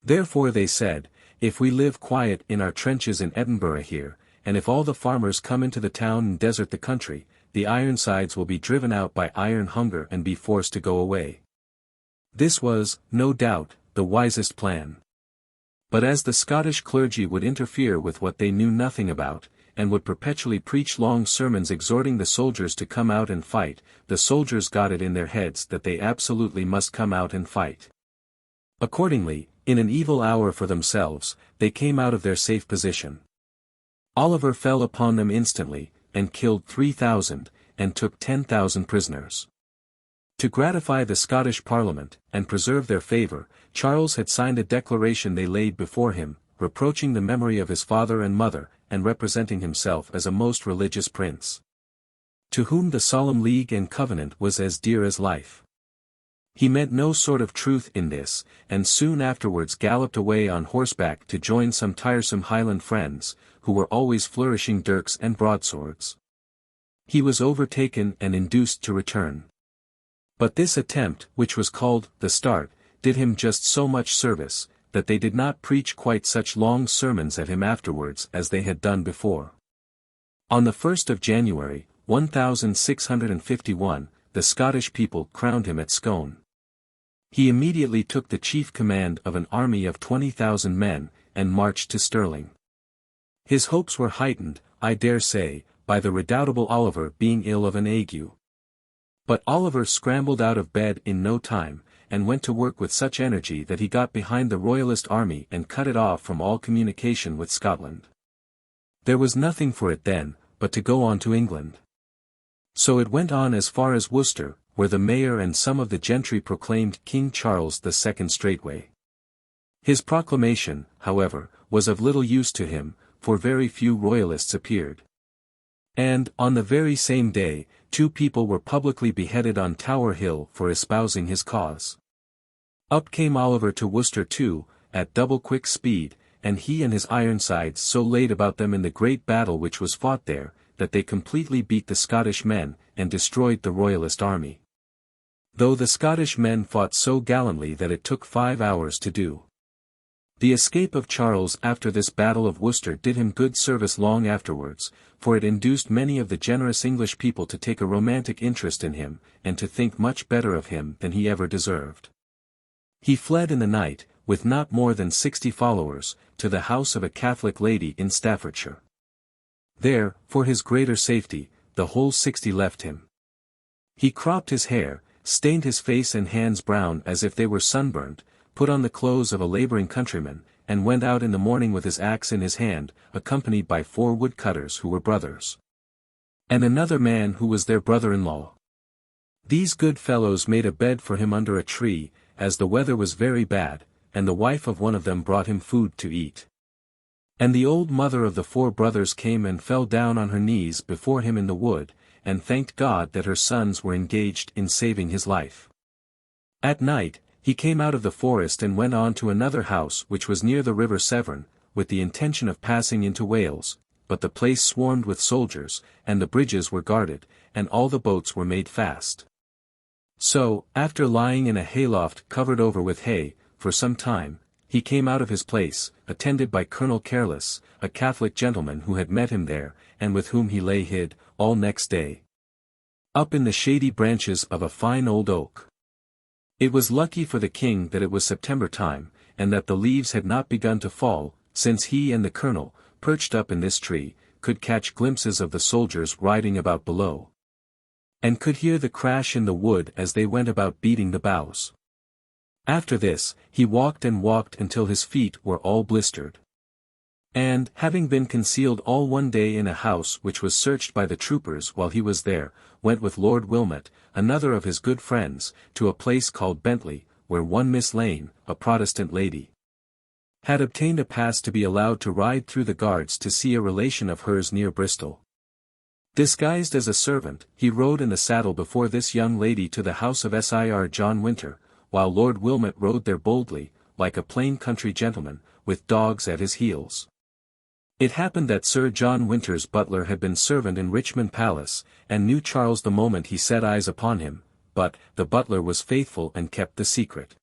Therefore they said, if we live quiet in our trenches in Edinburgh here, and if all the farmers come into the town and desert the country, the Ironsides will be driven out by iron hunger and be forced to go away. This was, no doubt, the wisest plan. But as the Scottish clergy would interfere with what they knew nothing about, and would perpetually preach long sermons exhorting the soldiers to come out and fight, the soldiers got it in their heads that they absolutely must come out and fight. Accordingly, in an evil hour for themselves, they came out of their safe position. Oliver fell upon them instantly, and killed 3,000, and took 10,000 prisoners. To gratify the Scottish Parliament, and preserve their favour, Charles had signed a declaration they laid before him, reproaching the memory of his father and mother, and representing himself as a most religious prince, to whom the solemn league and covenant was as dear as life. He meant no sort of truth in this, and soon afterwards galloped away on horseback to join some tiresome Highland friends, who were always flourishing dirks and broadswords. He was overtaken and induced to return. But this attempt, which was called the Start, did him just so much service, that they did not preach quite such long sermons at him afterwards as they had done before. On the 1st of January, 1651, the Scottish people crowned him at Scone. He immediately took the chief command of an army of 20,000 men, and marched to Stirling. His hopes were heightened, I dare say, by the redoubtable Oliver being ill of an ague. But Oliver scrambled out of bed in no time, and went to work with such energy that he got behind the royalist army and cut it off from all communication with Scotland. There was nothing for it then, but to go on to England. So it went on as far as Worcester, where the mayor and some of the gentry proclaimed King Charles II straightway. His proclamation, however, was of little use to him, for very few royalists appeared. And, on the very same day, 2 people were publicly beheaded on Tower Hill for espousing his cause. Up came Oliver to Worcester too, at double quick speed, and he and his Ironsides so laid about them in the great battle which was fought there, that they completely beat the Scottish men, and destroyed the royalist army. Though the Scottish men fought so gallantly that it took 5 hours to do. The escape of Charles after this battle of Worcester did him good service long afterwards, for it induced many of the generous English people to take a romantic interest in him, and to think much better of him than he ever deserved. He fled in the night, with not more than 60 followers, to the house of a Catholic lady in Staffordshire. There, for his greater safety, the whole 60 left him. He cropped his hair, stained his face and hands brown as if they were sunburnt, put on the clothes of a labouring countryman, and went out in the morning with his axe in his hand, accompanied by 4 woodcutters who were brothers, and another man who was their brother-in-law. These good fellows made a bed for him under a tree, as the weather was very bad, and the wife of one of them brought him food to eat. And the old mother of the 4 brothers came and fell down on her knees before him in the wood, and thanked God that her sons were engaged in saving his life. At night, he came out of the forest and went on to another house which was near the river Severn, with the intention of passing into Wales, but the place swarmed with soldiers, and the bridges were guarded, and all the boats were made fast. So, after lying in a hayloft covered over with hay, for some time, he came out of his place, attended by Colonel Careless, a Catholic gentleman who had met him there, and with whom he lay hid, all next day, up in the shady branches of a fine old oak. It was lucky for the king that it was September time, and that the leaves had not begun to fall, since he and the colonel, perched up in this tree, could catch glimpses of the soldiers riding about below. and could hear the crash in the wood as they went about beating the bows. After this, he walked and walked until his feet were all blistered. And, having been concealed all one day in a house which was searched by the troopers while he was there, went with Lord Wilmot, another of his good friends, to a place called Bentley, where one Miss Lane, a Protestant lady, had obtained a pass to be allowed to ride through the guards to see a relation of hers near Bristol. Disguised as a servant, he rode in the saddle before this young lady to the house of Sir John Winter, while Lord Wilmot rode there boldly, like a plain country gentleman, with dogs at his heels. It happened that Sir John Winter's butler had been servant in Richmond Palace, and knew Charles the moment he set eyes upon him, but the butler was faithful and kept the secret.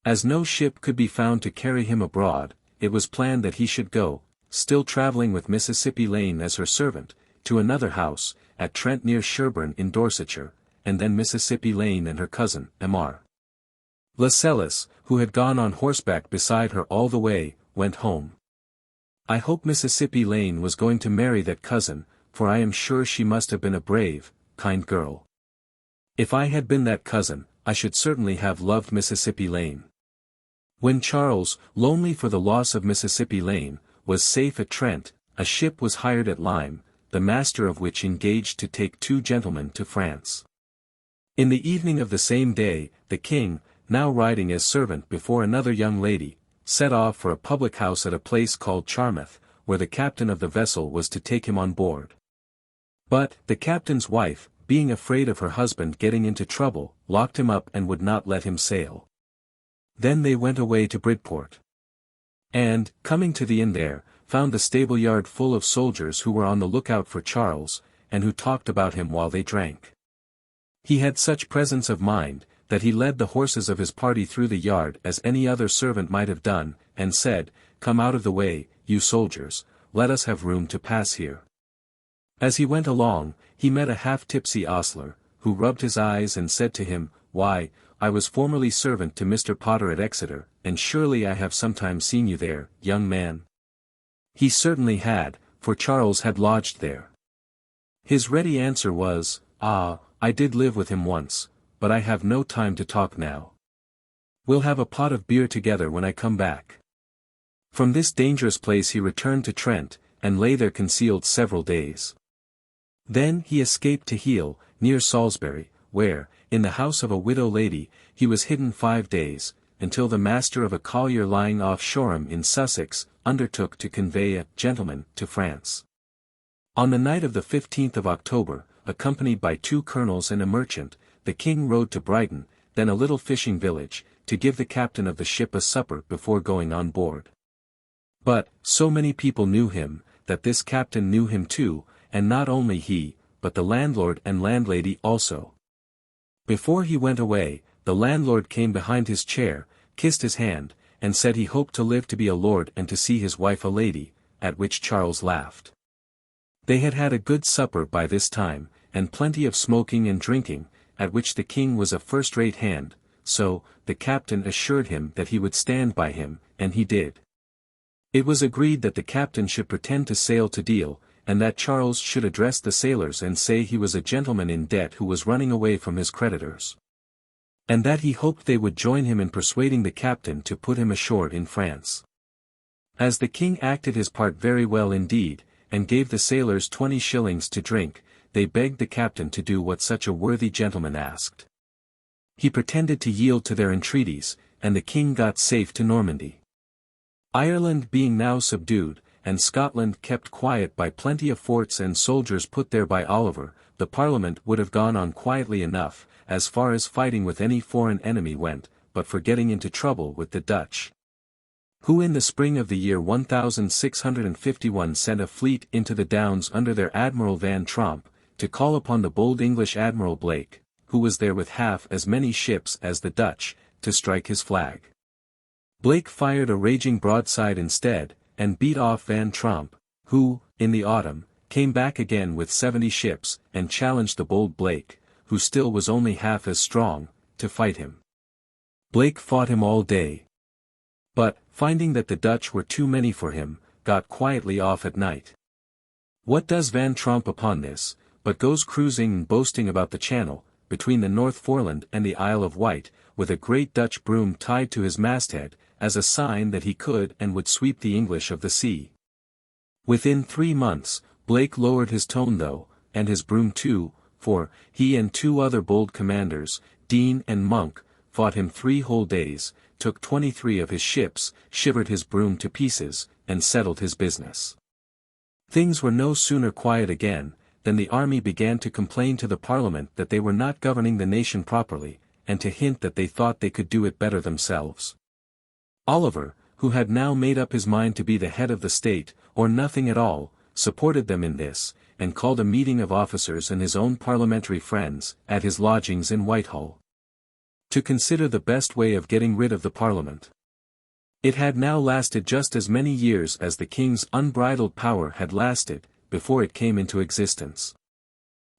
As no ship could be found to carry him abroad, it was planned that he should go, still travelling with Mississippi Lane as her servant, to another house, at Trent near Sherburne in Dorsetshire, and then Mississippi Lane and her cousin, Mr. Lascelles, who had gone on horseback beside her all the way, went home. I hope Mississippi Lane was going to marry that cousin, for I am sure she must have been a brave, kind girl. If I had been that cousin, I should certainly have loved Mississippi Lane. When Charles, lonely for the loss of Mississippi Lane, was safe at Trent, a ship was hired at Lyme, the master of which engaged to take 2 gentlemen to France. In the evening of the same day, the king, now riding as servant before another young lady, set off for a public house at a place called Charmouth, where the captain of the vessel was to take him on board. But, the captain's wife, being afraid of her husband getting into trouble, locked him up and would not let him sail. Then they went away to Bridport. And, coming to the inn there, found the stable-yard full of soldiers who were on the lookout for Charles, and who talked about him while they drank. He had such presence of mind, that he led the horses of his party through the yard as any other servant might have done, and said, "Come out of the way, you soldiers, let us have room to pass here." As he went along, he met a half-tipsy ostler, who rubbed his eyes and said to him, "Why, I was formerly servant to Mr. Potter at Exeter, and surely I have sometimes seen you there, young man." He certainly had, for Charles had lodged there. His ready answer was, "Ah, I did live with him once, but I have no time to talk now. We'll have a pot of beer together when I come back." From this dangerous place he returned to Trent, and lay there concealed several days. Then he escaped to Heale, near Salisbury, where, in the house of a widow lady, he was hidden 5 days, until the master of a collier lying off Shoreham in Sussex, undertook to convey a gentleman to France. On the night of the 15th of October, accompanied by 2 colonels and a merchant, the king rode to Brighton, then a little fishing village, to give the captain of the ship a supper before going on board. But, so many people knew him, that this captain knew him too, and not only he, but the landlord and landlady also. Before he went away, the landlord came behind his chair, kissed his hand, and said he hoped to live to be a lord and to see his wife a lady, at which Charles laughed. They had had a good supper by this time, and plenty of smoking and drinking, at which the king was a first-rate hand, so, the captain assured him that he would stand by him, and he did. It was agreed that the captain should pretend to sail to Deal, and that Charles should address the sailors and say he was a gentleman in debt who was running away from his creditors. And that he hoped they would join him in persuading the captain to put him ashore in France. As the king acted his part very well indeed, and gave the sailors 20 shillings to drink, they begged the captain to do what such a worthy gentleman asked. He pretended to yield to their entreaties, and the king got safe to Normandy. Ireland being now subdued, and Scotland kept quiet by plenty of forts and soldiers put there by Oliver, the Parliament would have gone on quietly enough, as far as fighting with any foreign enemy went, but for getting into trouble with the Dutch, who in the spring of the year 1651 sent a fleet into the Downs under their Admiral Van Tromp, to call upon the bold English Admiral Blake, who was there with half as many ships as the Dutch, to strike his flag. Blake fired a raging broadside instead, and beat off Van Tromp, who, in the autumn, came back again with 70 ships, and challenged the bold Blake, who still was only half as strong, to fight him. Blake fought him all day, but, finding that the Dutch were too many for him, got quietly off at night. What does Van Tromp upon this, but goes cruising and boasting about the Channel, between the North Foreland and the Isle of Wight, with a great Dutch broom tied to his masthead, as a sign that he could and would sweep the English of the sea. Within 3 months, Blake lowered his tone though, and his broom too, for, he and 2 other bold commanders, Dean and Monk, fought him 3 whole days, took 23 of his ships, shivered his broom to pieces, and settled his business. Things were no sooner quiet again, than the army began to complain to the Parliament that they were not governing the nation properly, and to hint that they thought they could do it better themselves. Oliver, who had now made up his mind to be the head of the state, or nothing at all, supported them in this, and called a meeting of officers and his own parliamentary friends, at his lodgings in Whitehall, to consider the best way of getting rid of the Parliament. It had now lasted just as many years as the king's unbridled power had lasted, before it came into existence.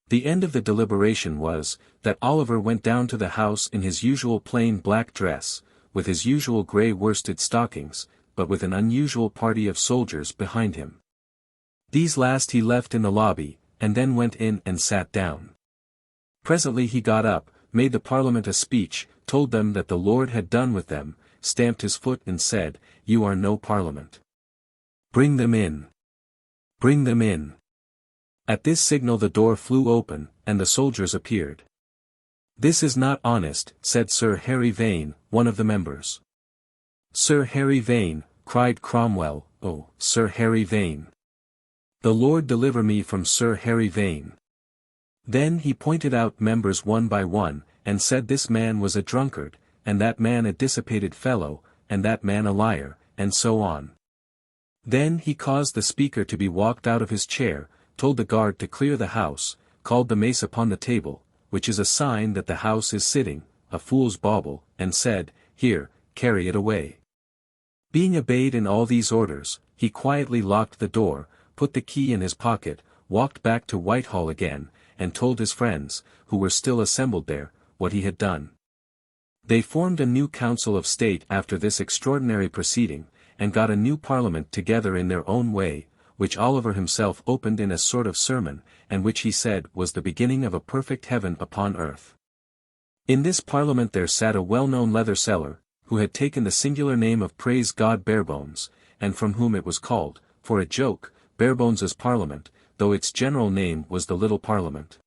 The end of the deliberation was, that Oliver went down to the house in his usual plain black dress, with his usual grey worsted stockings, but with an unusual party of soldiers behind him. These last he left in the lobby, and then went in and sat down. Presently he got up, made the Parliament a speech, told them that the Lord had done with them, stamped his foot and said, "You are no Parliament. Bring them in. Bring them in." At this signal the door flew open, and the soldiers appeared. "This is not honest," said Sir Harry Vane, one of the members. "Sir Harry Vane," cried Cromwell, "oh, Sir Harry Vane. The Lord deliver me from Sir Harry Vane." Then he pointed out members one by one, and said this man was a drunkard, and that man a dissipated fellow, and that man a liar, and so on. Then he caused the speaker to be walked out of his chair, told the guard to clear the house, called the mace upon the table, which is a sign that the house is sitting, a fool's bauble, and said, "Here, carry it away." Being obeyed in all these orders, he quietly locked the door, put the key in his pocket, walked back to Whitehall again, and told his friends, who were still assembled there, what he had done. They formed a new Council of State after this extraordinary proceeding, and got a new Parliament together in their own way, which Oliver himself opened in a sort of sermon, and which he said was the beginning of a perfect heaven upon earth. In this Parliament there sat a well-known leather seller, who had taken the singular name of Praise God Barebones, and from whom it was called, for a joke, Barebones's Parliament, though its general name was the Little Parliament.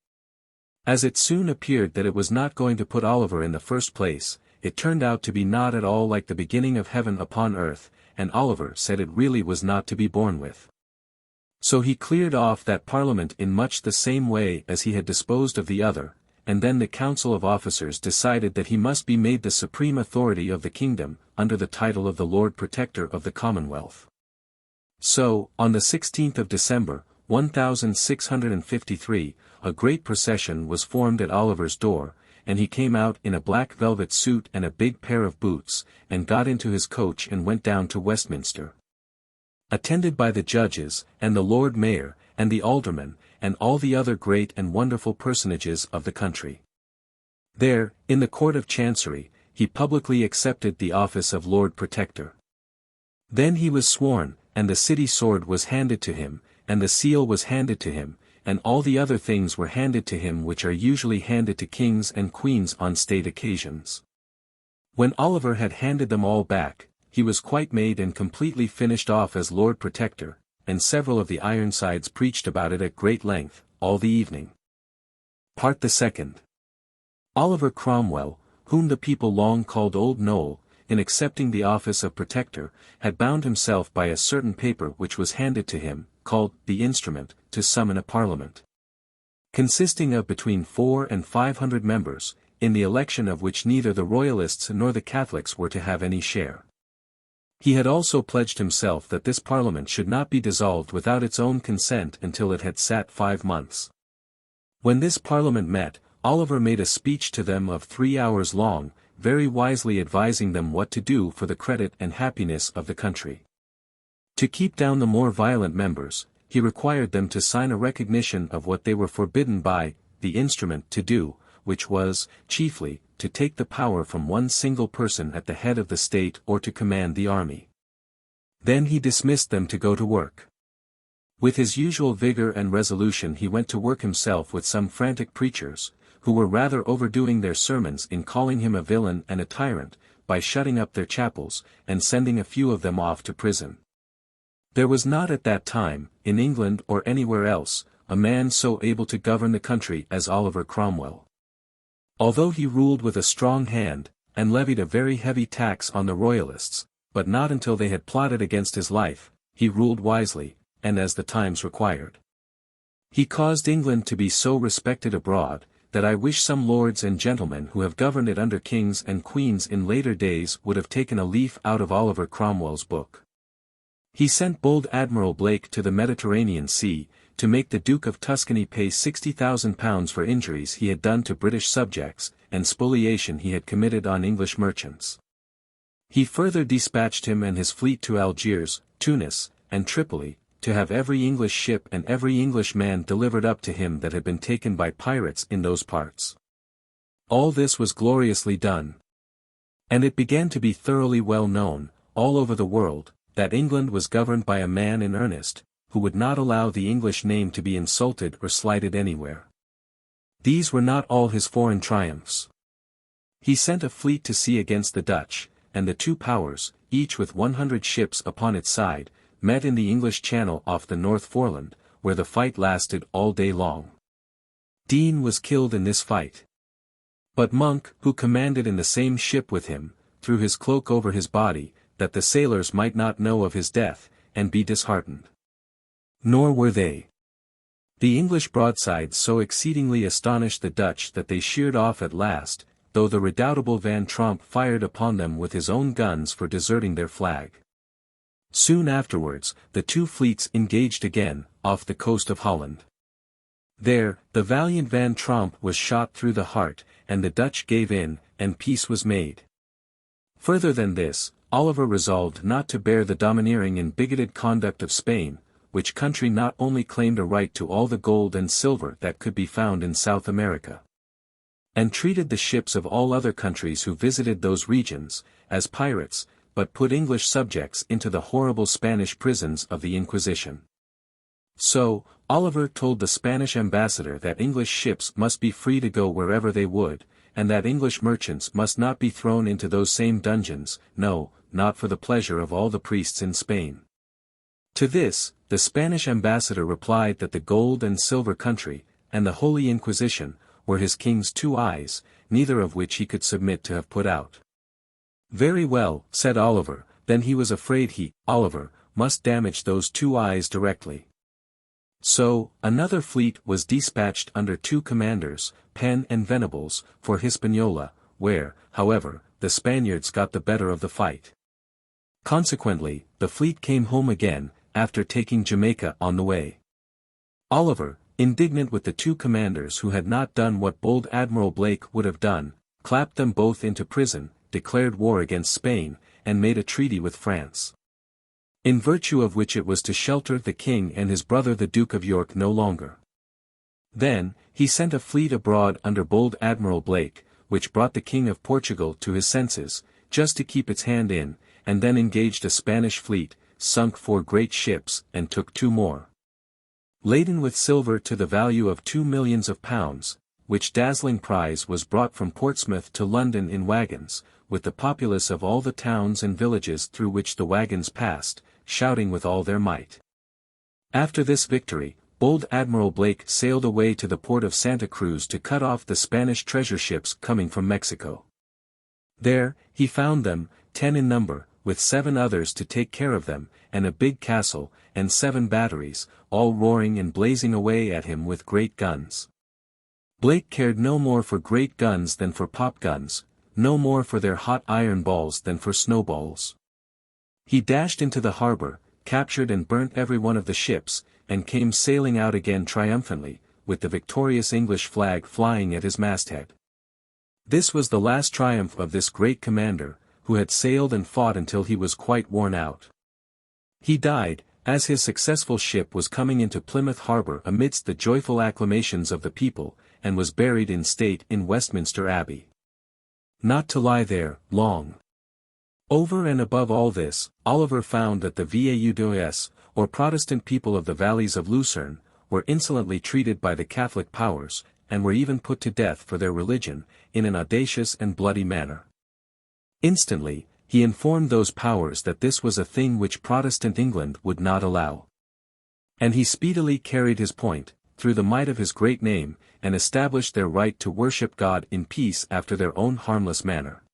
As it soon appeared that it was not going to put Oliver in the first place, it turned out to be not at all like the beginning of heaven upon earth, and Oliver said it really was not to be borne with. So he cleared off that Parliament in much the same way as he had disposed of the other, and then the Council of Officers decided that he must be made the supreme authority of the kingdom, under the title of the Lord Protector of the Commonwealth. So, on the 16th of December, 1653, a great procession was formed at Oliver's door, and he came out in a black velvet suit and a big pair of boots, and got into his coach and went down to Westminster, attended by the judges, and the Lord Mayor, and the aldermen, and all the other great and wonderful personages of the country. There, in the Court of Chancery, he publicly accepted the office of Lord Protector. Then he was sworn, and the city sword was handed to him, and the seal was handed to him, and all the other things were handed to him which are usually handed to kings and queens on state occasions. When Oliver had handed them all back, he was quite made and completely finished off as Lord Protector, and several of the Ironsides preached about it at great length, all the evening. Part the second. Oliver Cromwell, whom the people long called Old Noll, in accepting the office of Protector, had bound himself by a certain paper which was handed to him, called the Instrument, to summon a Parliament, consisting of between 400 and 500 members, in the election of which neither the Royalists nor the Catholics were to have any share. He had also pledged himself that this Parliament should not be dissolved without its own consent until it had sat 5 months. When this Parliament met, Oliver made a speech to them of 3 hours long, very wisely advising them what to do for the credit and happiness of the country. To keep down the more violent members, he required them to sign a recognition of what they were forbidden by the Instrument to do, which was, chiefly, to take the power from one single person at the head of the state or to command the army. Then he dismissed them to go to work. With his usual vigor and resolution he went to work himself with some frantic preachers, who were rather overdoing their sermons in calling him a villain and a tyrant, by shutting up their chapels, and sending a few of them off to prison. There was not at that time, in England or anywhere else, a man so able to govern the country as Oliver Cromwell. Although he ruled with a strong hand, and levied a very heavy tax on the royalists, but not until they had plotted against his life, he ruled wisely, and as the times required. He caused England to be so respected abroad, that I wish some lords and gentlemen who have governed it under kings and queens in later days would have taken a leaf out of Oliver Cromwell's book. He sent bold Admiral Blake to the Mediterranean Sea, to make the Duke of Tuscany pay £60,000 for injuries he had done to British subjects, and spoliation he had committed on English merchants. He further dispatched him and his fleet to Algiers, Tunis, and Tripoli, to have every English ship and every English man delivered up to him that had been taken by pirates in those parts. All this was gloriously done. And it began to be thoroughly well known, all over the world, that England was governed by a man in earnest, who would not allow the English name to be insulted or slighted anywhere. These were not all his foreign triumphs. He sent a fleet to sea against the Dutch, and the two powers, each with 100 ships upon its side, met in the English Channel off the North Foreland, where the fight lasted all day long. Dean was killed in this fight. But Monk, who commanded in the same ship with him, threw his cloak over his body, that the sailors might not know of his death, and be disheartened. Nor were they. The English broadsides so exceedingly astonished the Dutch that they sheered off at last, though the redoubtable Van Tromp fired upon them with his own guns for deserting their flag. Soon afterwards, the two fleets engaged again, off the coast of Holland. There, the valiant Van Tromp was shot through the heart, and the Dutch gave in, and peace was made. Further than this, Oliver resolved not to bear the domineering and bigoted conduct of Spain, which country not only claimed a right to all the gold and silver that could be found in South America, and treated the ships of all other countries who visited those regions, as pirates, but put English subjects into the horrible Spanish prisons of the Inquisition. So, Oliver told the Spanish ambassador that English ships must be free to go wherever they would, and that English merchants must not be thrown into those same dungeons, no, not for the pleasure of all the priests in Spain. To this, the Spanish ambassador replied that the gold and silver country, and the Holy Inquisition, were his king's two eyes, neither of which he could submit to have put out. Very well, said Oliver, then he was afraid he, Oliver, must damage those two eyes directly. So, another fleet was dispatched under two commanders, Penn and Venables, for Hispaniola, where, however, the Spaniards got the better of the fight. Consequently, the fleet came home again, after taking Jamaica on the way. Oliver, indignant with the two commanders who had not done what bold Admiral Blake would have done, clapped them both into prison, declared war against Spain, and made a treaty with France, in virtue of which it was to shelter the king and his brother the Duke of York no longer. Then, he sent a fleet abroad under bold Admiral Blake, which brought the King of Portugal to his senses, just to keep its hand in, and then engaged a Spanish fleet, sunk 4 great ships, and took 2 more, laden with silver to the value of £2 millions, which dazzling prize was brought from Portsmouth to London in wagons, with the populace of all the towns and villages through which the wagons passed, shouting with all their might. After this victory, bold Admiral Blake sailed away to the port of Santa Cruz to cut off the Spanish treasure ships coming from Mexico. There, he found them, 10 in number, with 7 others to take care of them, and a big castle, and 7 batteries, all roaring and blazing away at him with great guns. Blake cared no more for great guns than for pop guns, no more for their hot iron balls than for snowballs. He dashed into the harbor, captured and burnt every one of the ships, and came sailing out again triumphantly, with the victorious English flag flying at his masthead. This was the last triumph of this great commander, who had sailed and fought until he was quite worn out. He died, as his successful ship was coming into Plymouth harbor amidst the joyful acclamations of the people, and was buried in state in Westminster Abbey. Not to lie there, long. Over and above all this, Oliver found that the VAUDOS, or Protestant people of the valleys of Lucerne, were insolently treated by the Catholic powers, and were even put to death for their religion, in an audacious and bloody manner. Instantly, he informed those powers that this was a thing which Protestant England would not allow. And he speedily carried his point, through the might of his great name, and established their right to worship God in peace after their own harmless manner.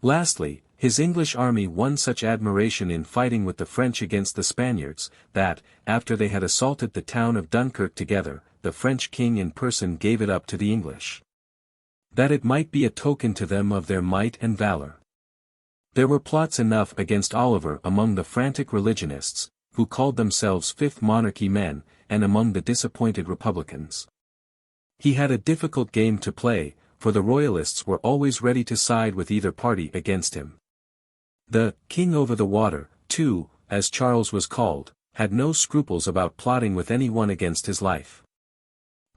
Lastly, his English army won such admiration in fighting with the French against the Spaniards, that, after they had assaulted the town of Dunkirk together, the French king in person gave it up to the English, that it might be a token to them of their might and valor. There were plots enough against Oliver among the frantic religionists, who called themselves Fifth Monarchy men, and among the disappointed republicans. He had a difficult game to play, for the royalists were always ready to side with either party against him. The king over the water, too, as Charles was called, had no scruples about plotting with anyone against his life.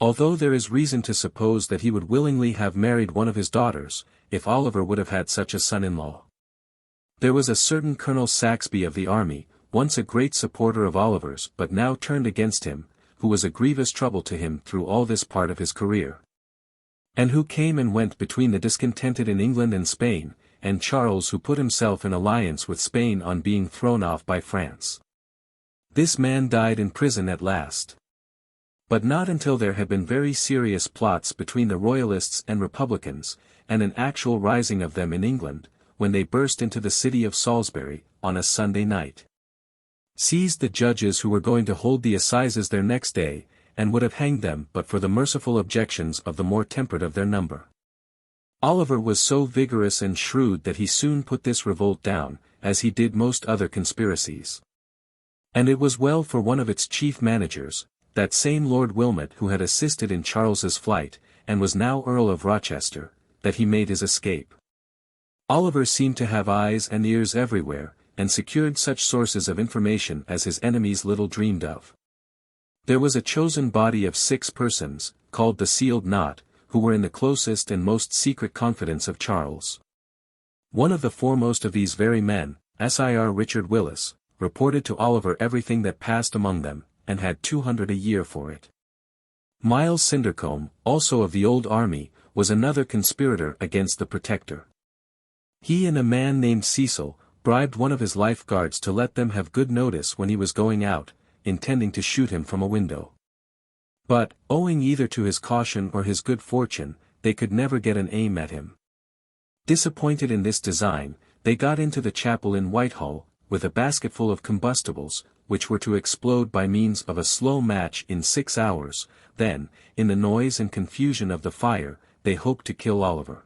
Although there is reason to suppose that he would willingly have married one of his daughters, if Oliver would have had such a son-in-law. There was a certain Colonel Saxby of the army, once a great supporter of Oliver's but now turned against him, who was a grievous trouble to him through all this part of his career. And who came and went between the discontented in England and Spain, and Charles, who put himself in alliance with Spain on being thrown off by France. This man died in prison at last. But not until there had been very serious plots between the Royalists and Republicans, and an actual rising of them in England, when they burst into the city of Salisbury, on a Sunday night. Seized the judges who were going to hold the assizes their next day, and would have hanged them but for the merciful objections of the more temperate of their number. Oliver was so vigorous and shrewd that he soon put this revolt down, as he did most other conspiracies. And it was well for one of its chief managers, that same Lord Wilmot who had assisted in Charles's flight, and was now Earl of Rochester, that he made his escape. Oliver seemed to have eyes and ears everywhere, and secured such sources of information as his enemies little dreamed of. There was a chosen body of 6 persons, called the Sealed Knot, who were in the closest and most secret confidence of Charles. One of the foremost of these very men, Sir Richard Willis, reported to Oliver everything that passed among them, and had 200 a year for it. Miles Cindercombe, also of the old army, was another conspirator against the Protector. He and a man named Cecil, bribed one of his life guards to let them have good notice when he was going out, intending to shoot him from a window. But, owing either to his caution or his good fortune, they could never get an aim at him. Disappointed in this design, they got into the chapel in Whitehall, with a basketful of combustibles, which were to explode by means of a slow match in 6 hours, then, in the noise and confusion of the fire, they hoped to kill Oliver.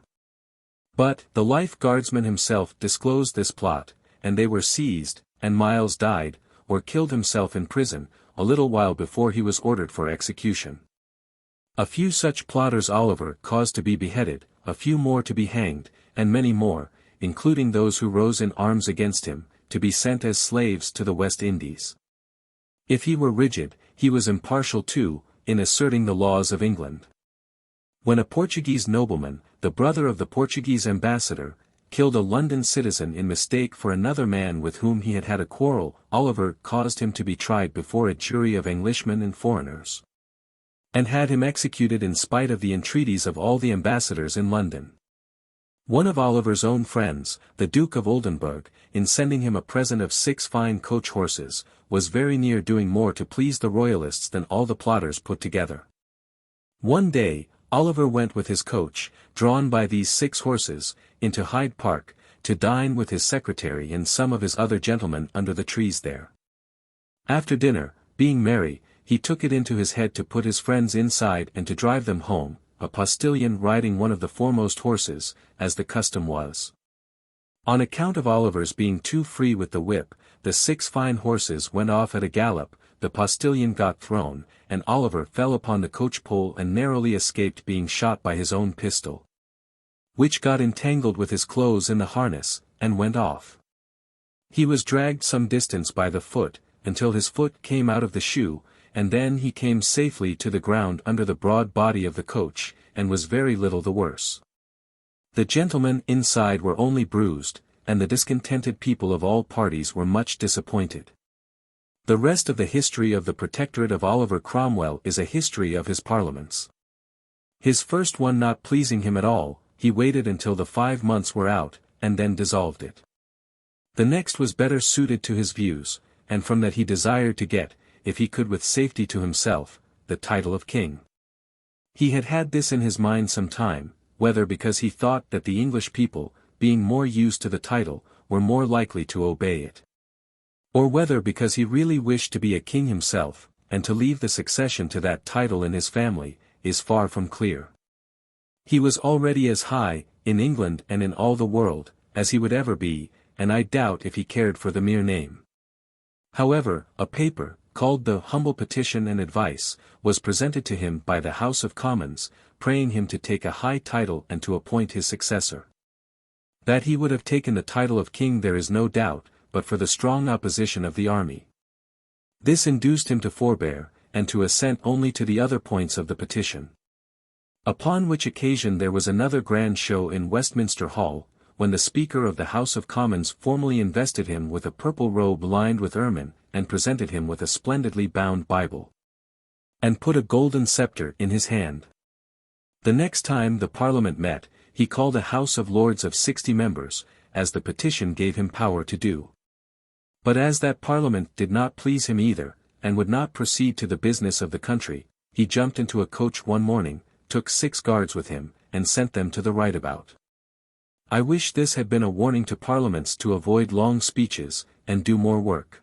But, the life guardsman himself disclosed this plot, and they were seized, and Miles died, or killed himself in prison, a little while before he was ordered for execution. A few such plotters Oliver caused to be beheaded, a few more to be hanged, and many more, including those who rose in arms against him, to be sent as slaves to the West Indies. If he were rigid, he was impartial too, in asserting the laws of England. When a Portuguese nobleman, the brother of the Portuguese ambassador, killed a London citizen in mistake for another man with whom he had had a quarrel, Oliver caused him to be tried before a jury of Englishmen and foreigners, and had him executed in spite of the entreaties of all the ambassadors in London. One of Oliver's own friends, the Duke of Oldenburg, in sending him a present of 6 fine coach horses, was very near doing more to please the royalists than all the plotters put together. One day, Oliver went with his coach, drawn by these 6 horses, into Hyde Park, to dine with his secretary and some of his other gentlemen under the trees there. After dinner, being merry, he took it into his head to put his friends inside and to drive them home, a postilion riding one of the foremost horses, as the custom was. On account of Oliver's being too free with the whip, the 6 fine horses went off at a gallop, the postilion got thrown, and Oliver fell upon the coach pole and narrowly escaped being shot by his own pistol, which got entangled with his clothes in the harness, and went off. He was dragged some distance by the foot, until his foot came out of the shoe, and then he came safely to the ground under the broad body of the coach, and was very little the worse. The gentlemen inside were only bruised, and the discontented people of all parties were much disappointed. The rest of the history of the Protectorate of Oliver Cromwell is a history of his parliaments. His first one not pleasing him at all, he waited until the 5 months were out, and then dissolved it. The next was better suited to his views, and from that he desired to get, if he could with safety to himself, the title of king. He had had this in his mind some time, whether because he thought that the English people, being more used to the title, were more likely to obey it. Or whether because he really wished to be a king himself, and to leave the succession to that title in his family, is far from clear. He was already as high, in England and in all the world, as he would ever be, and I doubt if he cared for the mere name. However, a paper, called the Humble Petition and Advice, was presented to him by the House of Commons, praying him to take a high title and to appoint his successor. That he would have taken the title of king there is no doubt, but for the strong opposition of the army. This induced him to forbear, and to assent only to the other points of the petition. Upon which occasion there was another grand show in Westminster Hall, when the Speaker of the House of Commons formally invested him with a purple robe lined with ermine, and presented him with a splendidly bound Bible, and put a golden scepter in his hand. The next time the Parliament met, he called a House of Lords of 60 members, as the petition gave him power to do. But as that Parliament did not please him either, and would not proceed to the business of the country, he jumped into a coach one morning, took 6 guards with him, and sent them to the right about. I wish this had been a warning to parliaments to avoid long speeches, and do more work.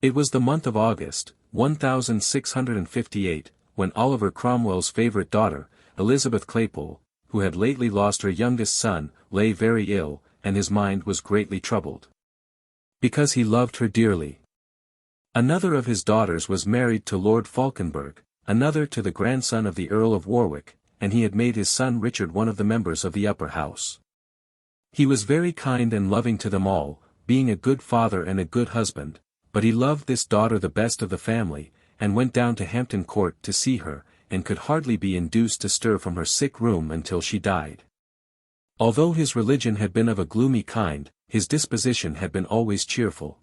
It was the month of August, 1658, when Oliver Cromwell's favourite daughter, Elizabeth Claypole, who had lately lost her youngest son, lay very ill, and his mind was greatly troubled. Because he loved her dearly. Another of his daughters was married to Lord Falkenberg, another to the grandson of the Earl of Warwick, and he had made his son Richard one of the members of the upper house. He was very kind and loving to them all, being a good father and a good husband, but he loved this daughter the best of the family, and went down to Hampton Court to see her, and could hardly be induced to stir from her sick room until she died. Although his religion had been of a gloomy kind, his disposition had been always cheerful.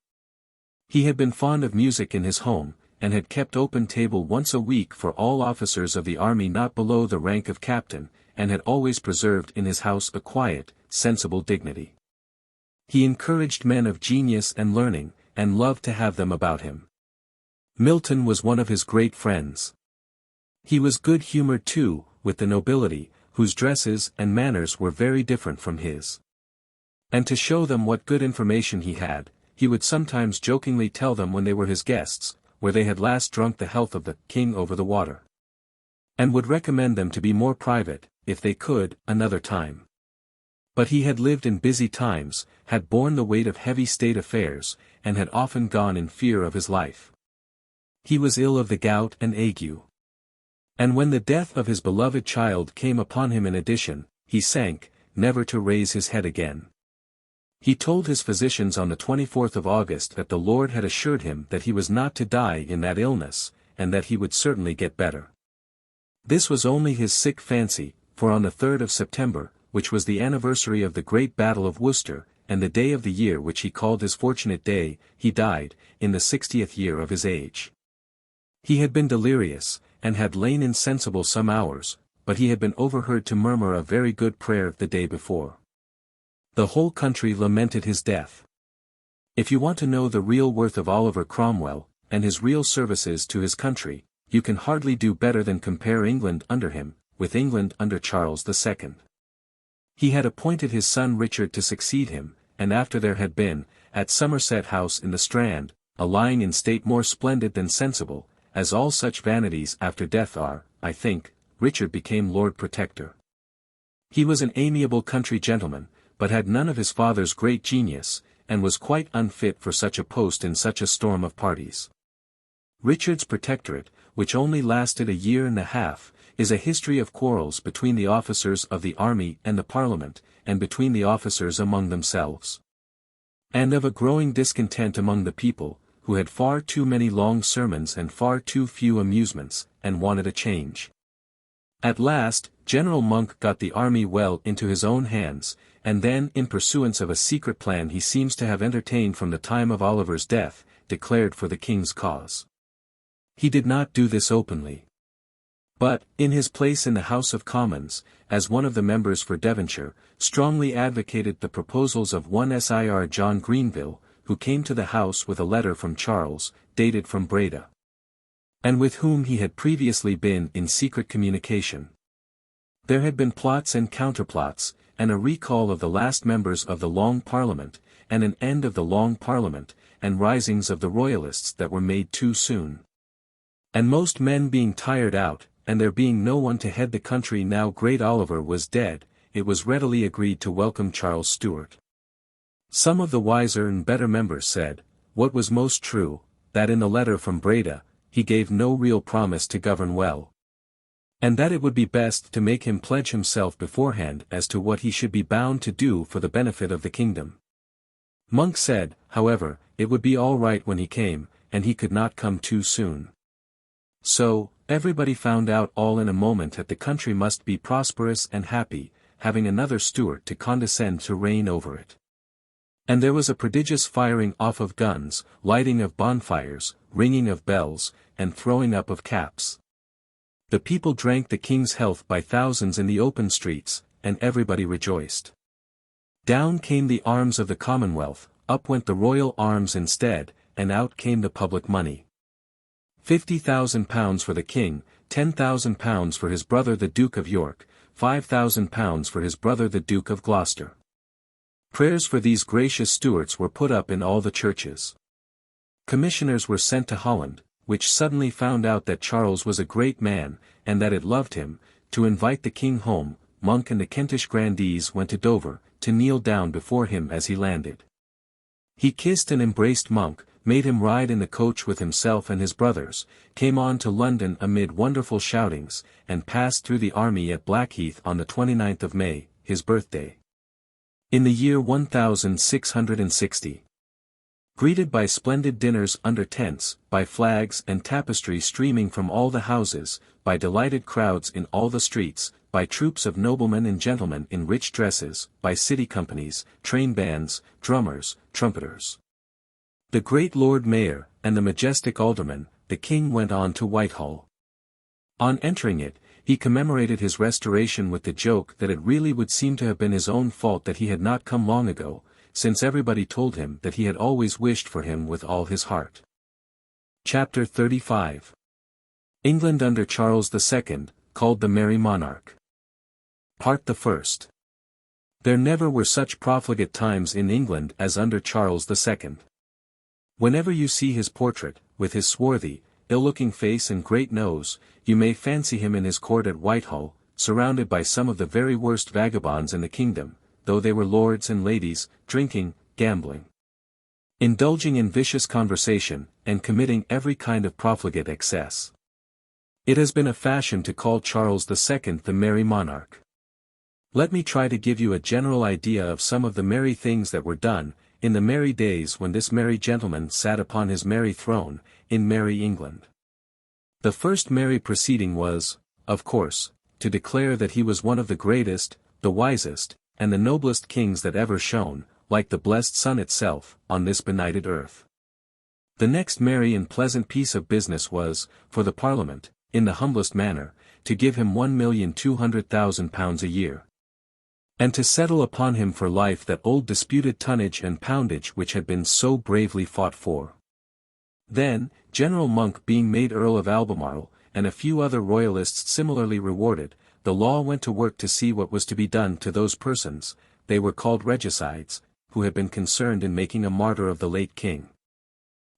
He had been fond of music in his home, and had kept open table once a week for all officers of the army not below the rank of captain, and had always preserved in his house a quiet, sensible dignity. He encouraged men of genius and learning, and loved to have them about him. Milton was one of his great friends. He was good-humoured too, with the nobility, whose dresses and manners were very different from his. And to show them what good information he had, he would sometimes jokingly tell them when they were his guests, where they had last drunk the health of the king over the water. And would recommend them to be more private, if they could, another time. But he had lived in busy times, had borne the weight of heavy state affairs, and had often gone in fear of his life. He was ill of the gout and ague. And when the death of his beloved child came upon him in addition, he sank, never to raise his head again. He told his physicians on the 24th of August that the Lord had assured him that he was not to die in that illness, and that he would certainly get better. This was only his sick fancy, for on the 3rd of September, which was the anniversary of the great battle of Worcester, and the day of the year which he called his fortunate day, he died, in the 60th year of his age. He had been delirious, and had lain insensible some hours, but he had been overheard to murmur a very good prayer the day before. The whole country lamented his death. If you want to know the real worth of Oliver Cromwell, and his real services to his country, you can hardly do better than compare England under him, with England under Charles II. He had appointed his son Richard to succeed him, and after there had been, at Somerset House in the Strand, a lying in state more splendid than sensible, as all such vanities after death are, I think, Richard became Lord Protector. He was an amiable country gentleman, but had none of his father's great genius, and was quite unfit for such a post in such a storm of parties. Richard's protectorate, which only lasted a year and a half, is a history of quarrels between the officers of the army and the Parliament, and between the officers among themselves. And of a growing discontent among the people, who had far too many long sermons and far too few amusements, and wanted a change. At last, General Monk got the army well into his own hands, and then in pursuance of a secret plan he seems to have entertained from the time of Oliver's death, declared for the king's cause. He did not do this openly. But, in his place in the House of Commons, as one of the members for Devonshire, strongly advocated the proposals of one Sir John Greenville, who came to the House with a letter from Charles, dated from Breda, and with whom he had previously been in secret communication. There had been plots and counterplots, and a recall of the last members of the Long Parliament, and an end of the Long Parliament, and risings of the Royalists that were made too soon. And most men being tired out, and there being no one to head the country now great Oliver was dead, it was readily agreed to welcome Charles Stuart. Some of the wiser and better members said, what was most true, that in the letter from Breda, he gave no real promise to govern well, and that it would be best to make him pledge himself beforehand as to what he should be bound to do for the benefit of the kingdom. Monk said, however, it would be all right when he came, and he could not come too soon. So, everybody found out all in a moment that the country must be prosperous and happy, having another Stuart to condescend to reign over it. And there was a prodigious firing off of guns, lighting of bonfires, ringing of bells, and throwing up of caps. The people drank the king's health by thousands in the open streets, and everybody rejoiced. Down came the arms of the Commonwealth, up went the royal arms instead, and out came the public money. £50,000 for the king, £10,000 for his brother the Duke of York, £5,000 for his brother the Duke of Gloucester. Prayers for these gracious Stuarts were put up in all the churches. Commissioners were sent to Holland, which suddenly found out that Charles was a great man, and that it loved him, to invite the king home. Monk and the Kentish grandees went to Dover, to kneel down before him as he landed. He kissed and embraced Monk, made him ride in the coach with himself and his brothers, came on to London amid wonderful shoutings, and passed through the army at Blackheath on the 29th of May, his birthday, in the year 1660. Greeted by splendid dinners under tents, by flags and tapestry streaming from all the houses, by delighted crowds in all the streets, by troops of noblemen and gentlemen in rich dresses, by city companies, train bands, drummers, trumpeters, the great Lord Mayor, and the majestic aldermen, the king went on to Whitehall. On entering it, he commemorated his restoration with the joke that it really would seem to have been his own fault that he had not come long ago, since everybody told him that he had always wished for him with all his heart. Chapter 35. England under Charles II, called the Merry Monarch. Part the First. There never were such profligate times in England as under Charles II. Whenever you see his portrait, with his swarthy, ill-looking face and great nose, you may fancy him in his court at Whitehall, surrounded by some of the very worst vagabonds in the kingdom, though they were lords and ladies, drinking, gambling, indulging in vicious conversation, and committing every kind of profligate excess. It has been a fashion to call Charles II the Merry Monarch. Let me try to give you a general idea of some of the merry things that were done, in the merry days when this merry gentleman sat upon his merry throne, in merry England. The first merry proceeding was, of course, to declare that he was one of the greatest, the wisest, and the noblest kings that ever shone, like the blessed sun itself, on this benighted earth. The next merry and pleasant piece of business was, for the Parliament, in the humblest manner, to give him £1,200,000 a year, and to settle upon him for life that old disputed tonnage and poundage which had been so bravely fought for. Then, General Monk being made Earl of Albemarle, and a few other royalists similarly rewarded, the law went to work to see what was to be done to those persons, they were called regicides, who had been concerned in making a martyr of the late king.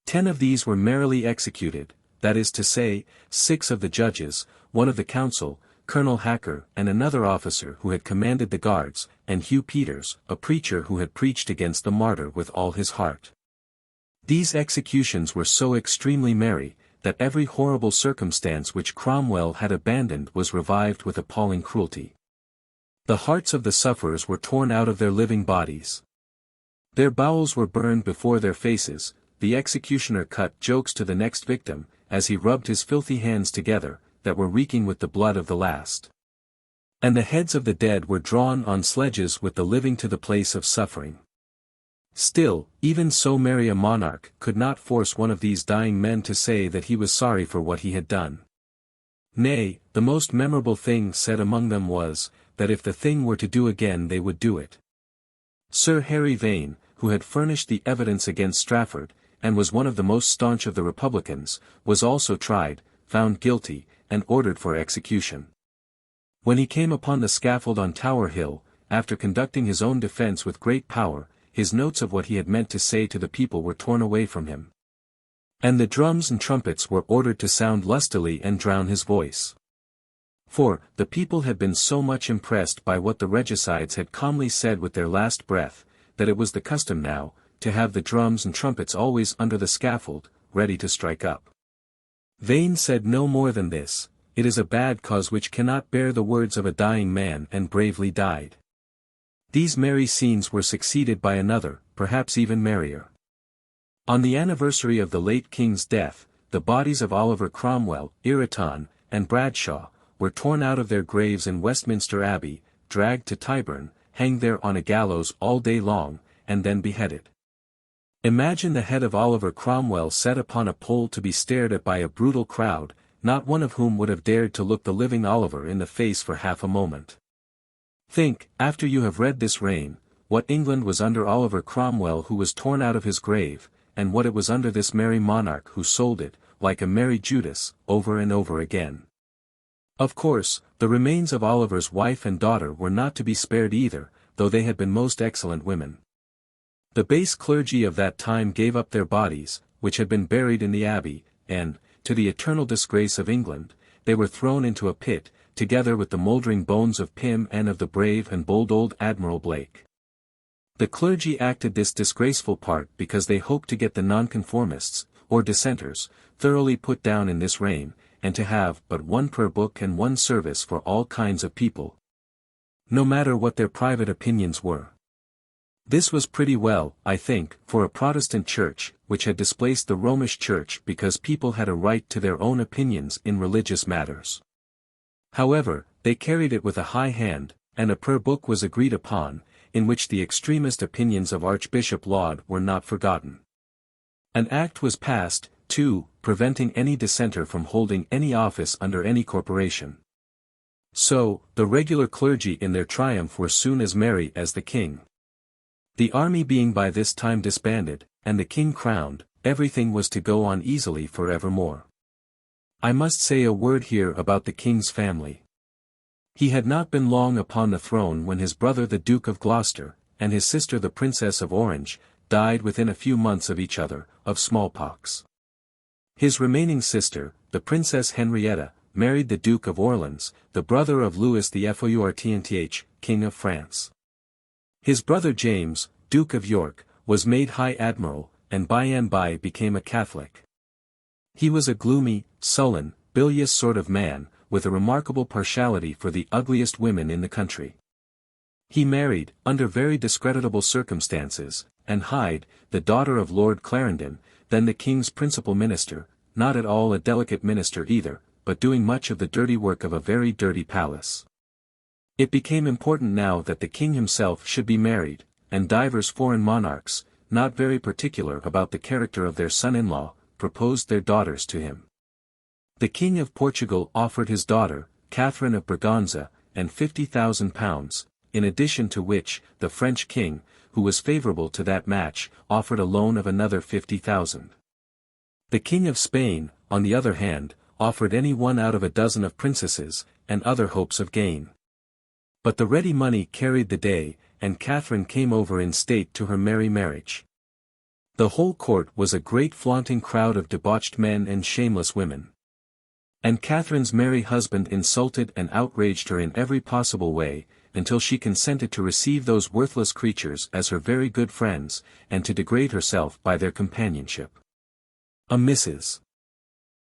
10 of these were merrily executed, that is to say, 6 of the judges, 1 of the council, Colonel Hacker and another officer who had commanded the guards, and Hugh Peters, a preacher who had preached against the martyr with all his heart. These executions were so extremely merry, that every horrible circumstance which Cromwell had abandoned was revived with appalling cruelty. The hearts of the sufferers were torn out of their living bodies. Their bowels were burned before their faces, the executioner cut jokes to the next victim, as he rubbed his filthy hands together, that were reeking with the blood of the last. And the heads of the dead were drawn on sledges with the living to the place of suffering. Still, even so merry a monarch could not force one of these dying men to say that he was sorry for what he had done. Nay, the most memorable thing said among them was, that if the thing were to do again they would do it. Sir Harry Vane, who had furnished the evidence against Strafford, and was one of the most staunch of the Republicans, was also tried, found guilty, and ordered for execution. When he came upon the scaffold on Tower Hill, after conducting his own defence with great power, his notes of what he had meant to say to the people were torn away from him. And the drums and trumpets were ordered to sound lustily and drown his voice. For, the people had been so much impressed by what the regicides had calmly said with their last breath, that it was the custom now, to have the drums and trumpets always under the scaffold, ready to strike up. Vane said no more than this, "It is a bad cause which cannot bear the words of a dying man," and bravely died. These merry scenes were succeeded by another, perhaps even merrier. On the anniversary of the late king's death, the bodies of Oliver Cromwell, Ireton, and Bradshaw, were torn out of their graves in Westminster Abbey, dragged to Tyburn, hanged there on a gallows all day long, and then beheaded. Imagine the head of Oliver Cromwell set upon a pole to be stared at by a brutal crowd, not one of whom would have dared to look the living Oliver in the face for half a moment. Think, after you have read this reign, what England was under Oliver Cromwell who was torn out of his grave, and what it was under this merry monarch who sold it, like a merry Judas, over and over again. Of course, the remains of Oliver's wife and daughter were not to be spared either, though they had been most excellent women. The base clergy of that time gave up their bodies, which had been buried in the abbey, and, to the eternal disgrace of England, they were thrown into a pit, together with the mouldering bones of Pym and of the brave and bold old Admiral Blake. The clergy acted this disgraceful part because they hoped to get the nonconformists, or dissenters, thoroughly put down in this reign, and to have but one prayer book and one service for all kinds of people, no matter what their private opinions were. This was pretty well, I think, for a Protestant church, which had displaced the Romish church because people had a right to their own opinions in religious matters. However, they carried it with a high hand, and a prayer book was agreed upon, in which the extremist opinions of Archbishop Laud were not forgotten. An act was passed, too, preventing any dissenter from holding any office under any corporation. So, the regular clergy in their triumph were soon as merry as the king. The army being by this time disbanded, and the king crowned, everything was to go on easily for evermore. I must say a word here about the king's family. He had not been long upon the throne when his brother the Duke of Gloucester, and his sister the Princess of Orange, died within a few months of each other, of smallpox. His remaining sister, the Princess Henrietta, married the Duke of Orleans, the brother of Louis the XIV, King of France. His brother James, Duke of York, was made High Admiral, and by and by became a Catholic. He was a gloomy, sullen, bilious sort of man, with a remarkable partiality for the ugliest women in the country. He married, under very discreditable circumstances, and Hyde, the daughter of Lord Clarendon, then the king's principal minister, not at all a delicate minister either, but doing much of the dirty work of a very dirty palace. It became important now that the king himself should be married, and divers foreign monarchs, not very particular about the character of their son-in-law, proposed their daughters to him. The King of Portugal offered his daughter, Catherine of Braganza, and £50,000, in addition to which, the French king, who was favourable to that match, offered a loan of another 50,000. The King of Spain, on the other hand, offered any one out of a dozen of princesses, and other hopes of gain. But the ready money carried the day, and Catherine came over in state to her merry marriage. The whole court was a great flaunting crowd of debauched men and shameless women. And Catherine's merry husband insulted and outraged her in every possible way, until she consented to receive those worthless creatures as her very good friends, and to degrade herself by their companionship. A Mrs.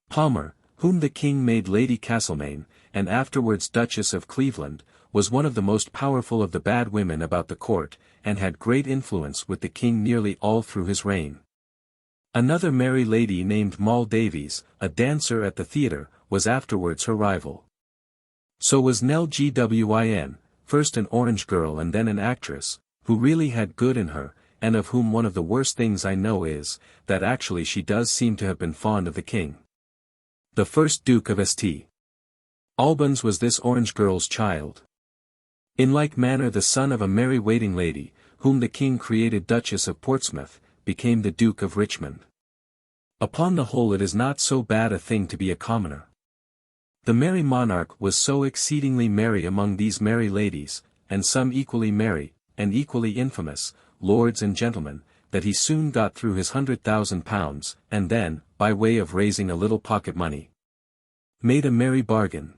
Palmer, whom the king made Lady Castlemaine, and afterwards Duchess of Cleveland, was one of the most powerful of the bad women about the court, and had great influence with the king nearly all through his reign. Another merry lady named Moll Davies, a dancer at the theatre, was afterwards her rival. So was Nell Gwyn, first an orange girl and then an actress, who really had good in her, and of whom one of the worst things I know is, that actually she does seem to have been fond of the king. The first Duke of St. Albans was this orange girl's child. In like manner the son of a merry waiting lady, whom the king created Duchess of Portsmouth, became the Duke of Richmond. Upon the whole it is not so bad a thing to be a commoner. The merry monarch was so exceedingly merry among these merry ladies, and some equally merry, and equally infamous, lords and gentlemen, that he soon got through his £100,000, and then, by way of raising a little pocket money, made a merry bargain.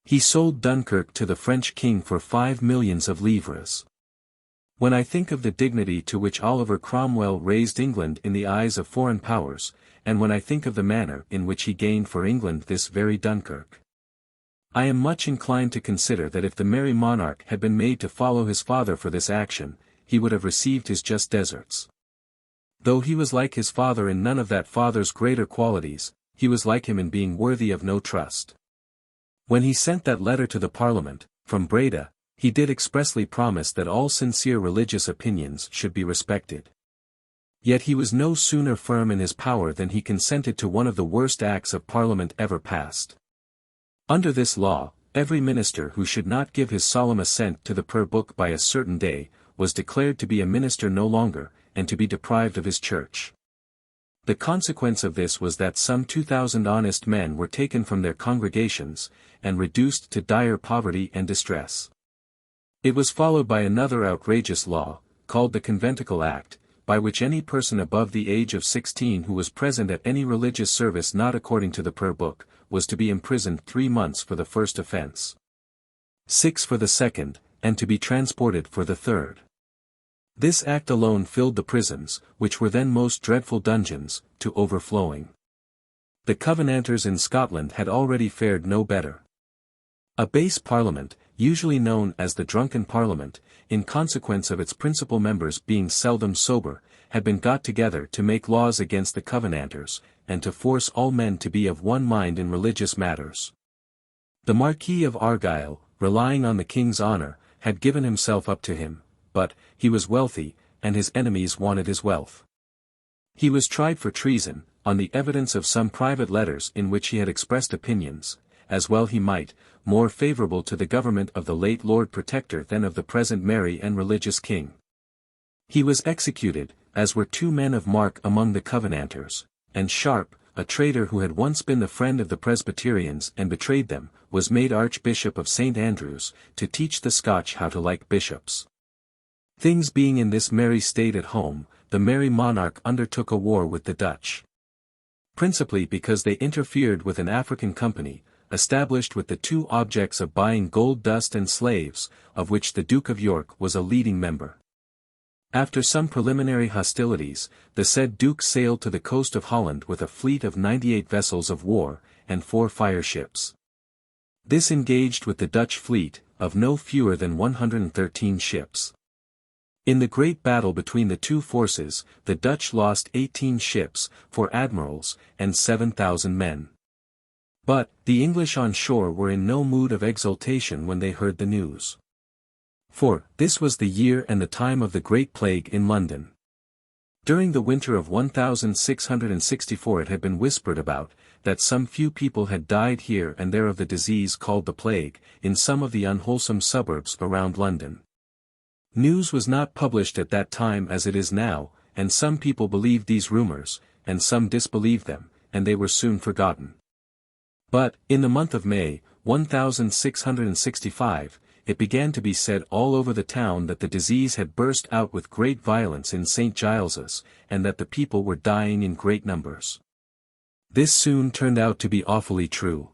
He sold Dunkirk to the French king for 5 millions of livres. When I think of the dignity to which Oliver Cromwell raised England in the eyes of foreign powers, and when I think of the manner in which he gained for England this very Dunkirk, I am much inclined to consider that if the merry monarch had been made to follow his father for this action, he would have received his just deserts. Though he was like his father in none of that father's greater qualities, he was like him in being worthy of no trust. When he sent that letter to the Parliament, from Breda, he did expressly promise that all sincere religious opinions should be respected. Yet he was no sooner firm in his power than he consented to one of the worst acts of Parliament ever passed. Under this law, every minister who should not give his solemn assent to the prayer book by a certain day, was declared to be a minister no longer, and to be deprived of his church. The consequence of this was that some 2,000 honest men were taken from their congregations, and reduced to dire poverty and distress. It was followed by another outrageous law, called the Conventicle Act, by which any person above the age of 16 who was present at any religious service not according to the prayer book, was to be imprisoned 3 months for the first offense, 6 for the second, and to be transported for the third. This act alone filled the prisons, which were then most dreadful dungeons, to overflowing. The Covenanters in Scotland had already fared no better. A base parliament, usually known as the Drunken Parliament, in consequence of its principal members being seldom sober, had been got together to make laws against the Covenanters, and to force all men to be of one mind in religious matters. The Marquis of Argyll, relying on the king's honour, had given himself up to him, but, he was wealthy, and his enemies wanted his wealth. He was tried for treason, on the evidence of some private letters in which he had expressed opinions, as well he might, more favourable to the government of the late Lord Protector than of the present merry and religious king. He was executed, as were 2 men of mark among the Covenanters, and Sharp, a traitor who had once been the friend of the Presbyterians and betrayed them, was made Archbishop of St. Andrews, to teach the Scotch how to like bishops. Things being in this merry state at home, the merry monarch undertook a war with the Dutch. Principally because they interfered with an African company, established with the 2 objects of buying gold dust and slaves, of which the Duke of York was a leading member. After some preliminary hostilities, the said Duke sailed to the coast of Holland with a fleet of 98 vessels of war, and 4 fireships. This engaged with the Dutch fleet, of no fewer than 113 ships. In the great battle between the 2 forces, the Dutch lost 18 ships, 4 admirals, and 7,000 men. But, the English on shore were in no mood of exultation when they heard the news. For, this was the year and the time of the Great Plague in London. During the winter of 1664 it had been whispered about, that some few people had died here and there of the disease called the plague, in some of the unwholesome suburbs around London. News was not published at that time as it is now, and some people believed these rumors, and some disbelieved them, and they were soon forgotten. But, in the month of May, 1665, it began to be said all over the town that the disease had burst out with great violence in St. Giles's, and that the people were dying in great numbers. This soon turned out to be awfully true.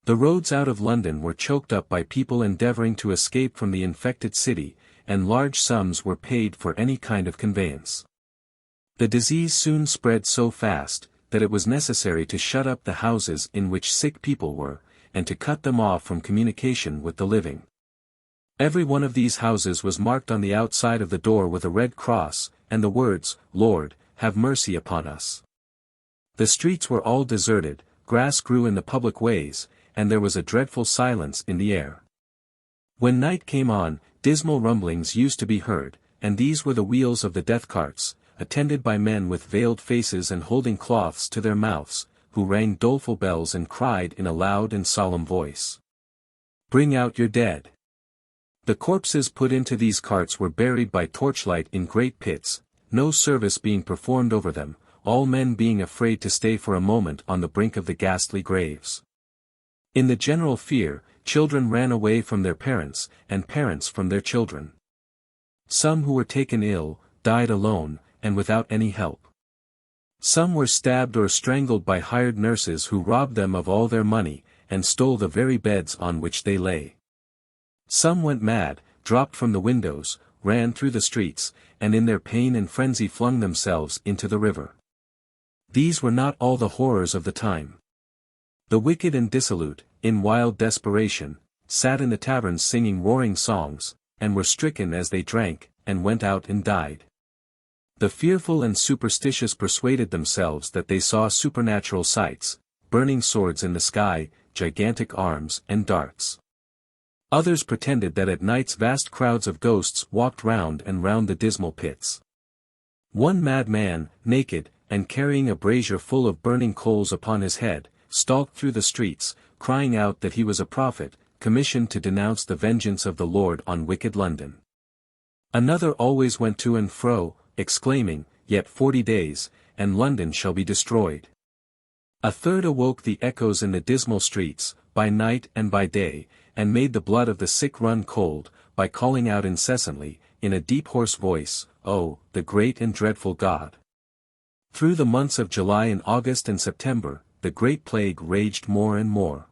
The roads out of London were choked up by people endeavouring to escape from the infected city, and large sums were paid for any kind of conveyance. The disease soon spread so fast, that it was necessary to shut up the houses in which sick people were, and to cut them off from communication with the living. Every one of these houses was marked on the outside of the door with a red cross, and the words, "Lord, have mercy upon us." The streets were all deserted, grass grew in the public ways, and there was a dreadful silence in the air. When night came on, dismal rumblings used to be heard, and these were the wheels of the death carts, attended by men with veiled faces and holding cloths to their mouths, who rang doleful bells and cried in a loud and solemn voice, "Bring out your dead." The corpses put into these carts were buried by torchlight in great pits, no service being performed over them, all men being afraid to stay for a moment on the brink of the ghastly graves. In the general fear, children ran away from their parents, and parents from their children. Some who were taken ill, died alone, and without any help. Some were stabbed or strangled by hired nurses who robbed them of all their money, and stole the very beds on which they lay. Some went mad, dropped from the windows, ran through the streets, and in their pain and frenzy flung themselves into the river. These were not all the horrors of the time. The wicked and dissolute, in wild desperation, sat in the taverns singing roaring songs, and were stricken as they drank, and went out and died. The fearful and superstitious persuaded themselves that they saw supernatural sights, burning swords in the sky, gigantic arms and darts. Others pretended that at nights vast crowds of ghosts walked round and round the dismal pits. One mad man, naked, and carrying a brazier full of burning coals upon his head, stalked through the streets, crying out that he was a prophet, commissioned to denounce the vengeance of the Lord on wicked London. Another always went to and fro, exclaiming, "Yet 40 days, and London shall be destroyed." A third awoke the echoes in the dismal streets, by night and by day, and made the blood of the sick run cold, by calling out incessantly, in a deep hoarse voice, "Oh, the great and dreadful God!" Through the months of July and August and September, the great plague raged more and more.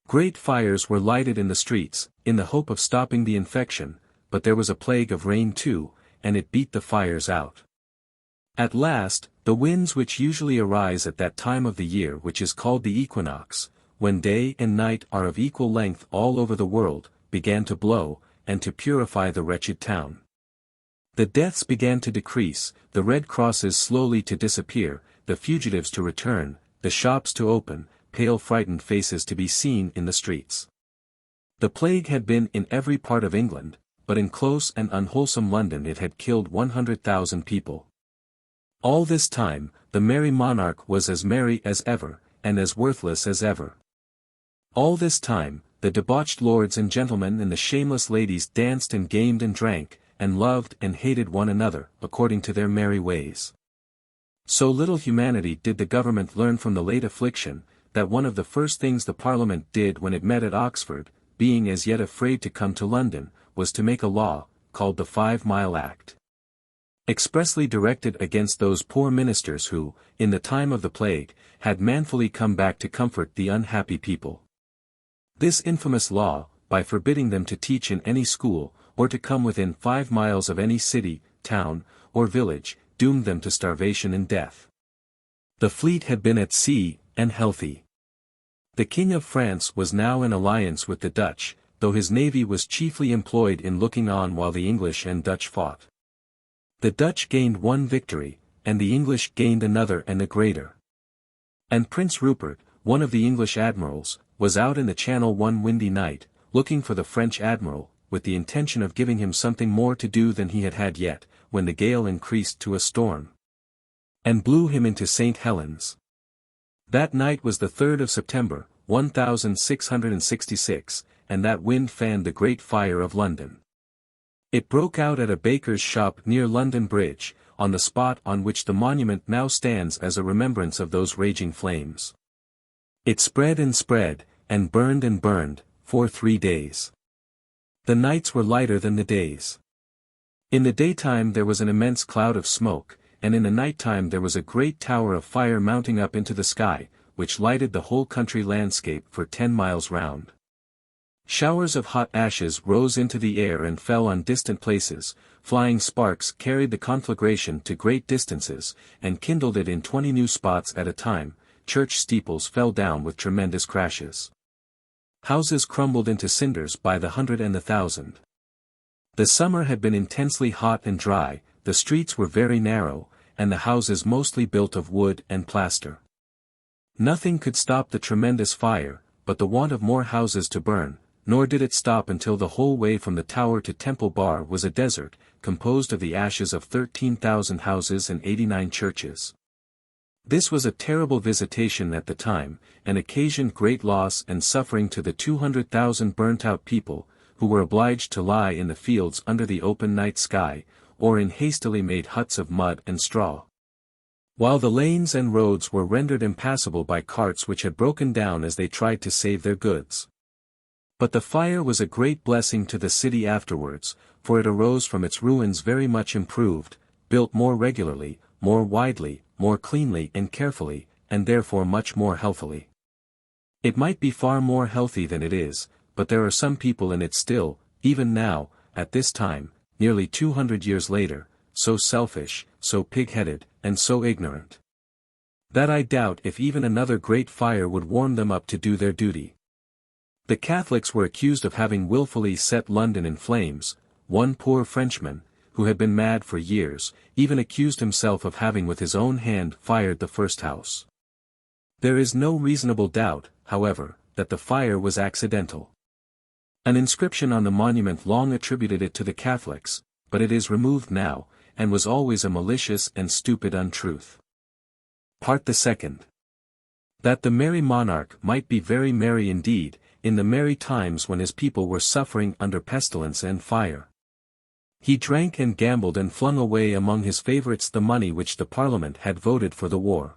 Great fires were lighted in the streets, in the hope of stopping the infection, but there was a plague of rain too, and it beat the fires out. At last, the winds which usually arise at that time of the year which is called the equinox, when day and night are of equal length all over the world, began to blow, and to purify the wretched town. The deaths began to decrease, the red crosses slowly to disappear, the fugitives to return, the shops to open, pale frightened faces to be seen in the streets. The plague had been in every part of England, but in close and unwholesome London it had killed 100,000 people. All this time, the merry monarch was as merry as ever, and as worthless as ever. All this time, the debauched lords and gentlemen and the shameless ladies danced and gamed and drank, and loved and hated one another, according to their merry ways. So little humanity did the government learn from the late affliction, that one of the first things the Parliament did when it met at Oxford, being as yet afraid to come to London, was to make a law, called the 5-Mile Act, expressly directed against those poor ministers who, in the time of the plague, had manfully come back to comfort the unhappy people. This infamous law, by forbidding them to teach in any school, or to come within 5 miles of any city, town, or village, doomed them to starvation and death. The fleet had been at sea, and healthy. The King of France was now in alliance with the Dutch, though his navy was chiefly employed in looking on while the English and Dutch fought. The Dutch gained one victory, and the English gained another and a greater. And Prince Rupert, one of the English admirals, was out in the Channel one windy night, looking for the French admiral, with the intention of giving him something more to do than he had had yet, when the gale increased to a storm, and blew him into St. Helens. That night was the 3rd of September, 1666, and that wind fanned the great fire of London. It broke out at a baker's shop near London Bridge, on the spot on which the monument now stands as a remembrance of those raging flames. It spread, and burned, for 3 days. The nights were lighter than the days. In the daytime there was an immense cloud of smoke, and in the night-time there was a great tower of fire mounting up into the sky, which lighted the whole country landscape for 10 miles round. Showers of hot ashes rose into the air and fell on distant places, flying sparks carried the conflagration to great distances, and kindled it in 20 new spots at a time. Church steeples fell down with tremendous crashes. Houses crumbled into cinders by the 100 and the 1,000. The summer had been intensely hot and dry, the streets were very narrow, and the houses mostly built of wood and plaster. Nothing could stop the tremendous fire, but the want of more houses to burn, nor did it stop until the whole way from the Tower to Temple Bar was a desert, composed of the ashes of 13,000 houses and 89 churches. This was a terrible visitation at the time, and occasioned great loss and suffering to the 200,000 burnt-out people, who were obliged to lie in the fields under the open night sky, or in hastily made huts of mud and straw. While the lanes and roads were rendered impassable by carts which had broken down as they tried to save their goods. But the fire was a great blessing to the city afterwards, for it arose from its ruins very much improved, built more regularly, more widely, more cleanly and carefully, and therefore much more healthily. It might be far more healthy than it is, but there are some people in it still, even now, at this time, nearly 200 years later, so selfish, so pig-headed, and so ignorant, that I doubt if even another great fire would warm them up to do their duty. The Catholics were accused of having wilfully set London in flames. One poor Frenchman, who had been mad for years, even accused himself of having with his own hand fired the first house. There is no reasonable doubt, however, that the fire was accidental. An inscription on the monument long attributed it to the Catholics, but it is removed now, and was always a malicious and stupid untruth. Part the second. That the merry monarch might be very merry indeed, in the merry times when his people were suffering under pestilence and fire. He drank and gambled and flung away among his favourites the money which the Parliament had voted for the war.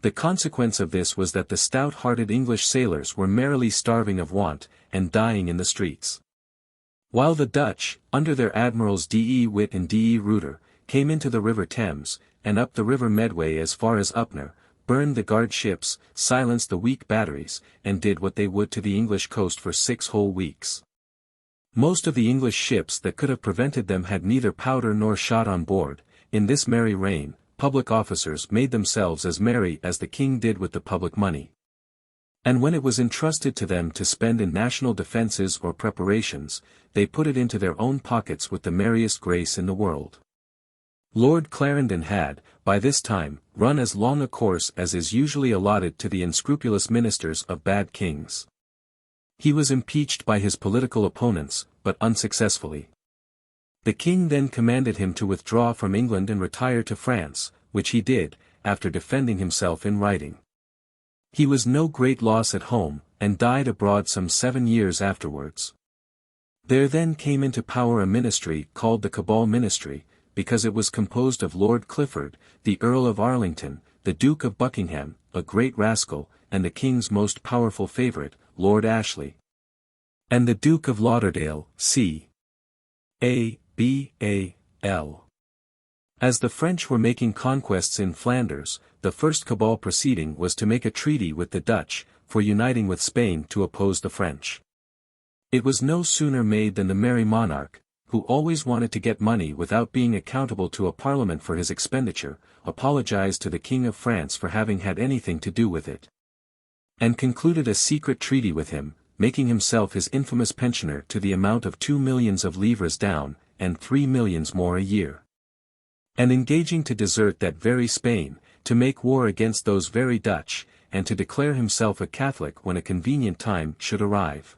The consequence of this was that the stout-hearted English sailors were merrily starving of want, and dying in the streets. While the Dutch, under their admirals de Witt and de Ruyter, came into the river Thames, and up the river Medway as far as Upnor, burned the guard ships, silenced the weak batteries, and did what they would to the English coast for 6 whole weeks. Most of the English ships that could have prevented them had neither powder nor shot on board. In this merry reign, public officers made themselves as merry as the king did with the public money. And when it was entrusted to them to spend in national defences or preparations, they put it into their own pockets with the merriest grace in the world. Lord Clarendon had, by this time, run as long a course as is usually allotted to the unscrupulous ministers of bad kings. He was impeached by his political opponents, but unsuccessfully. The king then commanded him to withdraw from England and retire to France, which he did, after defending himself in writing. He was no great loss at home, and died abroad some 7 years afterwards. There then came into power a ministry called the Cabal Ministry, because it was composed of Lord Clifford, the Earl of Arlington, the Duke of Buckingham, a great rascal, and the king's most powerful favourite, Lord Ashley, and the Duke of Lauderdale, C.A.B.A.L. As the French were making conquests in Flanders, the first cabal proceeding was to make a treaty with the Dutch, for uniting with Spain to oppose the French. It was no sooner made than the merry monarch, who always wanted to get money without being accountable to a parliament for his expenditure, apologized to the King of France for having had anything to do with it, and concluded a secret treaty with him, making himself his infamous pensioner to the amount of 2 millions of livres down, and 3 millions more a year. And engaging to desert that very Spain, to make war against those very Dutch, and to declare himself a Catholic when a convenient time should arrive.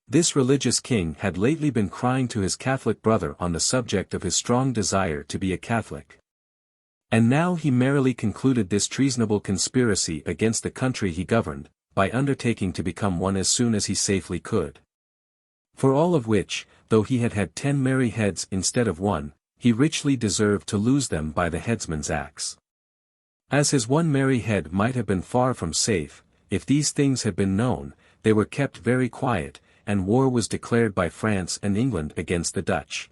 This religious king had lately been crying to his Catholic brother on the subject of his strong desire to be a Catholic. And now he merrily concluded this treasonable conspiracy against the country he governed, by undertaking to become one as soon as he safely could. For all of which, though he had had 10 merry heads instead of one, he richly deserved to lose them by the headsman's axe. As his one merry head might have been far from safe, if these things had been known, they were kept very quiet, and war was declared by France and England against the Dutch.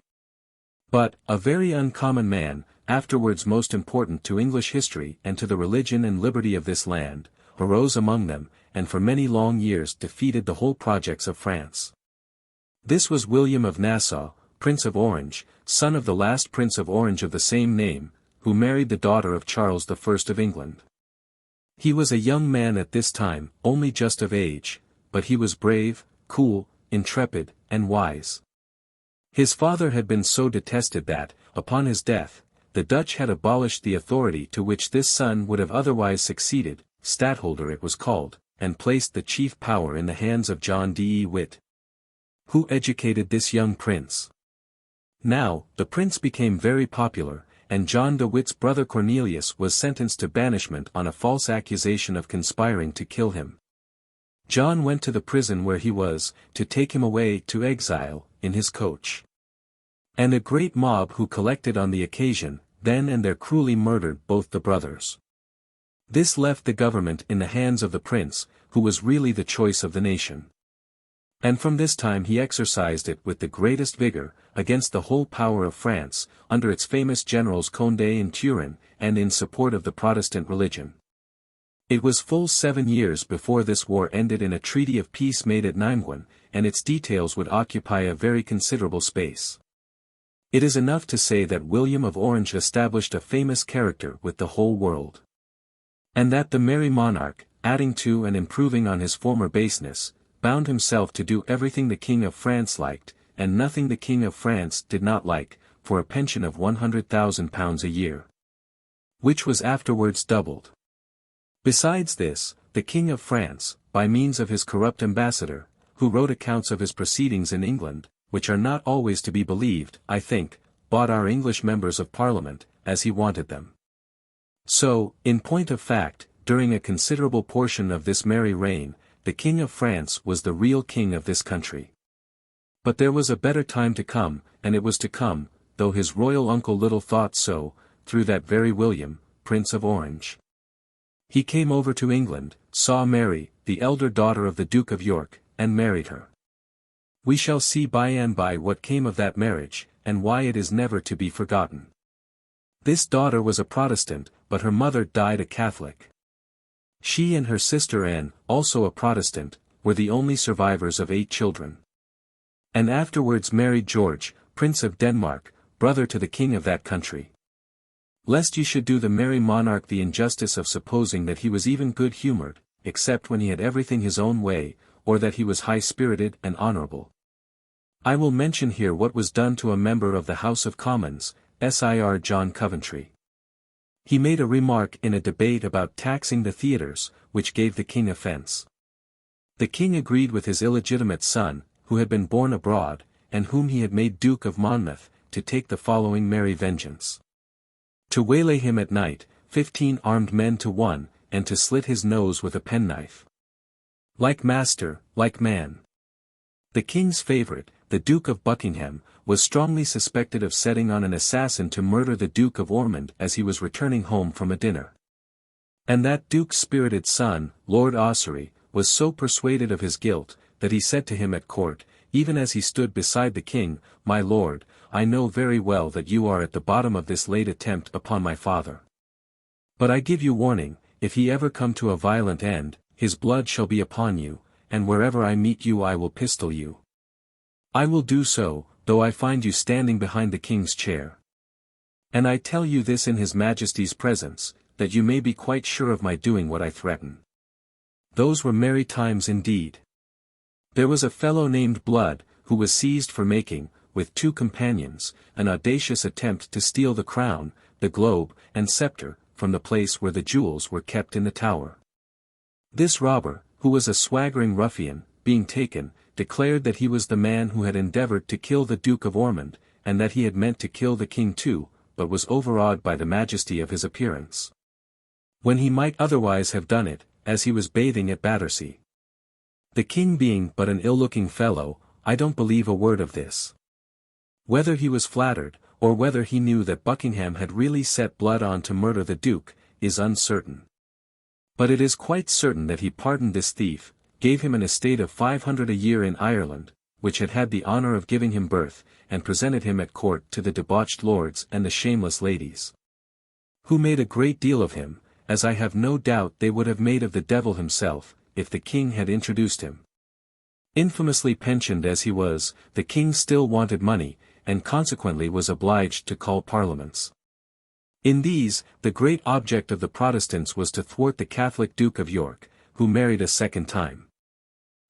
But, a very uncommon man, afterwards most important to English history and to the religion and liberty of this land, arose among them, and for many long years defeated the whole projects of France. This was William of Nassau, Prince of Orange, son of the last Prince of Orange of the same name, who married the daughter of Charles I of England. He was a young man at this time, only just of age, but he was brave, cool, intrepid, and wise. His father had been so detested that, upon his death, the Dutch had abolished the authority to which this son would have otherwise succeeded, stadtholder it was called, and placed the chief power in the hands of John de Witt, who educated this young prince. Now, the prince became very popular, and John de Witt's brother Cornelius was sentenced to banishment on a false accusation of conspiring to kill him. John went to the prison where he was, to take him away to exile, in his coach. And a great mob who collected on the occasion, then and there cruelly murdered both the brothers. This left the government in the hands of the prince, who was really the choice of the nation. And from this time he exercised it with the greatest vigor, against the whole power of France, under its famous generals Condé and Turenne, and in support of the Protestant religion. It was full 7 years before this war ended in a treaty of peace made at Nimeguen, and its details would occupy a very considerable space. It is enough to say that William of Orange established a famous character with the whole world. And that the merry monarch, adding to and improving on his former baseness, bound himself to do everything the King of France liked, and nothing the King of France did not like, for a pension of £100,000 a year, which was afterwards doubled. Besides this, the King of France, by means of his corrupt ambassador, who wrote accounts of his proceedings in England, which are not always to be believed, I think, bought our English members of Parliament, as he wanted them. So, in point of fact, during a considerable portion of this merry reign, the King of France was the real king of this country. But there was a better time to come, and it was to come, though his royal uncle little thought so, through that very William, Prince of Orange. He came over to England, saw Mary, the elder daughter of the Duke of York, and married her. We shall see by and by what came of that marriage, and why it is never to be forgotten. This daughter was a Protestant, but her mother died a Catholic. She and her sister Anne, also a Protestant, were the only survivors of 8 children. And afterwards married George, Prince of Denmark, brother to the king of that country. Lest you should do the merry monarch the injustice of supposing that he was even good-humored, except when he had everything his own way, or that he was high-spirited and honorable. I will mention here what was done to a member of the House of Commons, Sir John Coventry. He made a remark in a debate about taxing the theatres, which gave the king offence. The king agreed with his illegitimate son, who had been born abroad, and whom he had made Duke of Monmouth, to take the following merry vengeance. To waylay him at night, 15 armed men to one, and to slit his nose with a penknife. Like master, like man. The king's favourite, the Duke of Buckingham, was strongly suspected of setting on an assassin to murder the Duke of Ormond as he was returning home from a dinner. And that duke's spirited son, Lord Ossory, was so persuaded of his guilt, that he said to him at court, even as he stood beside the king, "My lord, I know very well that you are at the bottom of this late attempt upon my father. But I give you warning, if he ever come to a violent end, his blood shall be upon you, and wherever I meet you I will pistol you. I will do so, though I find you standing behind the king's chair. And I tell you this in his majesty's presence, that you may be quite sure of my doing what I threaten." Those were merry times indeed. There was a fellow named Blood, who was seized for making, with 2 companions, an audacious attempt to steal the crown, the globe, and sceptre, from the place where the jewels were kept in the Tower. This robber, who was a swaggering ruffian, being taken, declared that he was the man who had endeavoured to kill the Duke of Ormond, and that he had meant to kill the king too, but was overawed by the majesty of his appearance, when he might otherwise have done it, as he was bathing at Battersea. The king being but an ill-looking fellow, I don't believe a word of this. Whether he was flattered, or whether he knew that Buckingham had really set Blood on to murder the Duke, is uncertain. But it is quite certain that he pardoned this thief, gave him an estate of 500 a year in Ireland, which had had the honour of giving him birth, and presented him at court to the debauched lords and the shameless ladies, who made a great deal of him, as I have no doubt they would have made of the devil himself, if the king had introduced him. Infamously pensioned as he was, the king still wanted money, and consequently was obliged to call parliaments. In these, the great object of the Protestants was to thwart the Catholic Duke of York, who married a second time.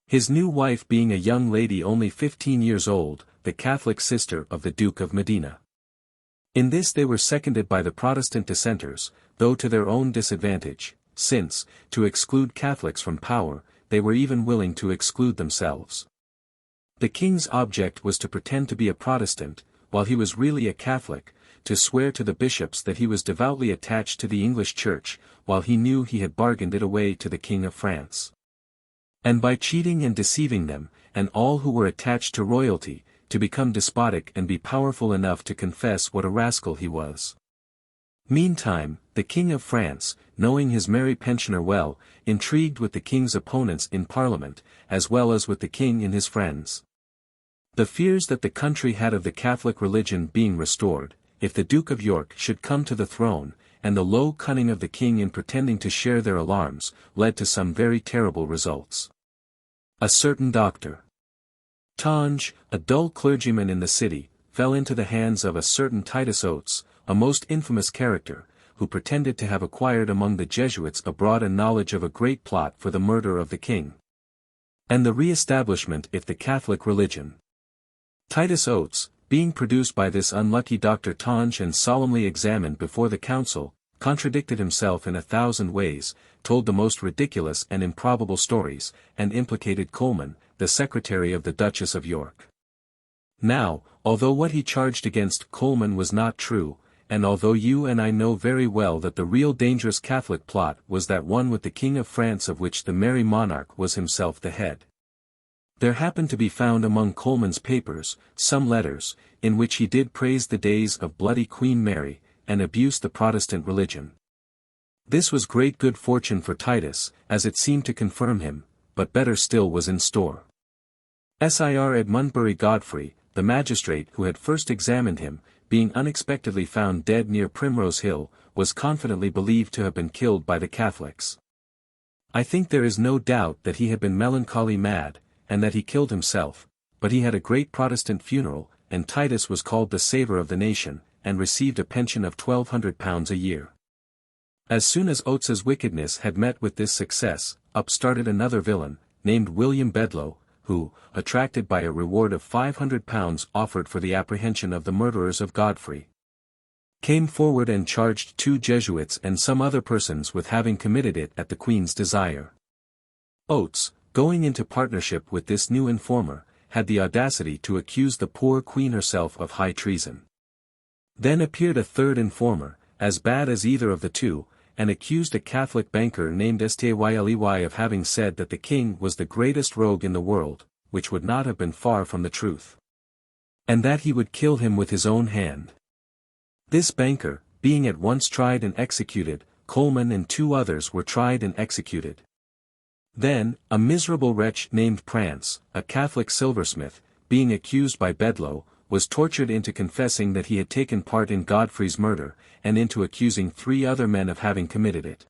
His new wife being a young lady only 15 years old, the Catholic sister of the Duke of Modena. In this they were seconded by the Protestant dissenters, though to their own disadvantage, since, to exclude Catholics from power, they were even willing to exclude themselves. The king's object was to pretend to be a Protestant, while he was really a Catholic, to swear to the bishops that he was devoutly attached to the English Church, while he knew he had bargained it away to the King of France. And by cheating and deceiving them, and all who were attached to royalty, to become despotic and be powerful enough to confess what a rascal he was. Meantime, the King of France, knowing his merry pensioner well, intrigued with the king's opponents in Parliament, as well as with the king and his friends. The fears that the country had of the Catholic religion being restored, if the Duke of York should come to the throne, and the low cunning of the king in pretending to share their alarms, led to some very terrible results. A certain Dr. Tonge, a dull clergyman in the city, fell into the hands of a certain Titus Oates, a most infamous character, who pretended to have acquired among the Jesuits abroad a knowledge of a great plot for the murder of the king, and the re-establishment of the Catholic religion. Titus Oates, being produced by this unlucky Dr. Tonge and solemnly examined before the council, contradicted himself in 1,000 ways, told the most ridiculous and improbable stories, and implicated Coleman, the secretary of the Duchess of York. Now, although what he charged against Coleman was not true, and although you and I know very well that the real dangerous Catholic plot was that one with the King of France of which the merry monarch was himself the head, there happened to be found among Coleman's papers, some letters, in which he did praise the days of bloody Queen Mary, and abuse the Protestant religion. This was great good fortune for Titus, as it seemed to confirm him, but better still was in store. Sir Edmundbury Godfrey, the magistrate who had first examined him, being unexpectedly found dead near Primrose Hill, was confidently believed to have been killed by the Catholics. I think there is no doubt that he had been melancholy mad, and that he killed himself, but he had a great Protestant funeral, and Titus was called the saver of the nation, and received a pension of £1,200 a year. As soon as Oates's wickedness had met with this success, up started another villain, named William Bedloe, who, attracted by a reward of £500 offered for the apprehension of the murderers of Godfrey, came forward and charged 2 Jesuits and some other persons with having committed it at the Queen's desire. Oates, going into partnership with this new informer, had the audacity to accuse the poor Queen herself of high treason. Then appeared a third informer, as bad as either of the two, and accused a Catholic banker named Styley of having said that the king was the greatest rogue in the world, which would not have been far from the truth, and that he would kill him with his own hand. This banker, being at once tried and executed, Coleman and 2 others were tried and executed. Then, a miserable wretch named Prance, a Catholic silversmith, being accused by Bedloe, was tortured into confessing that he had taken part in Godfrey's murder, and into accusing 3 other men of having committed it.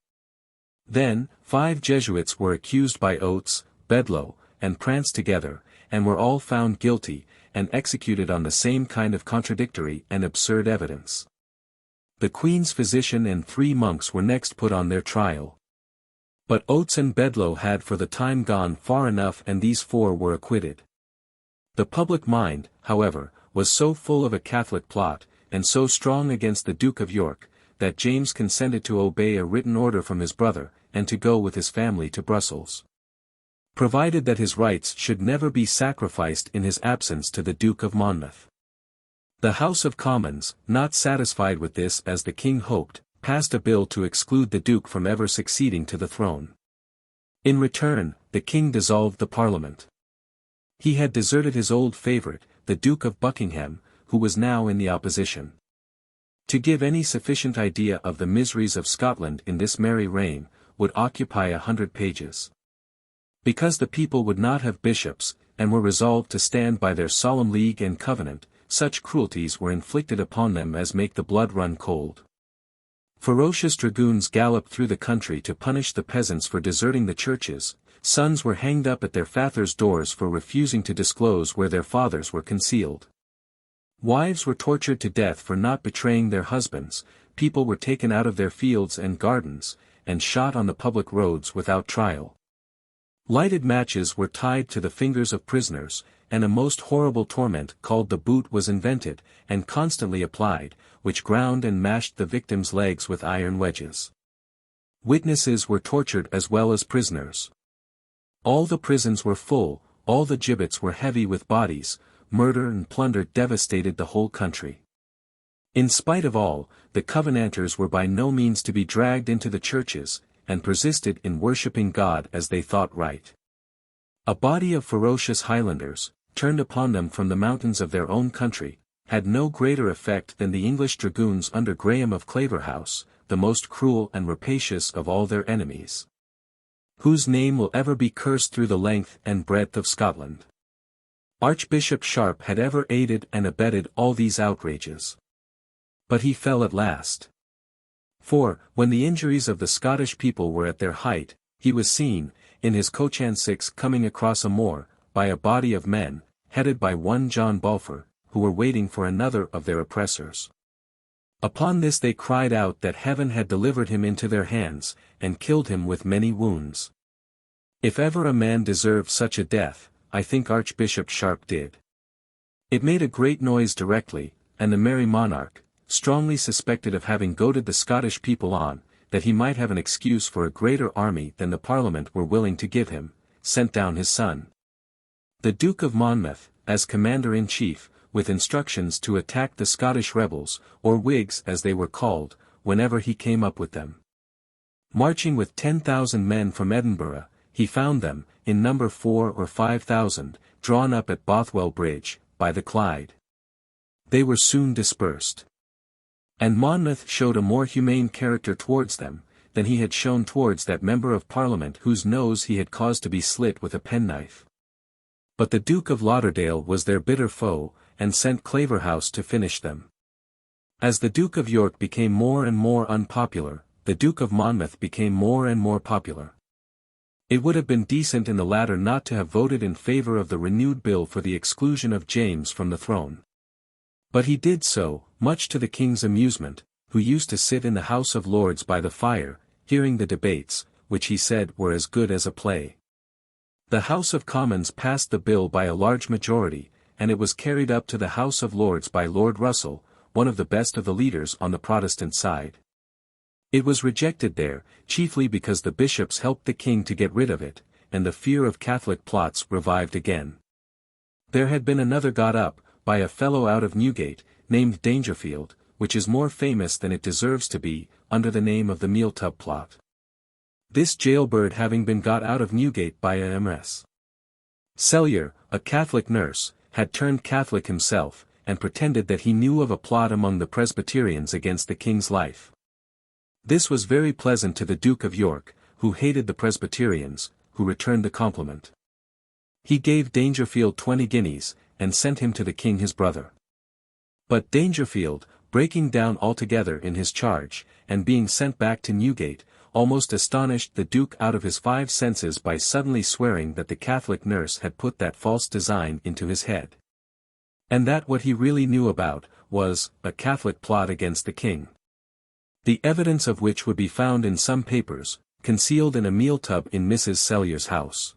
Then, 5 Jesuits were accused by Oates, Bedloe, and Prance together, and were all found guilty, and executed on the same kind of contradictory and absurd evidence. The Queen's physician and 3 monks were next put on their trial. But Oates and Bedloe had for the time gone far enough, and these 4 were acquitted. The public mind, however, was so full of a Catholic plot, and so strong against the Duke of York, that James consented to obey a written order from his brother, and to go with his family to Brussels, provided that his rights should never be sacrificed in his absence to the Duke of Monmouth. The House of Commons, not satisfied with this as the king hoped, passed a bill to exclude the Duke from ever succeeding to the throne. In return, the king dissolved the Parliament. He had deserted his old favourite, the Duke of Buckingham, who was now in the opposition. To give any sufficient idea of the miseries of Scotland in this merry reign, would occupy 100 pages. Because the people would not have bishops, and were resolved to stand by their solemn league and covenant, such cruelties were inflicted upon them as make the blood run cold. Ferocious dragoons galloped through the country to punish the peasants for deserting the churches, sons were hanged up at their fathers' doors for refusing to disclose where their fathers were concealed. Wives were tortured to death for not betraying their husbands, people were taken out of their fields and gardens, and shot on the public roads without trial. Lighted matches were tied to the fingers of prisoners, and a most horrible torment called the boot was invented, and constantly applied, which ground and mashed the victims' legs with iron wedges. Witnesses were tortured as well as prisoners. All the prisons were full, all the gibbets were heavy with bodies, murder and plunder devastated the whole country. In spite of all, the Covenanters were by no means to be dragged into the churches, and persisted in worshipping God as they thought right. A body of ferocious Highlanders, turned upon them from the mountains of their own country, had no greater effect than the English dragoons under Graham of Claverhouse, the most cruel and rapacious of all their enemies, whose name will ever be cursed through the length and breadth of Scotland. Archbishop Sharp had ever aided and abetted all these outrages. But he fell at last. For, when the injuries of the Scottish people were at their height, he was seen, in his coachan 6 coming across a moor, by a body of men, headed by one John Balfour, who were waiting for another of their oppressors. Upon this they cried out that heaven had delivered him into their hands, and killed him with many wounds. If ever a man deserved such a death, I think Archbishop Sharp did. It made a great noise directly, and the merry monarch, strongly suspected of having goaded the Scottish people on, that he might have an excuse for a greater army than the Parliament were willing to give him, sent down his son, the Duke of Monmouth, as commander-in-chief, with instructions to attack the Scottish rebels, or Whigs as they were called, whenever he came up with them. Marching with 10,000 men from Edinburgh, he found them, in number 4 or 5,000, drawn up at Bothwell Bridge, by the Clyde. They were soon dispersed. And Monmouth showed a more humane character towards them, than he had shown towards that member of Parliament whose nose he had caused to be slit with a penknife. But the Duke of Lauderdale was their bitter foe, and sent Claverhouse to finish them. As the Duke of York became more and more unpopular, the Duke of Monmouth became more and more popular. It would have been decent in the latter not to have voted in favour of the renewed bill for the exclusion of James from the throne. But he did so, much to the king's amusement, who used to sit in the House of Lords by the fire, hearing the debates, which he said were as good as a play. The House of Commons passed the bill by a large majority, and it was carried up to the House of Lords by Lord Russell, one of the best of the leaders on the Protestant side. It was rejected there, chiefly because the bishops helped the king to get rid of it, and the fear of Catholic plots revived again. There had been another got up, by a fellow out of Newgate, named Dangerfield, which is more famous than it deserves to be, under the name of the Mealtub plot. This jailbird having been got out of Newgate by a Ms. Cellier, a Catholic nurse, had turned Catholic himself, and pretended that he knew of a plot among the Presbyterians against the king's life. This was very pleasant to the Duke of York, who hated the Presbyterians, who returned the compliment. He gave Dangerfield 20 guineas, and sent him to the king his brother. But Dangerfield, breaking down altogether in his charge, and being sent back to Newgate, almost astonished the Duke out of his 5 senses by suddenly swearing that the Catholic nurse had put that false design into his head. And that what he really knew about, was, a Catholic plot against the king. The evidence of which would be found in some papers, concealed in a meal tub in Mrs. Cellier's house.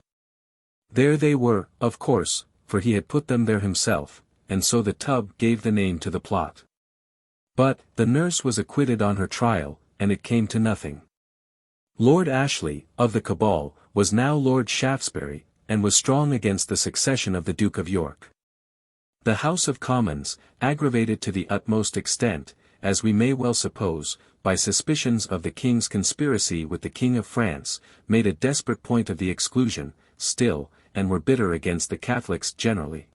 There they were, of course, for he had put them there himself, and so the tub gave the name to the plot. But, the nurse was acquitted on her trial, and it came to nothing. Lord Ashley, of the cabal, was now Lord Shaftesbury, and was strong against the succession of the Duke of York. The House of Commons, aggravated to the utmost extent, as we may well suppose, by suspicions of the king's conspiracy with the King of France, made a desperate point of the exclusion, still, and were bitter against the Catholics generally.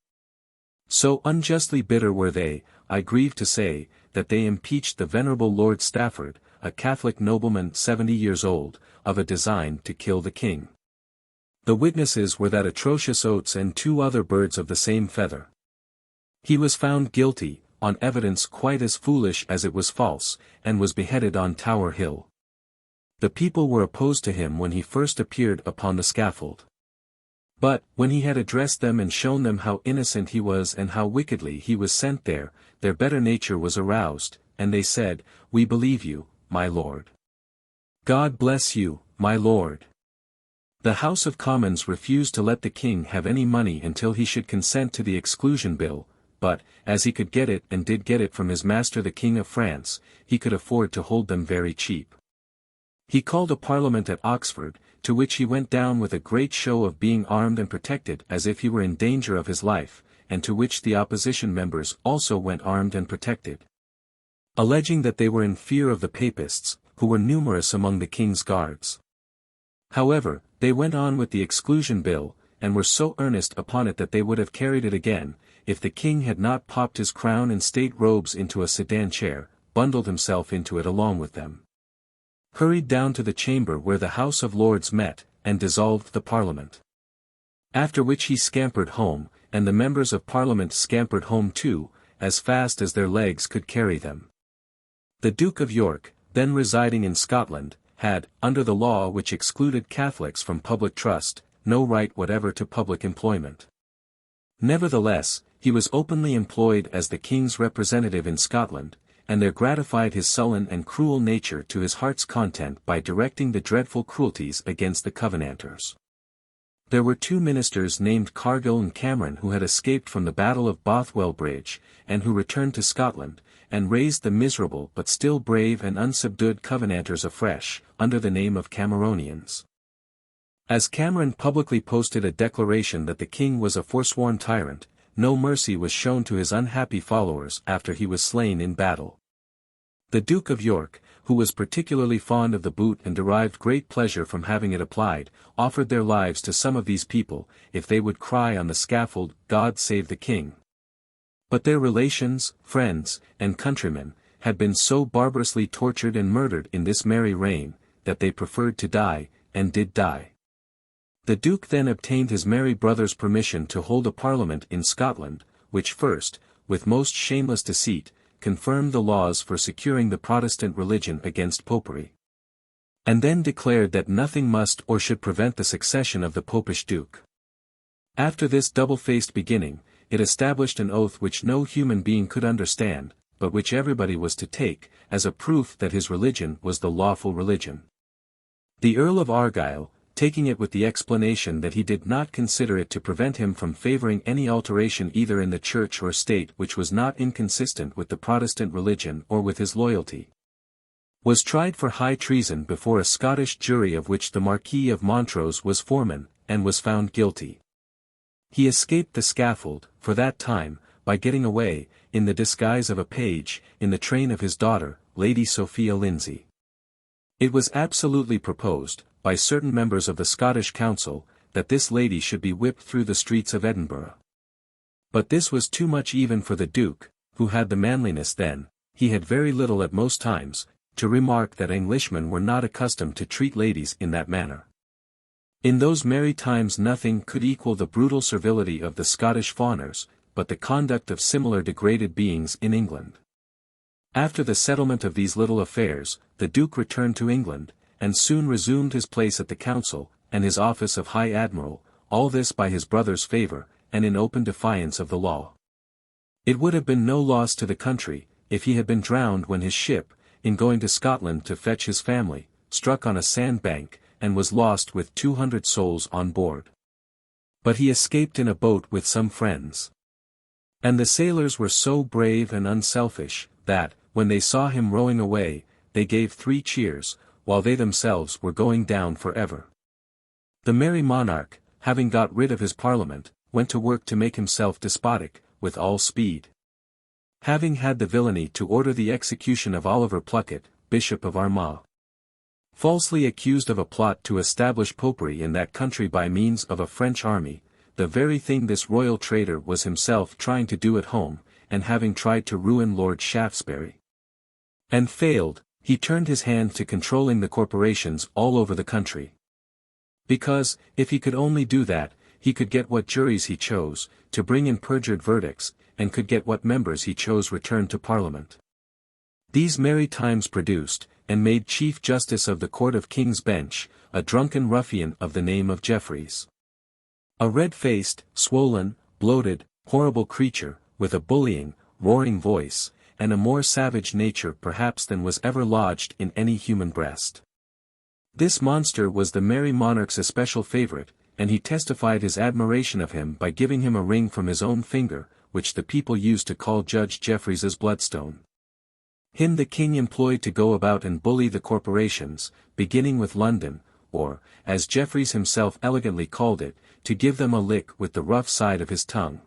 So unjustly bitter were they, I grieve to say, that they impeached the venerable Lord Stafford, a Catholic nobleman 70 years old, of a design to kill the king. The witnesses were that atrocious Oates and 2 other birds of the same feather. He was found guilty, on evidence quite as foolish as it was false, and was beheaded on Tower Hill. The people were opposed to him when he first appeared upon the scaffold. But, when he had addressed them and shown them how innocent he was and how wickedly he was sent there, their better nature was aroused, and they said, "We believe you, my lord." "God bless you, my lord." The House of Commons refused to let the king have any money until he should consent to the exclusion bill, but, as he could get it and did get it from his master the King of France, he could afford to hold them very cheap. He called a parliament at Oxford, to which he went down with a great show of being armed and protected as if he were in danger of his life, and to which the opposition members also went armed and protected, alleging that they were in fear of the papists, who were numerous among the king's guards. However, they went on with the exclusion bill, and were so earnest upon it that they would have carried it again, if the king had not popped his crown and state robes into a sedan chair, bundled himself into it along with them, hurried down to the chamber where the House of Lords met, and dissolved the Parliament. After which he scampered home, and the members of Parliament scampered home too, as fast as their legs could carry them. The Duke of York, then residing in Scotland, had, under the law which excluded Catholics from public trust, no right whatever to public employment. Nevertheless, he was openly employed as the king's representative in Scotland, and there gratified his sullen and cruel nature to his heart's content by directing the dreadful cruelties against the Covenanters. There were 2 ministers named Cargill and Cameron who had escaped from the Battle of Bothwell Bridge, and who returned to Scotland, and raised the miserable but still brave and unsubdued Covenanters afresh, under the name of Cameronians. As Cameron publicly posted a declaration that the king was a forsworn tyrant, no mercy was shown to his unhappy followers after he was slain in battle. The Duke of York, who was particularly fond of the boot and derived great pleasure from having it applied, offered their lives to some of these people, if they would cry on the scaffold, "God save the king." But their relations, friends, and countrymen, had been so barbarously tortured and murdered in this merry reign, that they preferred to die, and did die. The Duke then obtained his merry brother's permission to hold a parliament in Scotland, which first, with most shameless deceit, confirmed the laws for securing the Protestant religion against popery, and then declared that nothing must or should prevent the succession of the popish duke. After this double-faced beginning, it established an oath which no human being could understand, but which everybody was to take, as a proof that his religion was the lawful religion. The Earl of Argyll, taking it with the explanation that he did not consider it to prevent him from favouring any alteration either in the church or state which was not inconsistent with the Protestant religion or with his loyalty, was tried for high treason before a Scottish jury of which the Marquis of Montrose was foreman, and was found guilty. He escaped the scaffold, for that time, by getting away, in the disguise of a page, in the train of his daughter, Lady Sophia Lindsay. It was absolutely proposed, by certain members of the Scottish Council, that this lady should be whipped through the streets of Edinburgh. But this was too much even for the Duke, who had the manliness then, he had very little at most times, to remark that Englishmen were not accustomed to treat ladies in that manner. In those merry times nothing could equal the brutal servility of the Scottish fawners, but the conduct of similar degraded beings in England. After the settlement of these little affairs, the Duke returned to England, and soon resumed his place at the council, and his office of High Admiral, all this by his brother's favour, and in open defiance of the law. It would have been no loss to the country, if he had been drowned when his ship, in going to Scotland to fetch his family, struck on a sandbank, and was lost with 200 souls on board. But he escaped in a boat with some friends. And the sailors were so brave and unselfish, that, when they saw him rowing away, they gave 3 cheers, while they themselves were going down for ever. The merry monarch, having got rid of his parliament, went to work to make himself despotic, with all speed. Having had the villainy to order the execution of Oliver Pluckett, Bishop of Armagh, falsely accused of a plot to establish popery in that country by means of a French army, the very thing this royal traitor was himself trying to do at home, and having tried to ruin Lord Shaftesbury, and failed, he turned his hand to controlling the corporations all over the country. Because, if he could only do that, he could get what juries he chose, to bring in perjured verdicts, and could get what members he chose returned to Parliament. These merry times produced, and made Chief Justice of the Court of King's Bench, a drunken ruffian of the name of Jeffreys. A red-faced, swollen, bloated, horrible creature, with a bullying, roaring voice, and a more savage nature perhaps than was ever lodged in any human breast. This monster was the merry monarch's especial favourite, and he testified his admiration of him by giving him a ring from his own finger, which the people used to call Judge Jeffreys's bloodstone. Him the king employed to go about and bully the corporations, beginning with London, or, as Jeffreys himself elegantly called it, to give them a lick with the rough side of his tongue.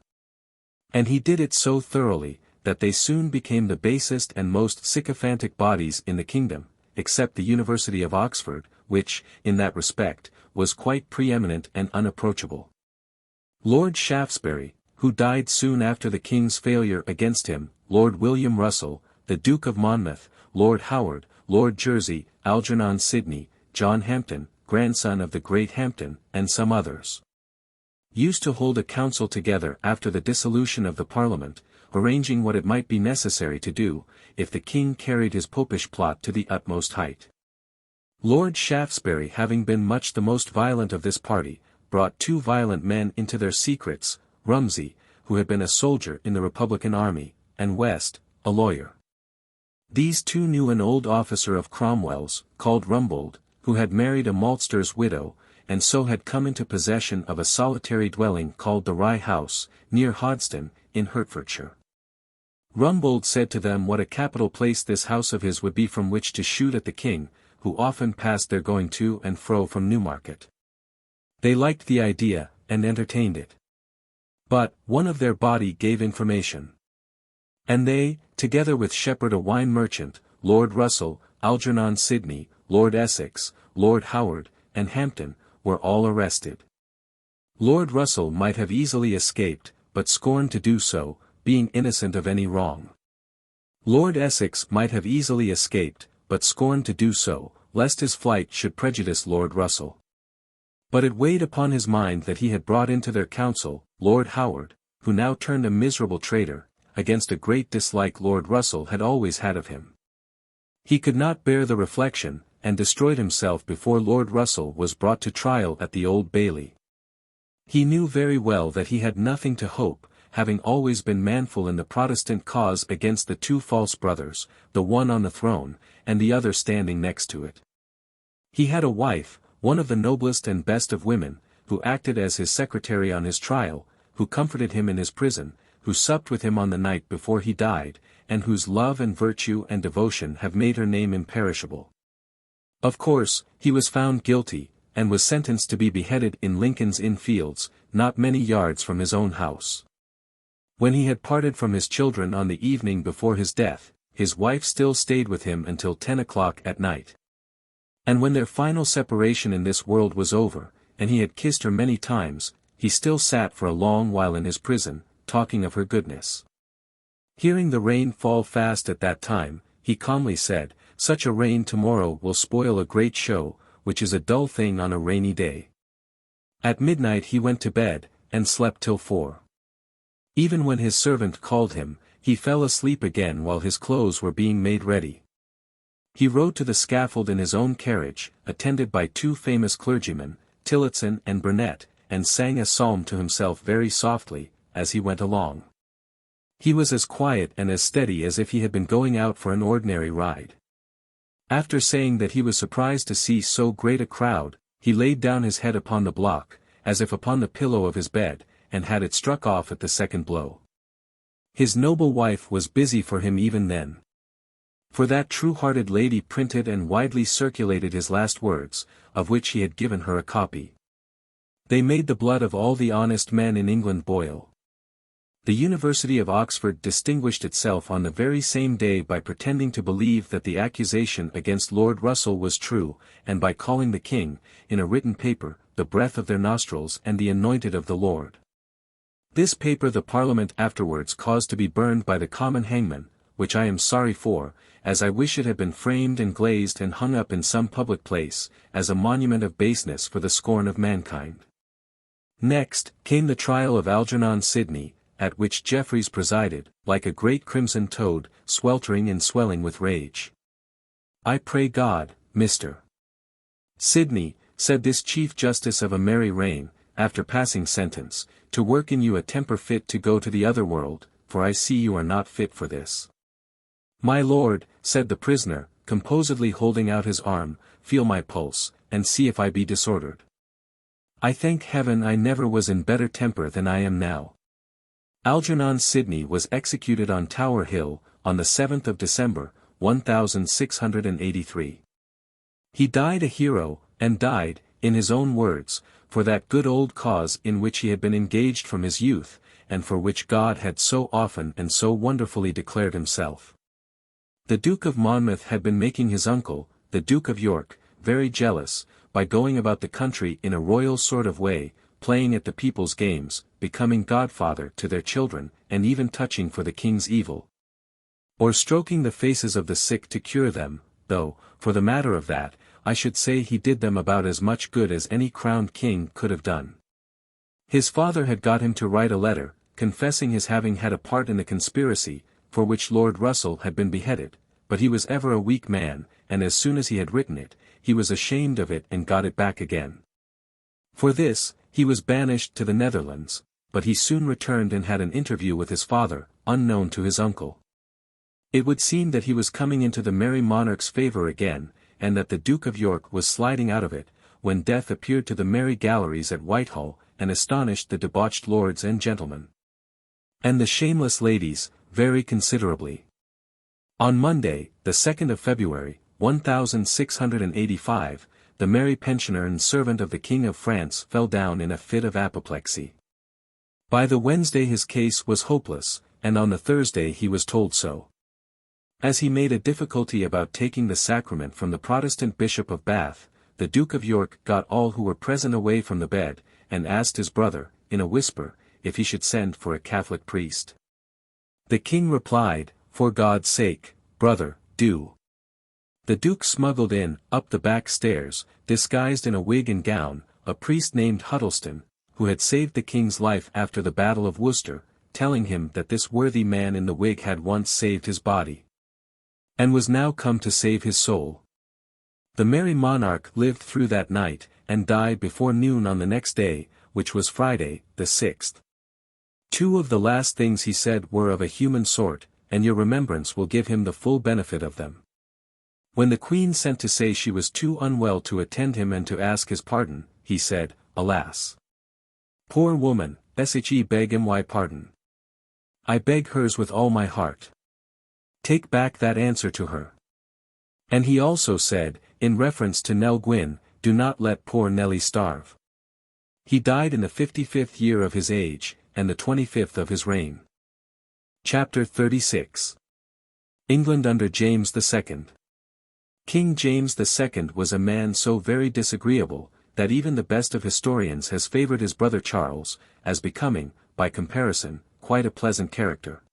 And he did it so thoroughly, that they soon became the basest and most sycophantic bodies in the kingdom, except the University of Oxford, which, in that respect, was quite preeminent and unapproachable. Lord Shaftesbury, who died soon after the king's failure against him, Lord William Russell, the Duke of Monmouth, Lord Howard, Lord Jersey, Algernon Sidney, John Hampden, grandson of the great Hampden, and some others, used to hold a council together after the dissolution of the Parliament, arranging what it might be necessary to do, if the king carried his popish plot to the utmost height. Lord Shaftesbury, having been much the most violent of this party, brought two violent men into their secrets, Rumsey, who had been a soldier in the Republican army, and West, a lawyer. These two knew an old officer of Cromwell's, called Rumbold, who had married a maltster's widow, and so had come into possession of a solitary dwelling called the Rye House, near Hoddesdon, in Hertfordshire. Rumbold said to them what a capital place this house of his would be from which to shoot at the king, who often passed there going to and fro from Newmarket. They liked the idea, and entertained it. But, one of their body gave information. And they, together with Shepherd a wine merchant, Lord Russell, Algernon Sidney, Lord Essex, Lord Howard, and Hampden, were all arrested. Lord Russell might have easily escaped, but scorned to do so, being innocent of any wrong. Lord Essex might have easily escaped, but scorned to do so, lest his flight should prejudice Lord Russell. But it weighed upon his mind that he had brought into their council, Lord Howard, who now turned a miserable traitor, against a great dislike Lord Russell had always had of him. He could not bear the reflection, and destroyed himself before Lord Russell was brought to trial at the Old Bailey. He knew very well that he had nothing to hope, having always been manful in the Protestant cause against the two false brothers, the one on the throne, and the other standing next to it. He had a wife, one of the noblest and best of women, who acted as his secretary on his trial, who comforted him in his prison, who supped with him on the night before he died, and whose love and virtue and devotion have made her name imperishable. Of course, he was found guilty, and was sentenced to be beheaded in Lincoln's Inn Fields, not many yards from his own house. When he had parted from his children on the evening before his death, his wife still stayed with him until 10 o'clock at night. And when their final separation in this world was over, and he had kissed her many times, he still sat for a long while in his prison, talking of her goodness. Hearing the rain fall fast at that time, he calmly said, "Such a rain tomorrow will spoil a great show, which is a dull thing on a rainy day." At midnight he went to bed, and slept till 4. Even when his servant called him, he fell asleep again while his clothes were being made ready. He rode to the scaffold in his own carriage, attended by two famous clergymen, Tillotson and Burnet, and sang a psalm to himself very softly, as he went along. He was as quiet and as steady as if he had been going out for an ordinary ride. After saying that he was surprised to see so great a crowd, he laid down his head upon the block, as if upon the pillow of his bed, and had it struck off at the second blow. His noble wife was busy for him even then. For that true-hearted lady printed and widely circulated his last words, of which he had given her a copy. They made the blood of all the honest men in England boil. The University of Oxford distinguished itself on the very same day by pretending to believe that the accusation against Lord Russell was true, and by calling the king, in a written paper, the breath of their nostrils and the anointed of the Lord. This paper the Parliament afterwards caused to be burned by the common hangman, which I am sorry for, as I wish it had been framed and glazed and hung up in some public place, as a monument of baseness for the scorn of mankind. Next, came the trial of Algernon Sidney, at which Jeffreys presided, like a great crimson toad, sweltering and swelling with rage. "I pray God, Mr. Sidney," said this Chief Justice of a merry reign, after passing sentence, "to work in you a temper fit to go to the other world, for I see you are not fit for this." "My lord," said the prisoner, composedly holding out his arm, "feel my pulse, and see if I be disordered. I thank heaven I never was in better temper than I am now." Algernon Sidney was executed on Tower Hill, on the 7th of December, 1683. He died a hero, and died, in his own words, for that good old cause in which he had been engaged from his youth, and for which God had so often and so wonderfully declared himself. The Duke of Monmouth had been making his uncle, the Duke of York, very jealous, by going about the country in a royal sort of way, playing at the people's games, becoming godfather to their children, and even touching for the king's evil, or stroking the faces of the sick to cure them, though, for the matter of that, I should say he did them about as much good as any crowned king could have done. His father had got him to write a letter, confessing his having had a part in the conspiracy, for which Lord Russell had been beheaded, but he was ever a weak man, and as soon as he had written it, he was ashamed of it and got it back again. For this, he was banished to the Netherlands, but he soon returned and had an interview with his father, unknown to his uncle. It would seem that he was coming into the merry monarch's favour again, and that the Duke of York was sliding out of it, when death appeared to the merry galleries at Whitehall, and astonished the debauched lords and gentlemen, and the shameless ladies, very considerably. On Monday, the 2nd of February, 1685, the merry pensioner and servant of the King of France fell down in a fit of apoplexy. By the Wednesday his case was hopeless, and on the Thursday he was told so. As he made a difficulty about taking the sacrament from the Protestant Bishop of Bath, the Duke of York got all who were present away from the bed, and asked his brother, in a whisper, if he should send for a Catholic priest. The king replied, "For God's sake, brother, do." The Duke smuggled in, up the back stairs, disguised in a wig and gown, a priest named Huddleston, who had saved the king's life after the Battle of Worcester, telling him that this worthy man in the wig had once saved his body, and was now come to save his soul. The merry monarch lived through that night, and died before noon on the next day, which was Friday, the 6th. Two of the last things he said were of a human sort, and your remembrance will give him the full benefit of them. When the Queen sent to say she was too unwell to attend him and to ask his pardon, he said, "Alas! Poor woman, she beg him why pardon? I beg hers with all my heart. Take back that answer to her." And he also said, in reference to Nell Gwyn, "Do not let poor Nellie starve." He died in the 55th year of his age, and the 25th of his reign. Chapter 36. England under James II. King James II was a man so very disagreeable, that even the best of historians has favoured his brother Charles, as becoming, by comparison, quite a pleasant character.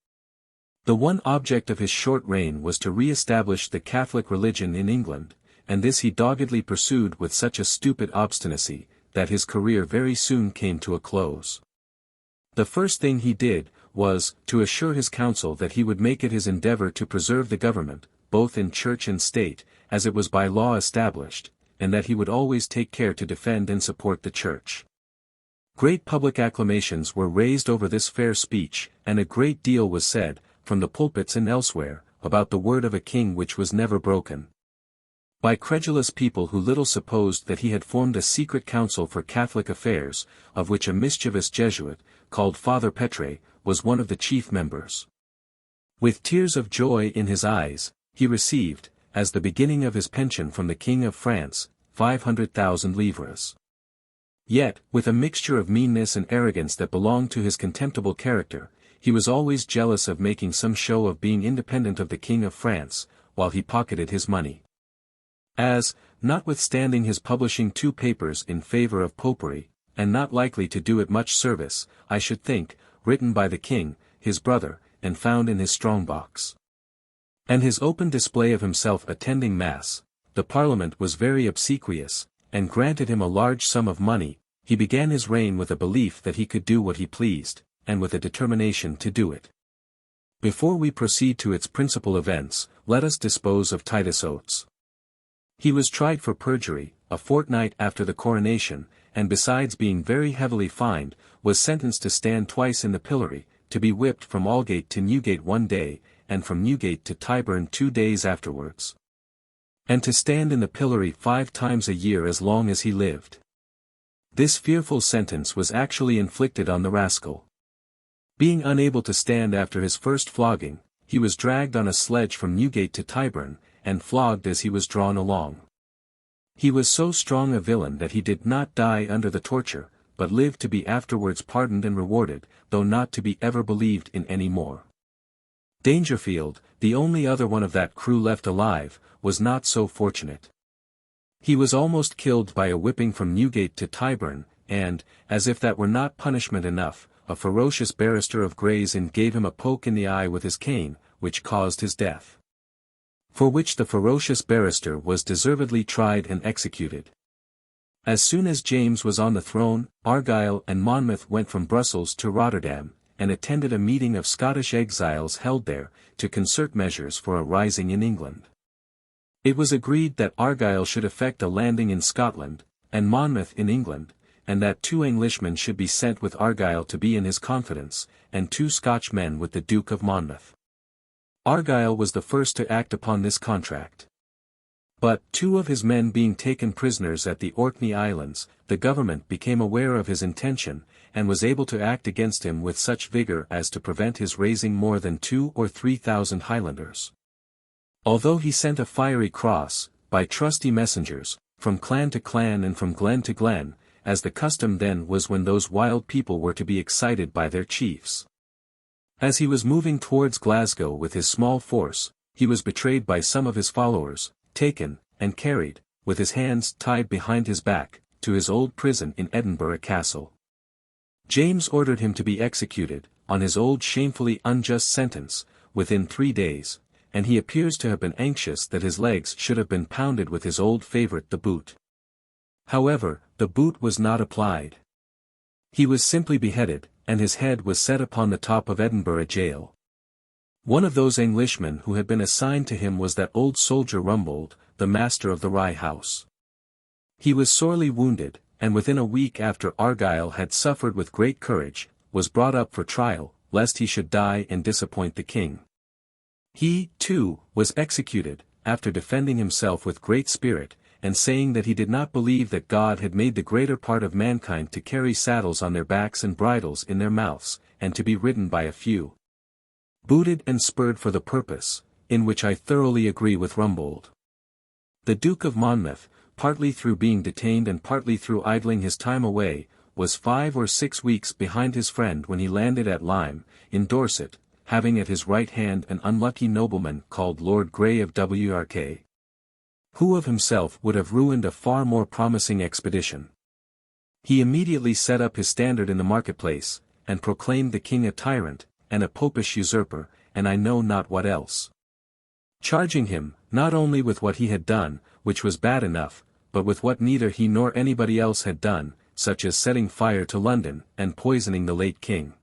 The one object of his short reign was to re-establish the Catholic religion in England, and this he doggedly pursued with such a stupid obstinacy, that his career very soon came to a close. The first thing he did, was, to assure his council that he would make it his endeavour to preserve the government, both in church and state, as it was by law established, and that he would always take care to defend and support the church. Great public acclamations were raised over this fair speech, and a great deal was said, from the pulpits and elsewhere, about the word of a king which was never broken, by credulous people who little supposed that he had formed a secret council for Catholic affairs, of which a mischievous Jesuit, called Father Petre, was one of the chief members. With tears of joy in his eyes, he received, as the beginning of his pension from the King of France, 500,000 livres. Yet, with a mixture of meanness and arrogance that belonged to his contemptible character, he was always jealous of making some show of being independent of the King of France, while he pocketed his money. As, notwithstanding his publishing 2 papers in favour of popery, and not likely to do it much service, I should think, written by the king, his brother, and found in his strong-box, and his open display of himself attending Mass, the Parliament was very obsequious, and granted him a large sum of money. He began his reign with a belief that he could do what he pleased, and with a determination to do it. Before we proceed to its principal events, let us dispose of Titus Oates. He was tried for perjury, a fortnight after the coronation, and besides being very heavily fined, was sentenced to stand twice in the pillory, to be whipped from Aldgate to Newgate one day, and from Newgate to Tyburn 2 days afterwards, and to stand in the pillory 5 times a year as long as he lived. This fearful sentence was actually inflicted on the rascal. Being unable to stand after his first flogging, he was dragged on a sledge from Newgate to Tyburn, and flogged as he was drawn along. He was so strong a villain that he did not die under the torture, but lived to be afterwards pardoned and rewarded, though not to be ever believed in any more. Dangerfield, the only other one of that crew left alive, was not so fortunate. He was almost killed by a whipping from Newgate to Tyburn, and, as if that were not punishment enough, a ferocious barrister of Gray's Inn gave him a poke in the eye with his cane, which caused his death. For which the ferocious barrister was deservedly tried and executed. As soon as James was on the throne, Argyle and Monmouth went from Brussels to Rotterdam, and attended a meeting of Scottish exiles held there, to concert measures for a rising in England. It was agreed that Argyle should effect a landing in Scotland, and Monmouth in England, and that 2 Englishmen should be sent with Argyle to be in his confidence, and 2 Scotch men with the Duke of Monmouth. Argyle was the first to act upon this contract. But, 2 of his men being taken prisoners at the Orkney Islands, the government became aware of his intention, and was able to act against him with such vigour as to prevent his raising more than 2,000 or 3,000 Highlanders. Although he sent a fiery cross, by trusty messengers, from clan to clan and from glen to glen, as the custom then was when those wild people were to be excited by their chiefs. As he was moving towards Glasgow with his small force, he was betrayed by some of his followers, taken, and carried, with his hands tied behind his back, to his old prison in Edinburgh Castle. James ordered him to be executed, on his old shamefully unjust sentence, within 3 days, and he appears to have been anxious that his legs should have been pounded with his old favourite the boot. However, the boot was not applied. He was simply beheaded, and his head was set upon the top of Edinburgh jail. One of those Englishmen who had been assigned to him was that old soldier Rumbold, the master of the Rye House. He was sorely wounded, and within a week after Argyle had suffered with great courage, was brought up for trial, lest he should die and disappoint the king. He, too, was executed, after defending himself with great spirit, and saying that he did not believe that God had made the greater part of mankind to carry saddles on their backs and bridles in their mouths, and to be ridden by a few. Booted and spurred for the purpose, in which I thoroughly agree with Rumbold. The Duke of Monmouth, partly through being detained and partly through idling his time away, was 5 or 6 weeks behind his friend when he landed at Lyme, in Dorset, having at his right hand an unlucky nobleman called Lord Grey of Wrk, who of himself would have ruined a far more promising expedition. He immediately set up his standard in the marketplace, and proclaimed the king a tyrant, and a popish usurper, and I know not what else. Charging him, not only with what he had done, which was bad enough, but with what neither he nor anybody else had done, such as setting fire to London, and poisoning the late king.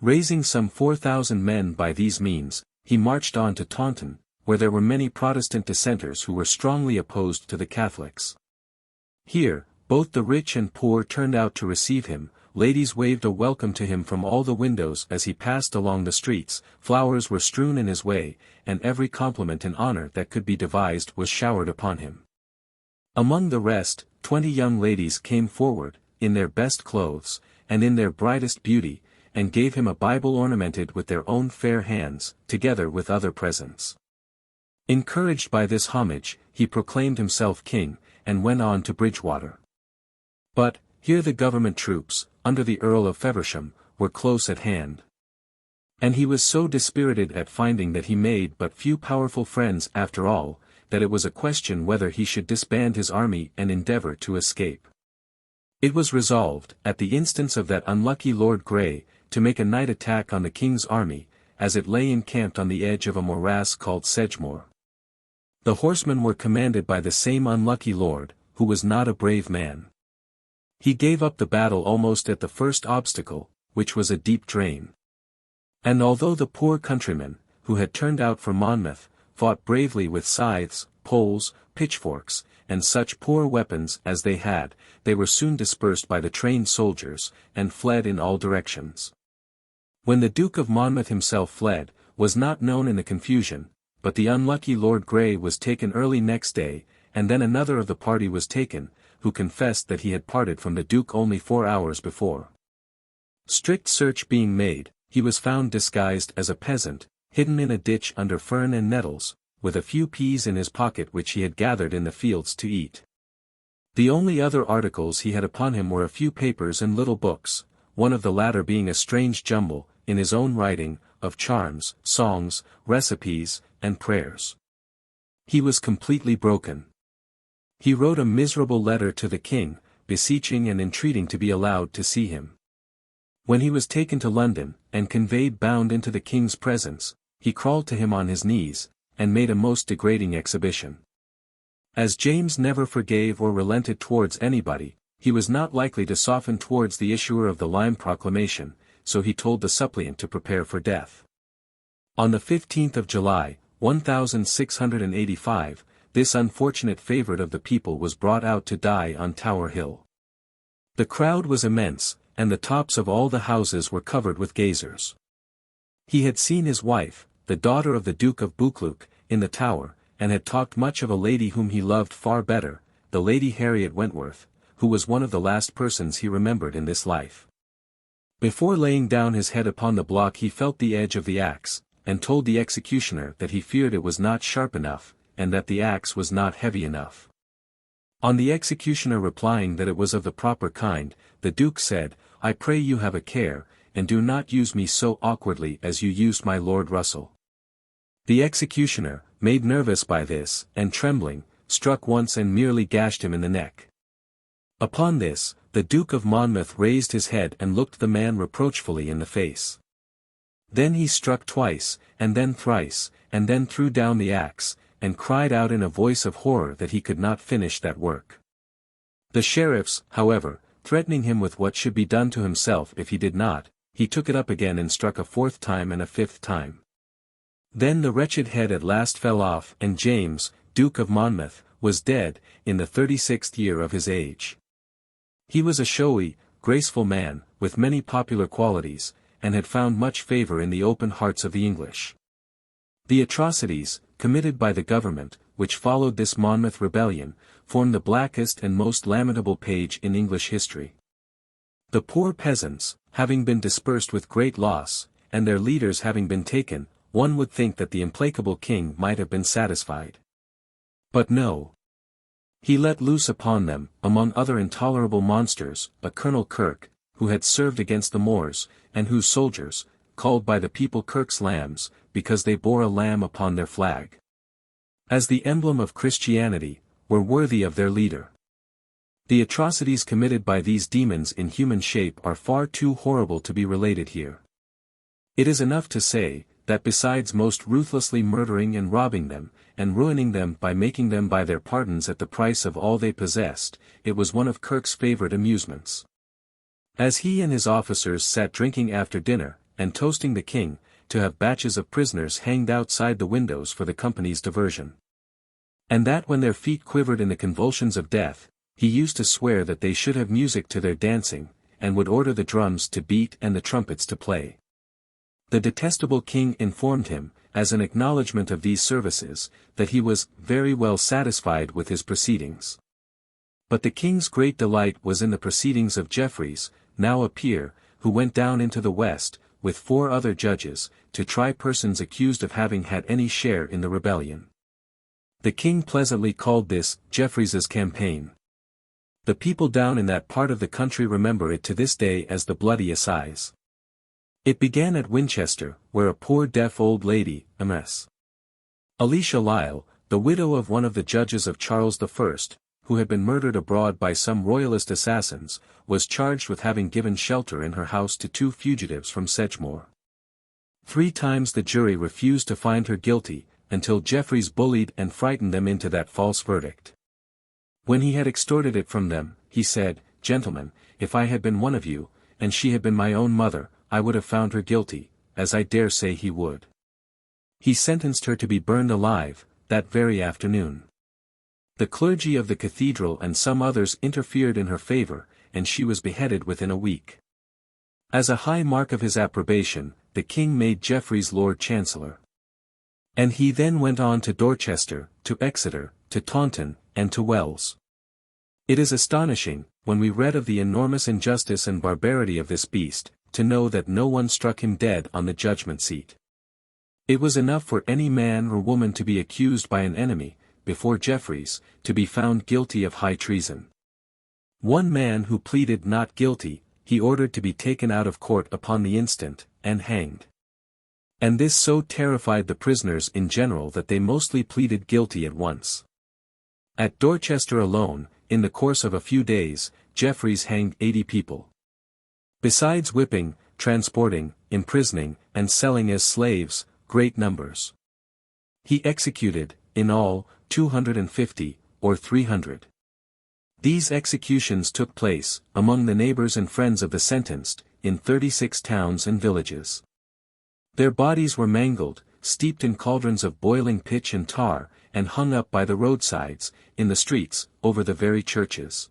Raising some 4,000 men by these means, he marched on to Taunton, where there were many Protestant dissenters who were strongly opposed to the Catholics. Here, both the rich and poor turned out to receive him, ladies waved a welcome to him from all the windows as he passed along the streets, flowers were strewn in his way, and every compliment and honor that could be devised was showered upon him. Among the rest, 20 young ladies came forward, in their best clothes, and in their brightest beauty, and gave him a Bible ornamented with their own fair hands, together with other presents. Encouraged by this homage, he proclaimed himself king, and went on to Bridgewater. But, here the government troops, under the Earl of Feversham, were close at hand. And he was so dispirited at finding that he made but few powerful friends after all, that it was a question whether he should disband his army and endeavour to escape. It was resolved, at the instance of that unlucky Lord Grey, to make a night attack on the king's army, as it lay encamped on the edge of a morass called Sedgemoor. The horsemen were commanded by the same unlucky lord, who was not a brave man. He gave up the battle almost at the first obstacle, which was a deep drain. And although the poor countrymen, who had turned out for Monmouth, fought bravely with scythes, poles, pitchforks, and such poor weapons as they had, they were soon dispersed by the trained soldiers, and fled in all directions. When the Duke of Monmouth himself fled, was not known in the confusion, but the unlucky Lord Grey was taken early next day, and then another of the party was taken, who confessed that he had parted from the Duke only 4 hours before. Strict search being made, he was found disguised as a peasant, hidden in a ditch under fern and nettles, with a few peas in his pocket which he had gathered in the fields to eat. The only other articles he had upon him were a few papers and little books, one of the latter being a strange jumble, in his own writing, of charms, songs, recipes, and prayers. He was completely broken. He wrote a miserable letter to the king, beseeching and entreating to be allowed to see him. When he was taken to London, and conveyed bound into the king's presence, he crawled to him on his knees, and made a most degrading exhibition. As James never forgave or relented towards anybody, he was not likely to soften towards the issuer of the Lyme proclamation, so he told the suppliant to prepare for death. On the 15th of July, 1685, this unfortunate favourite of the people was brought out to die on Tower Hill. The crowd was immense, and the tops of all the houses were covered with gazers. He had seen his wife, the daughter of the Duke of Buccleuch, in the Tower, and had talked much of a lady whom he loved far better, the Lady Harriet Wentworth, who was one of the last persons he remembered in this life. Before laying down his head upon the block he felt the edge of the axe, and told the executioner that he feared it was not sharp enough, and that the axe was not heavy enough. On the executioner replying that it was of the proper kind, the Duke said, "I pray you have a care, and do not use me so awkwardly as you used my Lord Russell." The executioner, made nervous by this, and trembling, struck once and merely gashed him in the neck. Upon this, the Duke of Monmouth raised his head and looked the man reproachfully in the face. Then he struck twice, and then thrice, and then threw down the axe, and cried out in a voice of horror that he could not finish that work. The sheriffs, however, threatening him with what should be done to himself if he did not, he took it up again and struck a fourth time and a fifth time. Then the wretched head at last fell off, and James, Duke of Monmouth, was dead, in the 36th year of his age. He was a showy, graceful man, with many popular qualities, and had found much favour in the open hearts of the English. The atrocities, committed by the government, which followed this Monmouth rebellion, form the blackest and most lamentable page in English history. The poor peasants, having been dispersed with great loss, and their leaders having been taken, one would think that the implacable king might have been satisfied. But no. He let loose upon them, among other intolerable monsters, a Colonel Kirke, who had served against the Moors, and whose soldiers, called by the people Kirke's lambs, because they bore a lamb upon their flag, as the emblem of Christianity, were worthy of their leader. The atrocities committed by these demons in human shape are far too horrible to be related here. It is enough to say, that besides most ruthlessly murdering and robbing them, and ruining them by making them buy their pardons at the price of all they possessed, it was one of Kirke's favourite amusements. As he and his officers sat drinking after dinner, and toasting the king, to have batches of prisoners hanged outside the windows for the company's diversion. And that when their feet quivered in the convulsions of death, he used to swear that they should have music to their dancing, and would order the drums to beat and the trumpets to play. The detestable king informed him, as an acknowledgment of these services, that he was very well satisfied with his proceedings. But the king's great delight was in the proceedings of Jeffreys, now a peer, who went down into the West, with 4 other judges, to try persons accused of having had any share in the rebellion. The king pleasantly called this, Jeffreys's campaign. The people down in that part of the country remember it to this day as the Bloody Assize. It began at Winchester, where a poor deaf old lady, Ms. Alicia Lisle, the widow of one of the judges of Charles I, who had been murdered abroad by some royalist assassins, was charged with having given shelter in her house to 2 fugitives from Sedgemoor. 3 times the jury refused to find her guilty, until Jeffreys bullied and frightened them into that false verdict. When he had extorted it from them, he said, "Gentlemen, if I had been one of you, and she had been my own mother, I would have found her guilty, as I dare say he would." He sentenced her to be burned alive, that very afternoon. The clergy of the cathedral and some others interfered in her favour, and she was beheaded within a week. As a high mark of his approbation, the king made Jeffreys Lord Chancellor. And he then went on to Dorchester, to Exeter, to Taunton, and to Wells. It is astonishing, when we read of the enormous injustice and barbarity of this beast, to know that no one struck him dead on the judgment seat. It was enough for any man or woman to be accused by an enemy, before Jeffreys, to be found guilty of high treason. One man who pleaded not guilty, he ordered to be taken out of court upon the instant, and hanged. And this so terrified the prisoners in general that they mostly pleaded guilty at once. At Dorchester alone, in the course of a few days, Jeffreys hanged 80 people. Besides whipping, transporting, imprisoning, and selling as slaves, great numbers. He executed, in all, 250, or 300. These executions took place, among the neighbors and friends of the sentenced, in 36 towns and villages. Their bodies were mangled, steeped in cauldrons of boiling pitch and tar, and hung up by the roadsides, in the streets, over the very churches.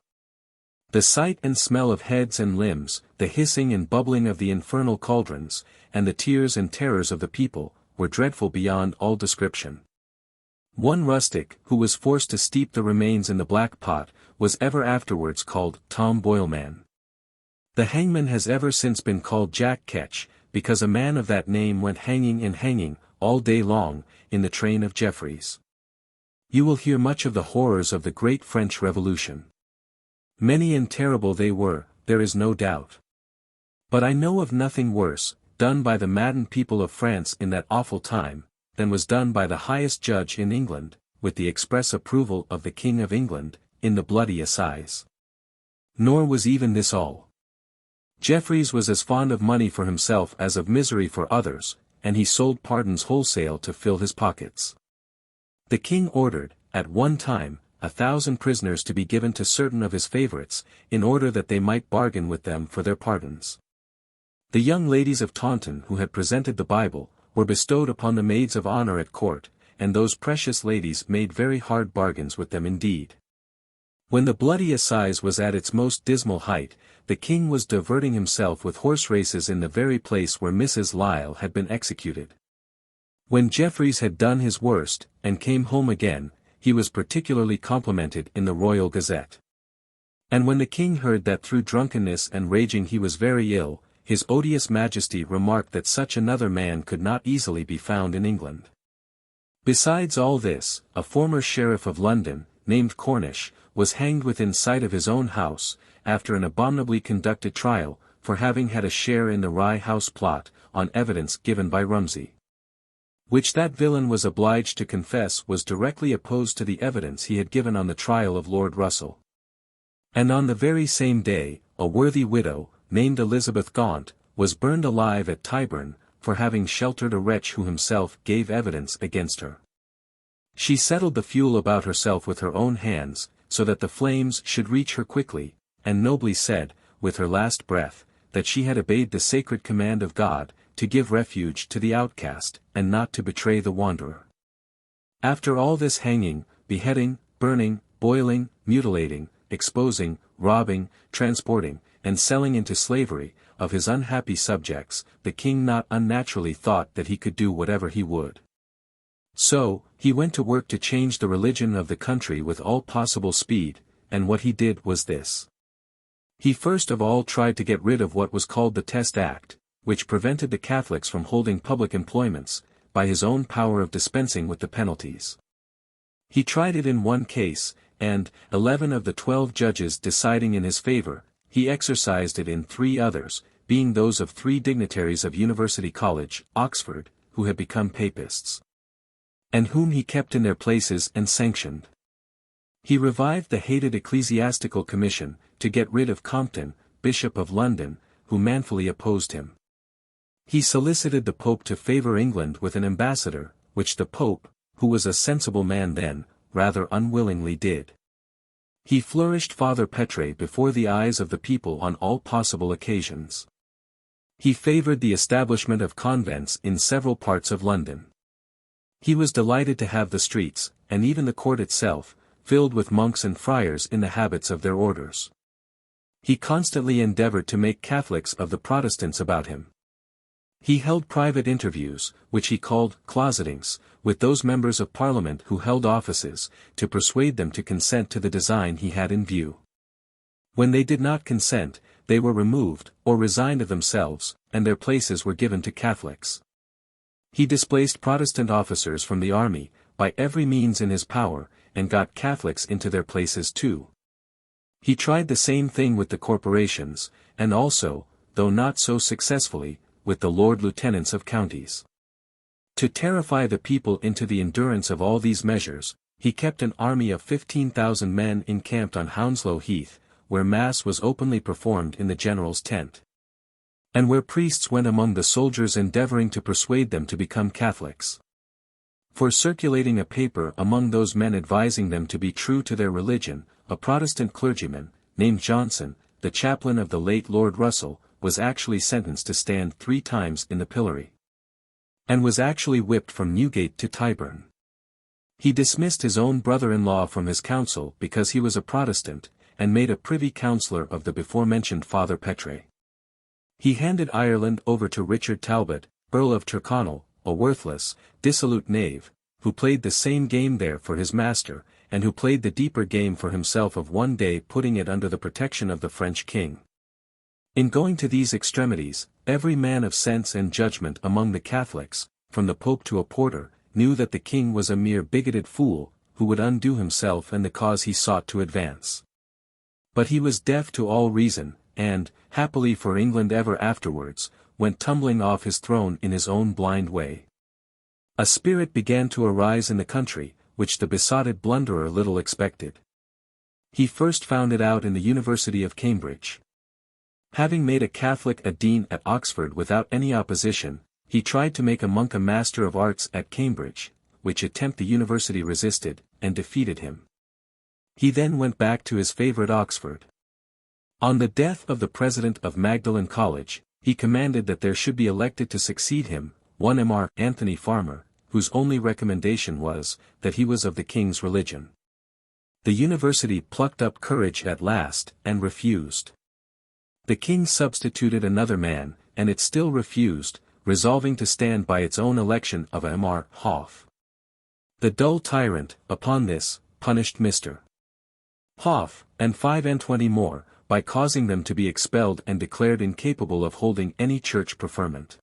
The sight and smell of heads and limbs, the hissing and bubbling of the infernal cauldrons, and the tears and terrors of the people, were dreadful beyond all description. One rustic, who was forced to steep the remains in the black pot, was ever afterwards called Tom Boilman. The hangman has ever since been called Jack Ketch, because a man of that name went hanging and hanging, all day long, in the train of Jeffreys. You will hear much of the horrors of the great French Revolution. Many and terrible they were, there is no doubt. But I know of nothing worse, done by the maddened people of France in that awful time, than was done by the highest judge in England, with the express approval of the King of England, in the bloody assize. Nor was even this all. Jeffreys was as fond of money for himself as of misery for others, and he sold pardons wholesale to fill his pockets. The king ordered, at one time, 1,000 prisoners to be given to certain of his favorites, in order that they might bargain with them for their pardons. The young ladies of Taunton who had presented the Bible, were bestowed upon the maids of honor at court, and those precious ladies made very hard bargains with them indeed. When the bloody assize was at its most dismal height, the king was diverting himself with horse races in the very place where Mrs. Lisle had been executed. When Jeffreys had done his worst, and came home again, he was particularly complimented in the Royal Gazette. And when the king heard that through drunkenness and raging he was very ill, his odious majesty remarked that such another man could not easily be found in England. Besides all this, a former sheriff of London, named Cornish, was hanged within sight of his own house, after an abominably conducted trial, for having had a share in the Rye House plot, on evidence given by Rumsey. Which that villain was obliged to confess was directly opposed to the evidence he had given on the trial of Lord Russell. And on the very same day, a worthy widow, named Elizabeth Gaunt, was burned alive at Tyburn, for having sheltered a wretch who himself gave evidence against her. She settled the fuel about herself with her own hands, so that the flames should reach her quickly, and nobly said, with her last breath, that she had obeyed the sacred command of God, to give refuge to the outcast, and not to betray the wanderer. After all this hanging, beheading, burning, boiling, mutilating, exposing, robbing, transporting, and selling into slavery, of his unhappy subjects, the king not unnaturally thought that he could do whatever he would. So, he went to work to change the religion of the country with all possible speed, and what he did was this. He first of all tried to get rid of what was called the Test Act, which prevented the Catholics from holding public employments, by his own power of dispensing with the penalties. He tried it in one case, and, 11 of the 12 judges deciding in his favor, he exercised it in 3 others, being those of 3 dignitaries of University College, Oxford, who had become papists, and whom he kept in their places and sanctioned. He revived the hated Ecclesiastical Commission, to get rid of Compton, Bishop of London, who manfully opposed him. He solicited the Pope to favor England with an ambassador, which the Pope, who was a sensible man then, rather unwillingly did. He flourished Father Petre before the eyes of the people on all possible occasions. He favored the establishment of convents in several parts of London. He was delighted to have the streets, and even the court itself, filled with monks and friars in the habits of their orders. He constantly endeavored to make Catholics of the Protestants about him. He held private interviews, which he called closetings, with those members of Parliament who held offices, to persuade them to consent to the design he had in view. When they did not consent, they were removed, or resigned of themselves, and their places were given to Catholics. He displaced Protestant officers from the army, by every means in his power, and got Catholics into their places too. He tried the same thing with the corporations, and also, though not so successfully, with the Lord Lieutenants of counties. To terrify the people into the endurance of all these measures, he kept an army of 15,000 men encamped on Hounslow Heath, where Mass was openly performed in the general's tent. And where priests went among the soldiers endeavoring to persuade them to become Catholics. For circulating a paper among those men advising them to be true to their religion, a Protestant clergyman, named Johnson, the chaplain of the late Lord Russell, was actually sentenced to stand 3 times in the pillory. And was actually whipped from Newgate to Tyburn. He dismissed his own brother-in-law from his council because he was a Protestant, and made a privy councillor of the before-mentioned Father Petre. He handed Ireland over to Richard Talbot, Earl of Tyrconnell, a worthless, dissolute knave, who played the same game there for his master, and who played the deeper game for himself of one day putting it under the protection of the French king. In going to these extremities, every man of sense and judgment among the Catholics, from the Pope to a porter, knew that the king was a mere bigoted fool, who would undo himself and the cause he sought to advance. But he was deaf to all reason, and, happily for England ever afterwards, went tumbling off his throne in his own blind way. A spirit began to arise in the country, which the besotted blunderer little expected. He first found it out in the University of Cambridge. Having made a Catholic a dean at Oxford without any opposition, he tried to make a monk a Master of Arts at Cambridge, which attempt the university resisted, and defeated him. He then went back to his favourite Oxford. On the death of the president of Magdalen College, he commanded that there should be elected to succeed him, one Mr. Anthony Farmer, whose only recommendation was, that he was of the king's religion. The university plucked up courage at last, and refused. The king substituted another man, and it still refused, resolving to stand by its own election of Mr. Hoff. The dull tyrant, upon this, punished Mr. Hoff, and 25 more, by causing them to be expelled and declared incapable of holding any church preferment.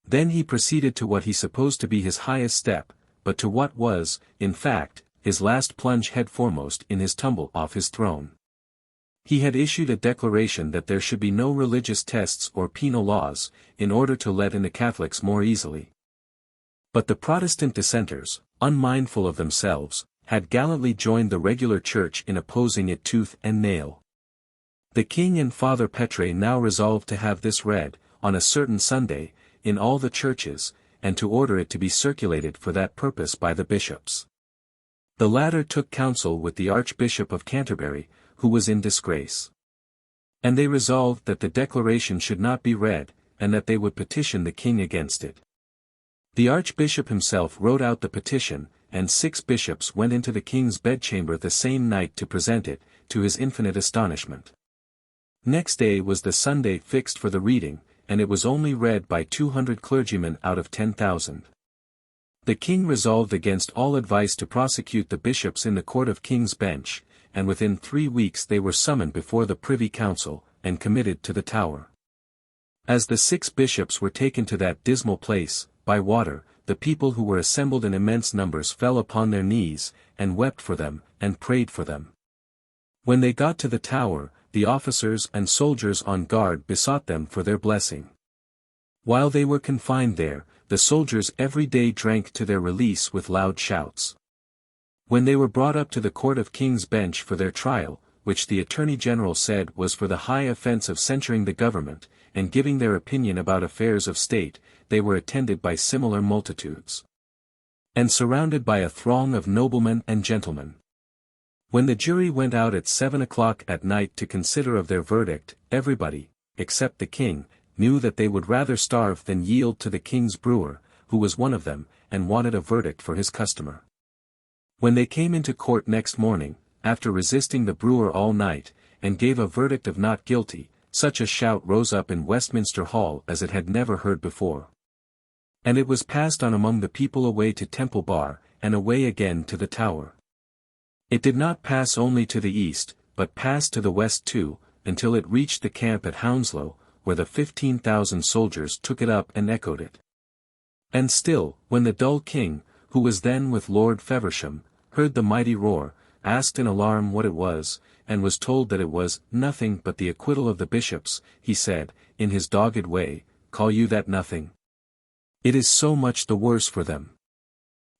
Then he proceeded to what he supposed to be his highest step, but to what was, in fact, his last plunge head foremost in his tumble off his throne. He had issued a declaration that there should be no religious tests or penal laws, in order to let in the Catholics more easily. But the Protestant dissenters, unmindful of themselves, had gallantly joined the regular church in opposing it tooth and nail. The king and Father Petre now resolved to have this read, on a certain Sunday, in all the churches, and to order it to be circulated for that purpose by the bishops. The latter took counsel with the Archbishop of Canterbury, who was in disgrace. And they resolved that the declaration should not be read, and that they would petition the king against it. The Archbishop himself wrote out the petition, and 6 bishops went into the king's bedchamber the same night to present it, to his infinite astonishment. Next day was the Sunday fixed for the reading, and it was only read by 200 clergymen out of 10,000. The king resolved against all advice to prosecute the bishops in the Court of King's Bench, and within 3 weeks they were summoned before the Privy Council, and committed to the Tower. As the 6 bishops were taken to that dismal place, by water, the people who were assembled in immense numbers fell upon their knees, and wept for them, and prayed for them. When they got to the Tower, the officers and soldiers on guard besought them for their blessing. While they were confined there, the soldiers every day drank to their release with loud shouts. When they were brought up to the Court of King's Bench for their trial, which the Attorney General said was for the high offence of censuring the government, and giving their opinion about affairs of state, they were attended by similar multitudes. And surrounded by a throng of noblemen and gentlemen. When the jury went out at 7 o'clock at night to consider of their verdict, everybody, except the king, knew that they would rather starve than yield to the king's brewer, who was one of them, and wanted a verdict for his customer. When they came into court next morning, after resisting the brewer all night, and gave a verdict of not guilty, such a shout rose up in Westminster Hall as it had never heard before. And it was passed on among the people away to Temple Bar, and away again to the Tower. It did not pass only to the east, but passed to the west too, until it reached the camp at Hounslow, where the 15,000 soldiers took it up and echoed it. And still, when the dull king, who was then with Lord Feversham, heard the mighty roar, asked in alarm what it was, and was told that it was nothing but the acquittal of the bishops, he said, in his dogged way, "Call you that nothing? It is so much the worse for them."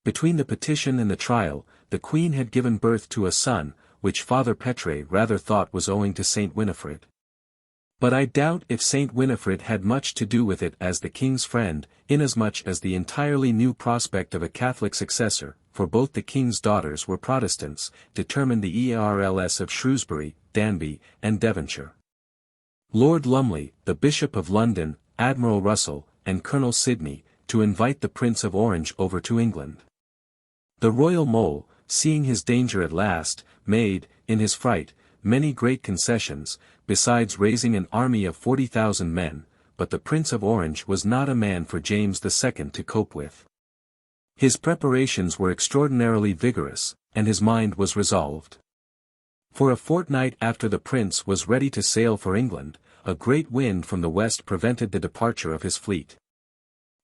Between the petition and the trial, the queen had given birth to a son, which Father Petre rather thought was owing to Saint Winifred. But I doubt if Saint Winifred had much to do with it as the king's friend, inasmuch as the entirely new prospect of a Catholic successor, for both the king's daughters were Protestants, determined the Earls of Shrewsbury, Danby, and Devonshire. Lord Lumley, the Bishop of London, Admiral Russell, and Colonel Sidney, to invite the Prince of Orange over to England. The royal mole, seeing his danger at last, made, in his fright, many great concessions, besides raising an army of 40,000 men, but the Prince of Orange was not a man for James II to cope with. His preparations were extraordinarily vigorous, and his mind was resolved. For a fortnight after the prince was ready to sail for England, a great wind from the west prevented the departure of his fleet.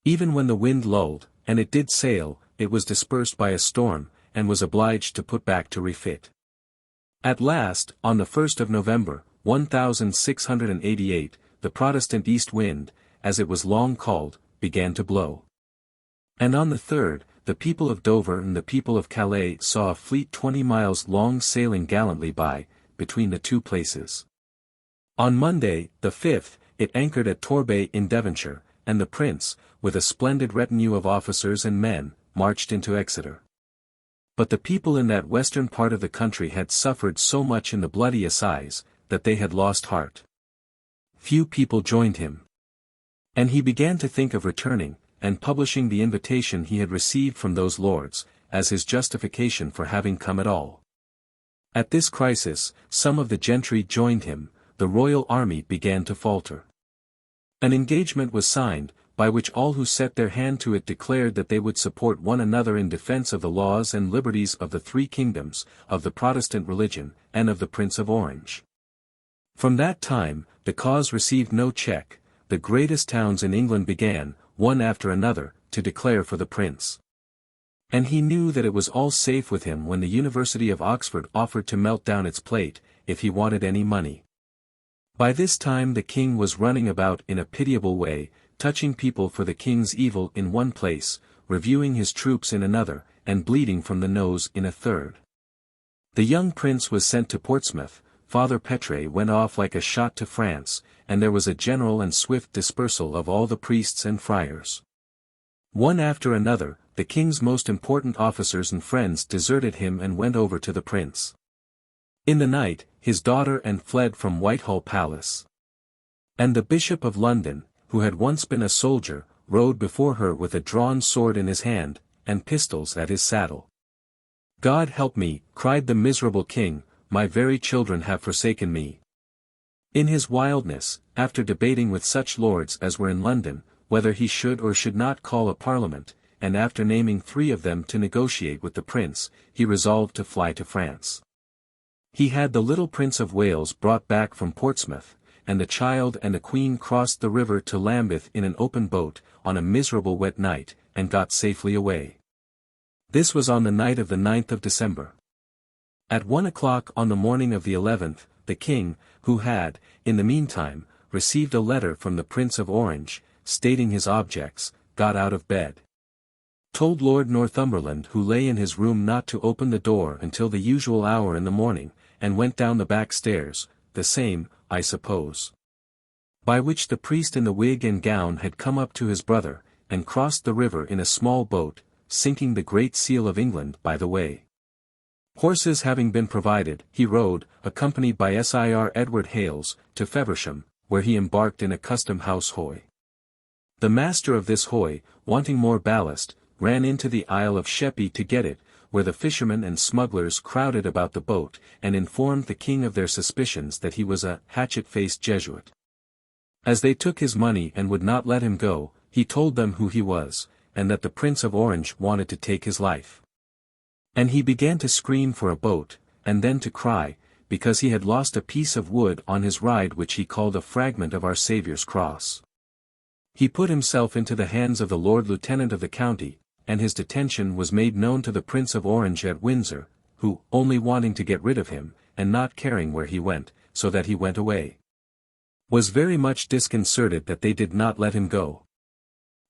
Even when the wind lulled, and it did sail, it was dispersed by a storm, and was obliged to put back to refit. At last, on the 1st of November, 1688, the Protestant east wind, as it was long called, began to blow. And on the 3rd, the people of Dover and the people of Calais saw a fleet 20 miles long sailing gallantly by, between the two places. On Monday, the 5th, it anchored at Torbay in Devonshire, and the prince, with a splendid retinue of officers and men, marched into Exeter. But the people in that western part of the country had suffered so much in the bloody assize, that they had lost heart. Few people joined him. And he began to think of returning, and publishing the invitation he had received from those lords, as his justification for having come at all. At this crisis, some of the gentry joined him, the royal army began to falter. An engagement was signed, by which all who set their hand to it declared that they would support one another in defense of the laws and liberties of the three kingdoms, of the Protestant religion, and of the Prince of Orange. From that time, the cause received no check, the greatest towns in England began, one after another, to declare for the prince. And he knew that it was all safe with him when the University of Oxford offered to melt down its plate, if he wanted any money. By this time the king was running about in a pitiable way, touching people for the king's evil in one place, reviewing his troops in another, and bleeding from the nose in a third. The young prince was sent to Portsmouth, Father Petre went off like a shot to France, and there was a general and swift dispersal of all the priests and friars. One after another, the king's most important officers and friends deserted him and went over to the prince. In the night, his daughter and fled from Whitehall Palace. And the Bishop of London, who had once been a soldier, rode before her with a drawn sword in his hand, and pistols at his saddle. "God help me," cried the miserable king, "my very children have forsaken me." In his wildness, after debating with such lords as were in London, whether he should or should not call a parliament, and after naming 3 of them to negotiate with the prince, he resolved to fly to France. He had the little Prince of Wales brought back from Portsmouth, and the child and the queen crossed the river to Lambeth in an open boat, on a miserable wet night, and got safely away. This was on the night of the 9th of December. At 1 o'clock on the morning of the 11th, the king, who had, in the meantime, received a letter from the Prince of Orange, stating his objects, got out of bed. Told Lord Northumberland who lay in his room not to open the door until the usual hour in the morning, and went down the back stairs, the same, I suppose, by which the priest in the wig and gown had come up to his brother, and crossed the river in a small boat, sinking the Great Seal of England by the way. Horses having been provided, he rode, accompanied by Sir Edward Hales, to Feversham, where he embarked in a custom-house hoy. The master of this hoy, wanting more ballast, ran into the Isle of Sheppey to get it, where the fishermen and smugglers crowded about the boat, and informed the king of their suspicions that he was a hatchet-faced Jesuit. As they took his money and would not let him go, he told them who he was, and that the Prince of Orange wanted to take his life. And he began to scream for a boat, and then to cry, because he had lost a piece of wood on his ride which he called a fragment of our Saviour's cross. He put himself into the hands of the Lord Lieutenant of the county, and his detention was made known to the Prince of Orange at Windsor, who, only wanting to get rid of him, and not caring where he went, so that he went away, was very much disconcerted that they did not let him go.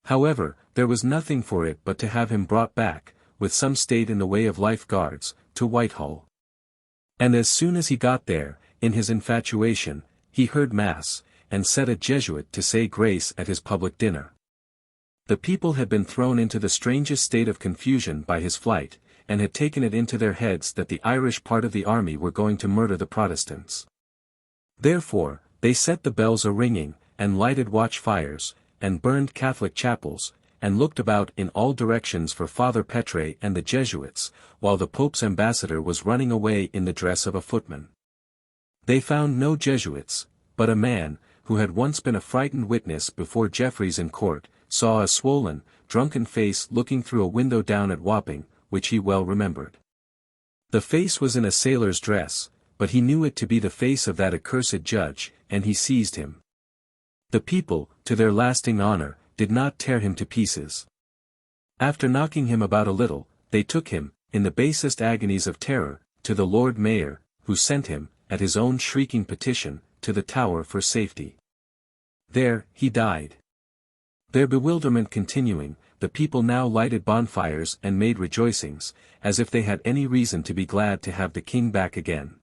However, there was nothing for it but to have him brought back, with some state in the way of life guards, to Whitehall. And as soon as he got there, in his infatuation, he heard Mass, and set a Jesuit to say grace at his public dinner. The people had been thrown into the strangest state of confusion by his flight, and had taken it into their heads that the Irish part of the army were going to murder the Protestants. Therefore, they set the bells a-ringing, and lighted watch-fires, and burned Catholic chapels, and looked about in all directions for Father Petre and the Jesuits, while the Pope's ambassador was running away in the dress of a footman. They found no Jesuits, but a man, who had once been a frightened witness before Jeffreys in court, saw a swollen, drunken face looking through a window down at Wapping, which he well remembered. The face was in a sailor's dress, but he knew it to be the face of that accursed judge, and he seized him. The people, to their lasting honor, did not tear him to pieces. After knocking him about a little, they took him, in the basest agonies of terror, to the Lord Mayor, who sent him, at his own shrieking petition, to the Tower for safety. There, he died. Their bewilderment continuing, the people now lighted bonfires and made rejoicings, as if they had any reason to be glad to have the king back again.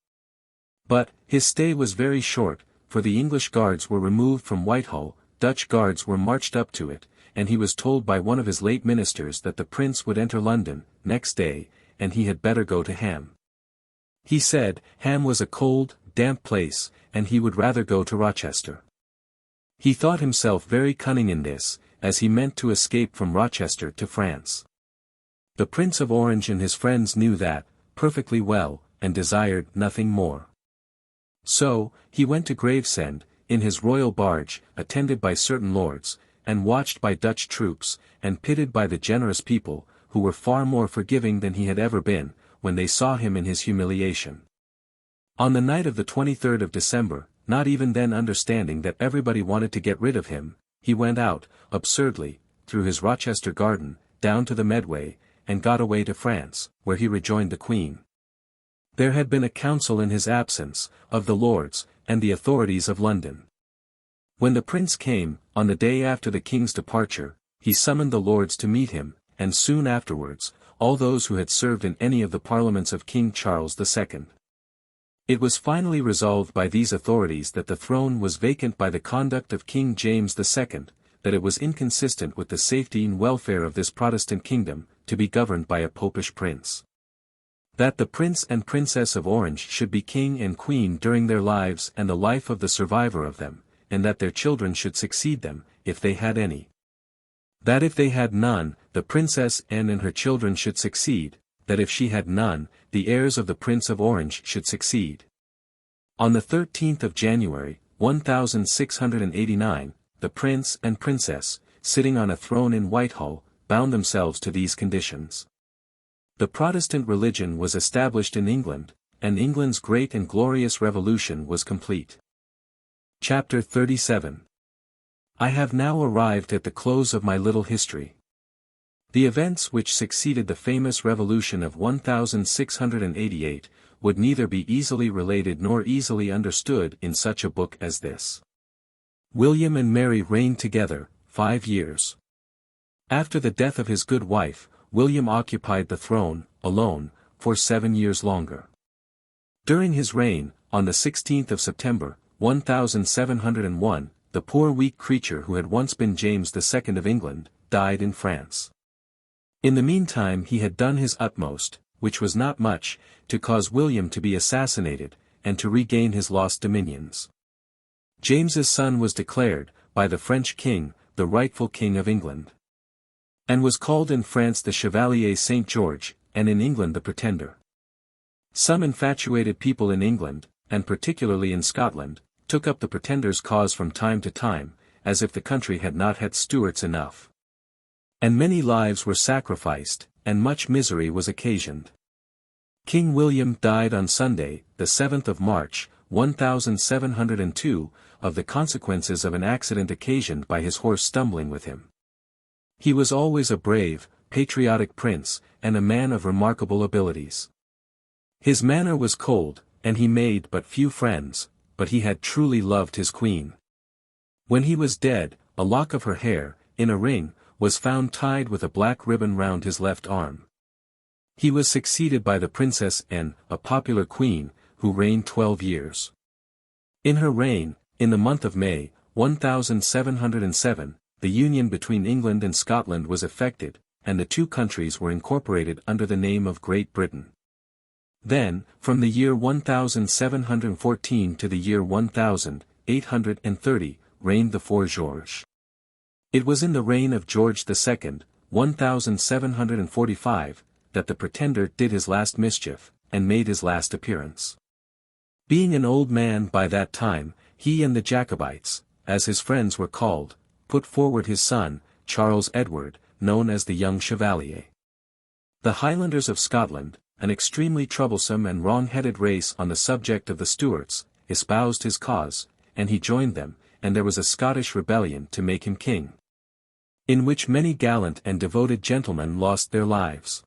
But, his stay was very short, for the English guards were removed from Whitehall, Dutch guards were marched up to it, and he was told by one of his late ministers that the prince would enter London, next day, and he had better go to Ham. He said, Ham was a cold, damp place, and he would rather go to Rochester. He thought himself very cunning in this, as he meant to escape from Rochester to France. The Prince of Orange and his friends knew that, perfectly well, and desired nothing more. So, he went to Gravesend, in his royal barge, attended by certain lords, and watched by Dutch troops, and pitied by the generous people, who were far more forgiving than he had ever been, when they saw him in his humiliation. On the night of the 23rd of December, not even then understanding that everybody wanted to get rid of him, he went out, absurdly, through his Rochester garden, down to the Medway, and got away to France, where he rejoined the Queen. There had been a council in his absence, of the lords, and the authorities of London. When the prince came, on the day after the king's departure, he summoned the lords to meet him, and soon afterwards, all those who had served in any of the parliaments of King Charles II. It was finally resolved by these authorities that the throne was vacant by the conduct of King James II, that it was inconsistent with the safety and welfare of this Protestant kingdom, to be governed by a popish prince. That the Prince and Princess of Orange should be king and queen during their lives and the life of the survivor of them, and that their children should succeed them, if they had any. That if they had none, the Princess Anne and her children should succeed, that if she had none, the heirs of the Prince of Orange should succeed. On the 13th of January, 1689, the Prince and Princess, sitting on a throne in Whitehall, bound themselves to these conditions. The Protestant religion was established in England, and England's great and glorious revolution was complete. Chapter 37. I have now arrived at the close of my little history. The events which succeeded the famous revolution of 1688, would neither be easily related nor easily understood in such a book as this. William and Mary reigned together, 5 years. After the death of his good wife, William occupied the throne, alone, for 7 years longer. During his reign, on the 16th of September, 1701, the poor weak creature who had once been James II of England, died in France. In the meantime he had done his utmost, which was not much, to cause William to be assassinated, and to regain his lost dominions. James's son was declared, by the French king, the rightful king of England, and was called in France the Chevalier Saint George, and in England the Pretender. Some infatuated people in England, and particularly in Scotland, took up the Pretender's cause from time to time, as if the country had not had Stuarts enough. And many lives were sacrificed, and much misery was occasioned. King William died on Sunday, the 7th of March, 1702, of the consequences of an accident occasioned by his horse stumbling with him. He was always a brave, patriotic prince, and a man of remarkable abilities. His manner was cold, and he made but few friends, but he had truly loved his queen. When he was dead, a lock of her hair, in a ring, was found tied with a black ribbon round his left arm. He was succeeded by the Princess Anne, a popular queen, who reigned 12 years. In her reign, in the month of May, 1707, the union between England and Scotland was effected, and the two countries were incorporated under the name of Great Britain. Then, from the year 1714 to the year 1830, reigned the four Georges. It was in the reign of George II, 1745, that the Pretender did his last mischief, and made his last appearance. Being an old man by that time, he and the Jacobites, as his friends were called, put forward his son, Charles Edward, known as the Young Chevalier. The Highlanders of Scotland, an extremely troublesome and wrong-headed race on the subject of the Stuarts, espoused his cause, and he joined them, and there was a Scottish rebellion to make him king, in which many gallant and devoted gentlemen lost their lives.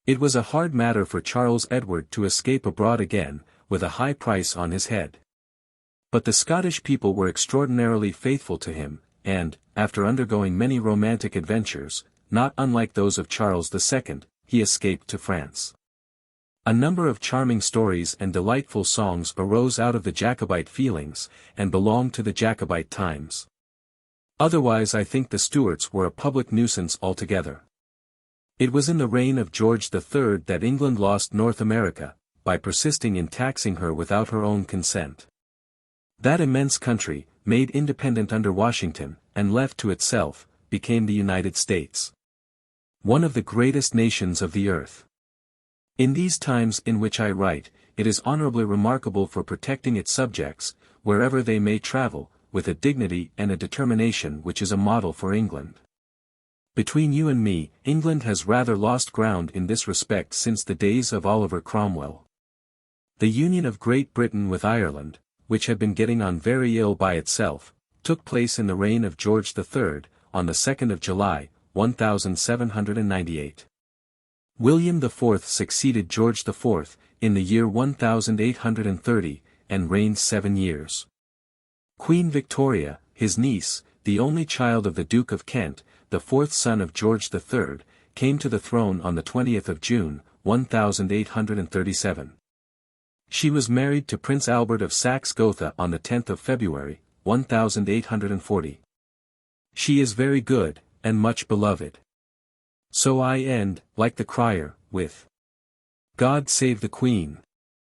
It was a hard matter for Charles Edward to escape abroad again, with a high price on his head. But the Scottish people were extraordinarily faithful to him, and, after undergoing many romantic adventures, not unlike those of Charles II, he escaped to France. A number of charming stories and delightful songs arose out of the Jacobite feelings, and belonged to the Jacobite times. Otherwise I think the Stuarts were a public nuisance altogether. It was in the reign of George III that England lost North America, by persisting in taxing her without her own consent. That immense country, made independent under Washington, and left to itself, became the United States, one of the greatest nations of the earth. In these times in which I write, it is honorably remarkable for protecting its subjects, wherever they may travel, with a dignity and a determination which is a model for England. Between you and me, England has rather lost ground in this respect since the days of Oliver Cromwell. The union of Great Britain with Ireland, which had been getting on very ill by itself, took place in the reign of George III, on the 2nd of July, 1798. William IV succeeded George IV, in the year 1830, and reigned 7 years. Queen Victoria, his niece, the only child of the Duke of Kent, the fourth son of George III, came to the throne on the 20th of June, 1837. She was married to Prince Albert of Saxe-Gotha on the 10th of February, 1840. She is very good, and much beloved. So I end, like the crier, with God save the Queen.